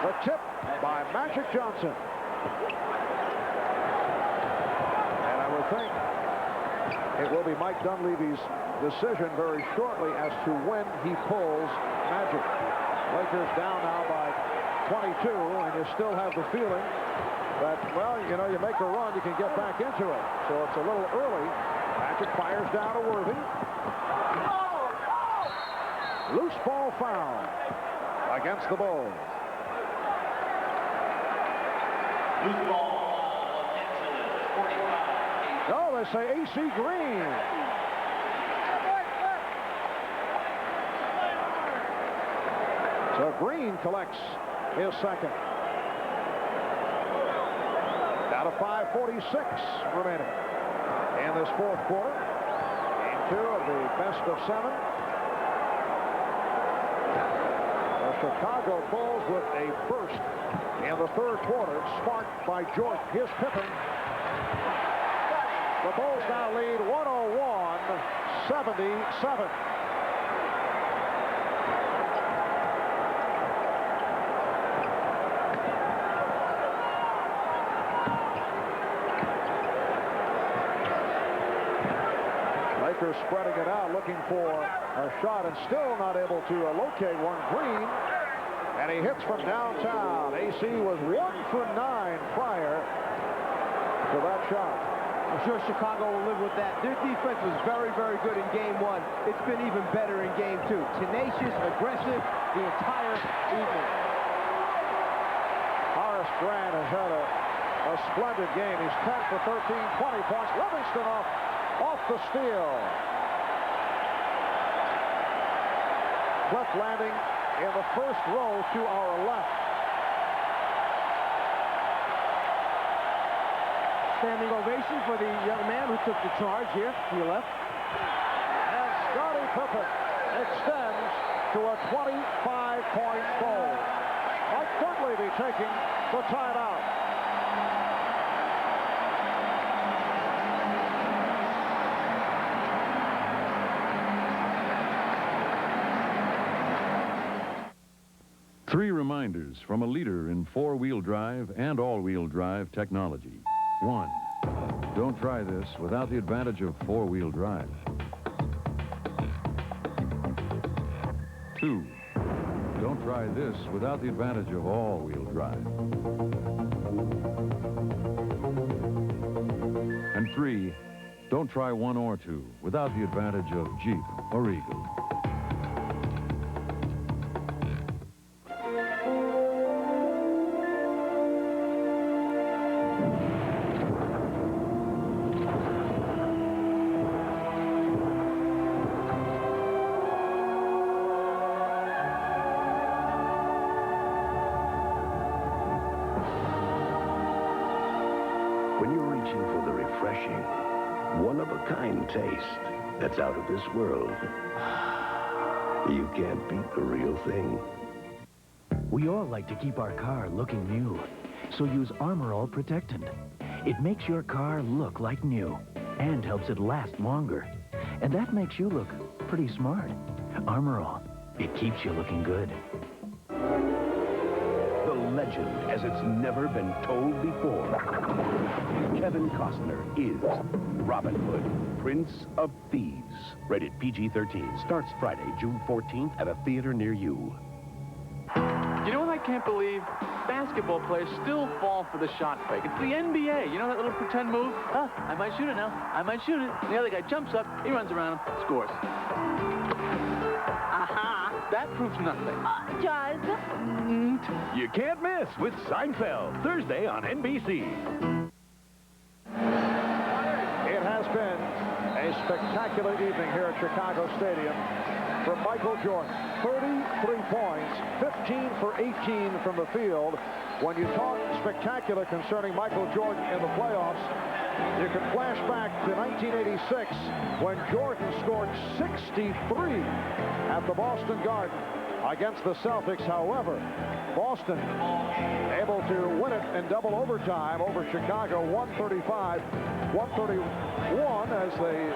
The tip by Magic Johnson. And I would think it will be Mike Dunleavy's decision very shortly as to when he pulls Magic. Lakers down now by 22, and you still have the feeling that, well, you know, you make a run, you can get back into it. So it's a little early. Magic fires down to Worthy. Loose ball foul against the Bulls. Loose ball. Oh, they say AC Green. So Green collects his second. Down to 5:46 remaining in this fourth quarter. Game 2 of the best of 7. The Chicago Bulls with a burst in the third quarter, sparked by Jordan. Here's Pippen. The Bulls now lead 101-77. Lakers spreading it out, looking for a shot, and still not able to locate one. Green, and he hits from downtown. AC was 1 for 9 prior to that shot.
I'm sure Chicago will live with that. Their defense was very, very good in game 1. It's been even better in game 2. Tenacious, aggressive the entire evening.
Horace Grant has had a splendid game. He's 10 for 13, 20 points. Livingston off the steal. Cliff landing in the first row to our left.
Standing ovation for the young man who took the charge here to your left.
And Scottie Pippen extends to a 25-point goal. Mike Dunleavy taking the timeout.
Three reminders from a leader in four-wheel drive and all-wheel drive technology. 1. Don't try this without the advantage of four-wheel drive. 2. Don't try this without the advantage of all-wheel drive. And 3. Don't try 1 or 2 without the advantage of Jeep or Eagle.
When you're reaching for the refreshing, one-of-a-kind taste that's out of this world. You can't beat the real thing.
We all like to keep our car looking new, so use Armor All Protectant. It makes your car look like new and helps it last longer. And that makes you look pretty smart. Armor All, it keeps you looking good.
The legend as it's never been told before. Kevin Costner is Robin Hood, Prince of Thieves. Rated PG-13. Starts Friday, June 14th at a theater near you.
You know what I can't believe? Basketball players still fall for the shot fake. It's the NBA. You know that little pretend move? Huh, I might shoot it now. I might shoot it. And the other guy jumps up, he runs around him, scores. Aha! That proves nothing.
You can't miss with Seinfeld, Thursday on NBC.
It has been a spectacular evening here at Chicago Stadium for Michael Jordan. 33 points, 15 for 18 from the field. When you talk spectacular concerning Michael Jordan in the playoffs, you can flash back to 1986 when Jordan scored 63 at the Boston Garden against the Celtics. However, Boston able to win it in double overtime over Chicago, 135-131 as they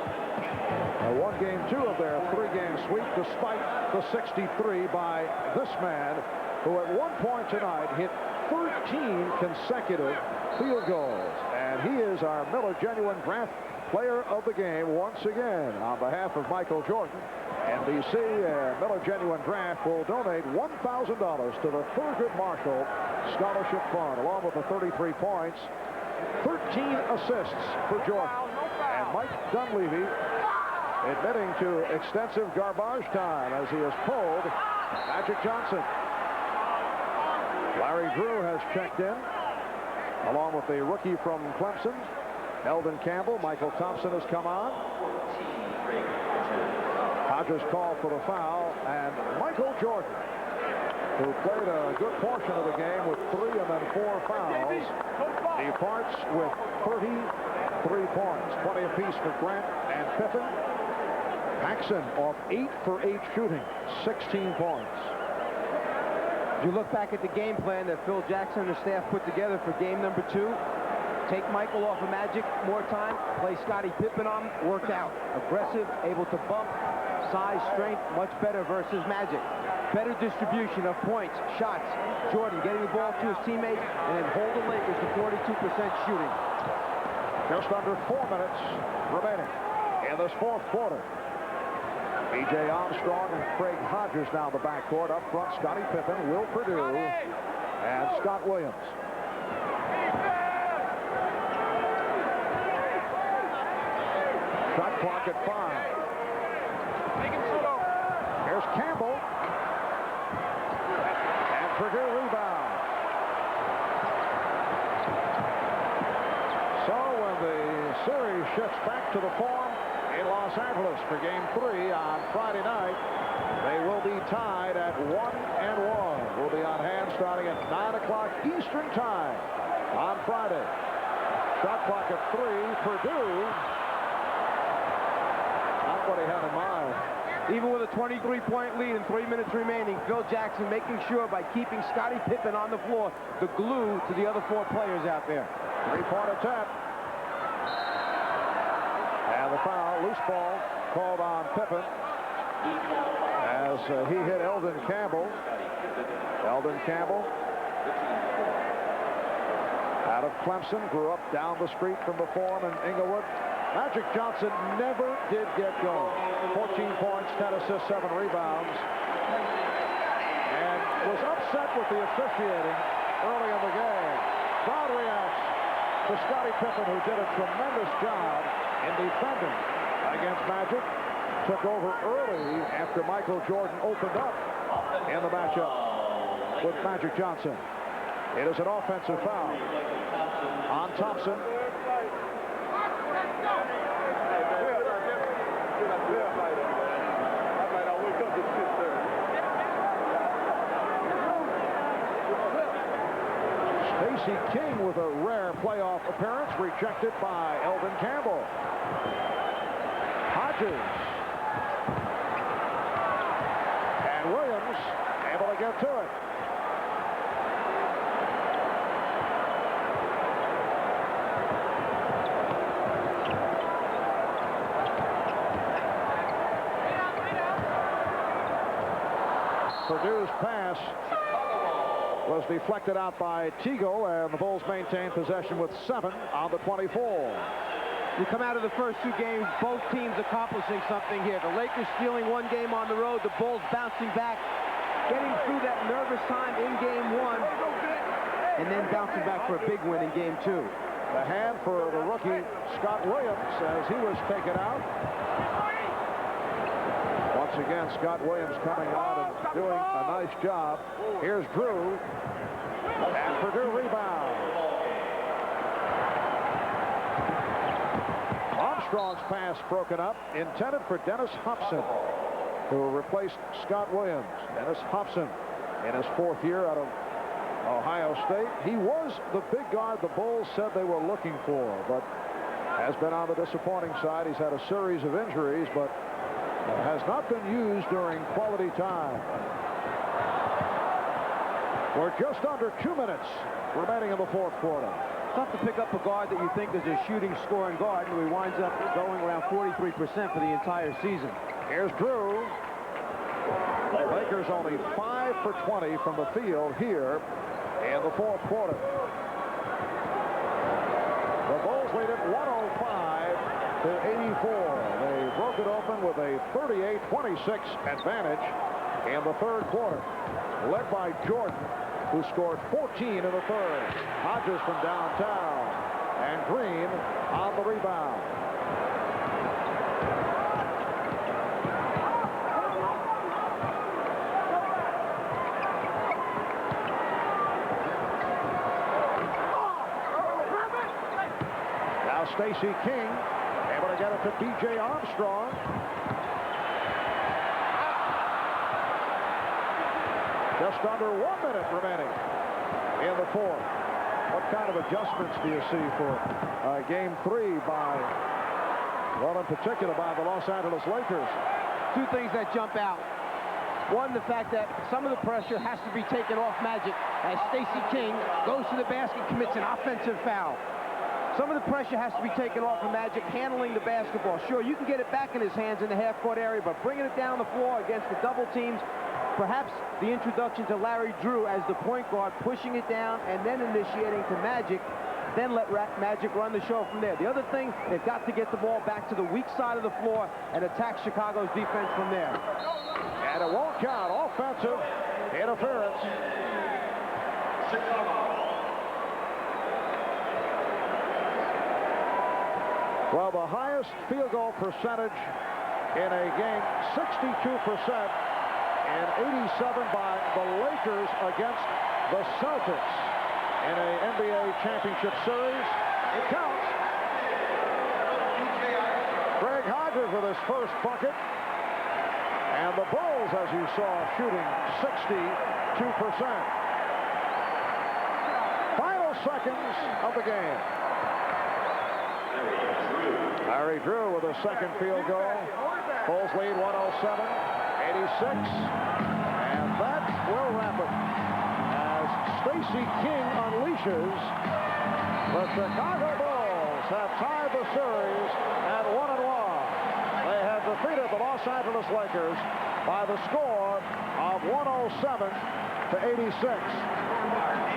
won game 2 of their 3-game sweep despite the 63 by this man who at one point tonight hit 13 consecutive field goals. And he is our Miller Genuine Draft Player of the Game once again. On behalf of Michael Jordan, NBC Miller Genuine Draft will donate $1,000 to the Thurgood Marshall Scholarship Fund, along with the 33 points, 13 assists for Jordan. And Mike Dunleavy admitting to extensive garbage time as he has pulled Magic Johnson. Larry Drew has checked in, along with the rookie from Clemson, Eldon Campbell. Michael Thompson has come on. Hodges called for the foul, and Michael Jordan, who played a good portion of the game with 3 and then 4 fouls, departs with 33 points, 20 apiece for Grant and Pippen. Paxson off 8 for 8 shooting, 16 points.
If you look back at the game plan that Phil Jackson and the staff put together for game number 2, take Michael off of Magic more time, play Scottie Pippen on him, worked out. Aggressive, able to bump, size, strength, much better versus Magic. Better distribution of points, shots. Jordan getting the ball to his teammates and then holding Lakers to 42% shooting.
Just under 4 minutes remaining in this 4th quarter. B.J. Armstrong and Craig Hodges now in the backcourt. Up front, Scottie Pippen, Will Perdue, and Scott Williams. Shot clock at 5. Here's Campbell. And Perdue rebound. So when the series shifts back to the form in Los Angeles for game 3 on Friday night, they will be tied at 1-1. We'll be on hand starting at 9 o'clock Eastern time on Friday. Shot clock at 3. Perdue, not what he had in mind.
Even with a 23-point lead and 3 minutes remaining, Phil Jackson making sure by keeping Scottie Pippen on the floor, the glue to the other 4 players out there.
3-point attempt. And the foul, loose ball, called on Pippen as he hit Eldon Campbell. Eldon Campbell, out of Clemson, grew up down the street from the Forum in Inglewood. Magic Johnson never did get going. 14 points, 10 assists, 7 rebounds. And was upset with the officiating early in the game. Crowd reacts to Scottie Pippen, who did a tremendous job in defending against Magic. Took over early after Michael Jordan opened up in the matchup with Magic Johnson. It is an offensive foul on Thompson. Stacey King with a rare playoff appearance, rejected by Eldon Campbell. Hodges. And Williams able to get to it. Purdue's pass was deflected out by Teagle, and the Bulls maintain possession with 7 on the 24.
You come out of the first 2 games, both teams accomplishing something here. The Lakers stealing 1 game on the road, the Bulls bouncing back, getting through that nervous time in game 1, and then bouncing back for a big win in game 2.
The hand for the rookie Scott Williams as he was taken out. Once again, Scott Williams coming out and doing a nice job. Here's Drew, and Purdue rebound. Armstrong's pass broken up, intended for Dennis Hobson, who replaced Scott Williams. Dennis Hobson in his 4th year out of Ohio State. He was the big guard the Bulls said they were looking for, but has been on the disappointing side. He's had a series of injuries, but has not been used during quality time. We're just under 2 minutes remaining in the 4th quarter.
Tough to pick up a guard that you think is a shooting, scoring guard, and he winds up going around 43% for the entire season.
Here's Drew. The Lakers only 5 for 20 from the field here in the 4th quarter. The Bulls lead it 105 to 84. They broke it open with a 38-26 advantage in the 3rd quarter, led by Jordan, who scored 14 in the 3rd. Hodges from downtown, and Green on the rebound. Now Stacey King able to get it to B.J. Armstrong. Just under 1 minute remaining in the 4th. What kind of adjustments do you see for game 3 by, well, in particular by the Los Angeles Lakers?
2 things that jump out. One, the fact that some of the pressure has to be taken off Magic as Stacey King goes to the basket, commits an offensive foul. Some of the pressure has to be taken off of Magic handling the basketball. Sure, you can get it back in his hands in the half-court area, but bringing it down the floor against the double teams, perhaps the introduction to Larry Drew as the point guard, pushing it down and then initiating to Magic, then let Magic run the show from there. The other thing, they've got to get the ball back to the weak side of the floor and attack Chicago's defense from there.
And it won't count. Offensive interference. Well, the highest field goal percentage in a game, 62%, and 87 by the Lakers against the Celtics in a NBA championship series. It counts. Greg Hodges with his first bucket. And the Bulls, as you saw, shooting 62%. Final seconds of the game. Larry Drew with a second field goal. Bulls lead 107-86. And that will wrap it as Stacey King unleashes. The Chicago Bulls have tied the series at 1-1. They have defeated the Los Angeles Lakers by the score of 107-86.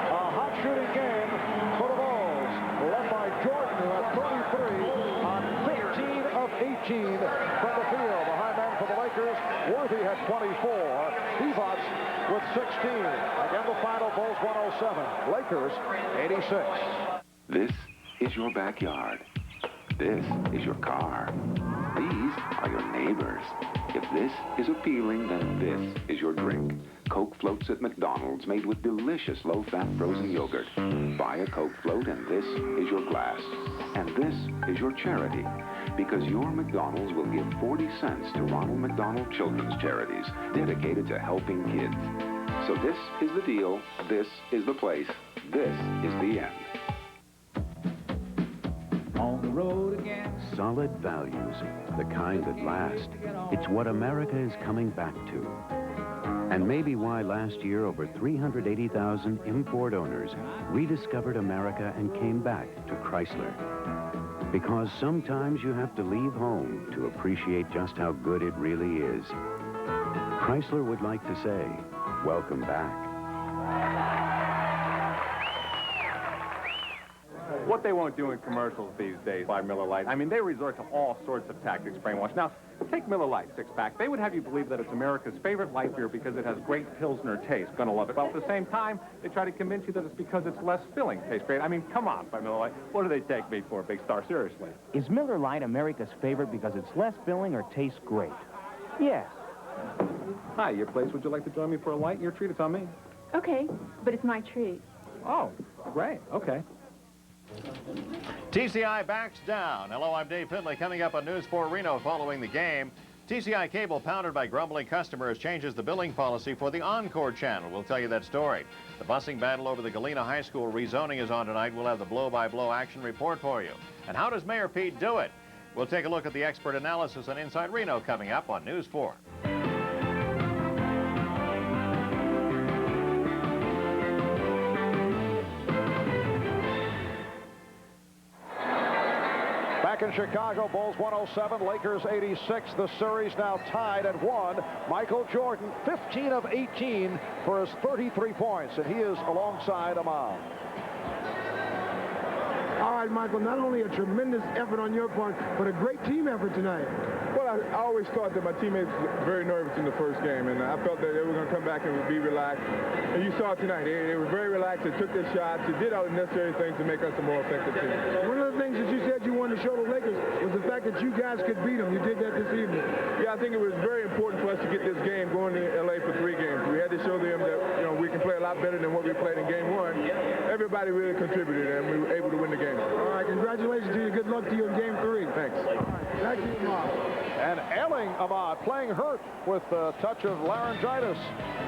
A hot shooting game for the Bulls, led by Jordan, who had 33 on 15 of 18 from the field. The high man for the Lakers, Worthy had 24. Divac with 16. Again, the final, Bulls 107, Lakers 86.
This is your backyard. This is your car. These are your neighbors. If this is appealing, then this is your drink. Coke floats at McDonald's made with delicious low-fat frozen yogurt. Buy a Coke float and this is your glass. And this is your charity. Because your McDonald's will give 40 cents to Ronald McDonald Children's Charities, dedicated to helping kids. So this is the deal. This is the place. This is the end.
on the road again.
Solid values, the kind that last. It's what America is coming back to. And maybe why last year over 380,000 import owners rediscovered America and came back to Chrysler. Because sometimes you have to leave home to appreciate just how good it really is. Chrysler would like to say, welcome back.
What they won't do in commercials these days by Miller Lite, I mean, they resort to all sorts of tactics, brainwash. Now, take Miller Lite six-pack. They would have you believe that it's America's favorite light beer because it has great Pilsner taste. Gonna love it. But at the same time, they try to convince you that it's because it's less filling. Tastes great. I mean, come on, by Miller Lite. What do they take me for, Big Star? Seriously.
Is Miller Lite America's favorite because it's less filling or tastes great? Yes.
Hi, your place. Would you like to join me for a light? Your treat. It's on me.
Okay, but it's my treat.
Oh, great. Okay.
TCI backs down. Hello, I'm Dave Finley. Coming up on News 4 Reno following the game. TCI Cable, pounded by grumbling customers, changes the billing policy for the Encore channel. We'll tell you that story. The busing battle over the Galena High School rezoning is on tonight. We'll have the blow-by-blow action report for you. And how does Mayor Pete do it? We'll take a look at the expert analysis on Inside Reno coming up on News 4.
Back in Chicago, Bulls 107, Lakers 86. The series now tied at 1. Michael Jordan, 15 of 18 for his 33 points, and he is alongside Ahmad.
All right, Michael, not only a tremendous effort on your part, but a great team effort tonight.
Well, I always thought that my teammates were very nervous in the first game, and I felt that they were going to come back and be relaxed. And you saw it tonight. They were very relaxed. They took their shots. They did all the necessary things to make us a more effective team.
One of the things that you said you wanted to show the Lakers was the fact that you guys could beat them. You did that this evening.
Yeah, I think it was very important for us to get this game going to L.A. for 3 games. We had to show them that, we can play a lot better than what we played in Game 1. Everybody really contributed, and we were able to win the game.
All right, congratulations to you. Good luck to you in Game 3.
Thanks.
Thank you, Ahmad.
And ailing Ahmad, playing hurt with a touch of laryngitis.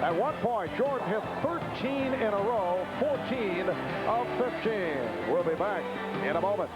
At one point, Jordan hit 13 in a row, 14 of 15. We'll be back in a moment.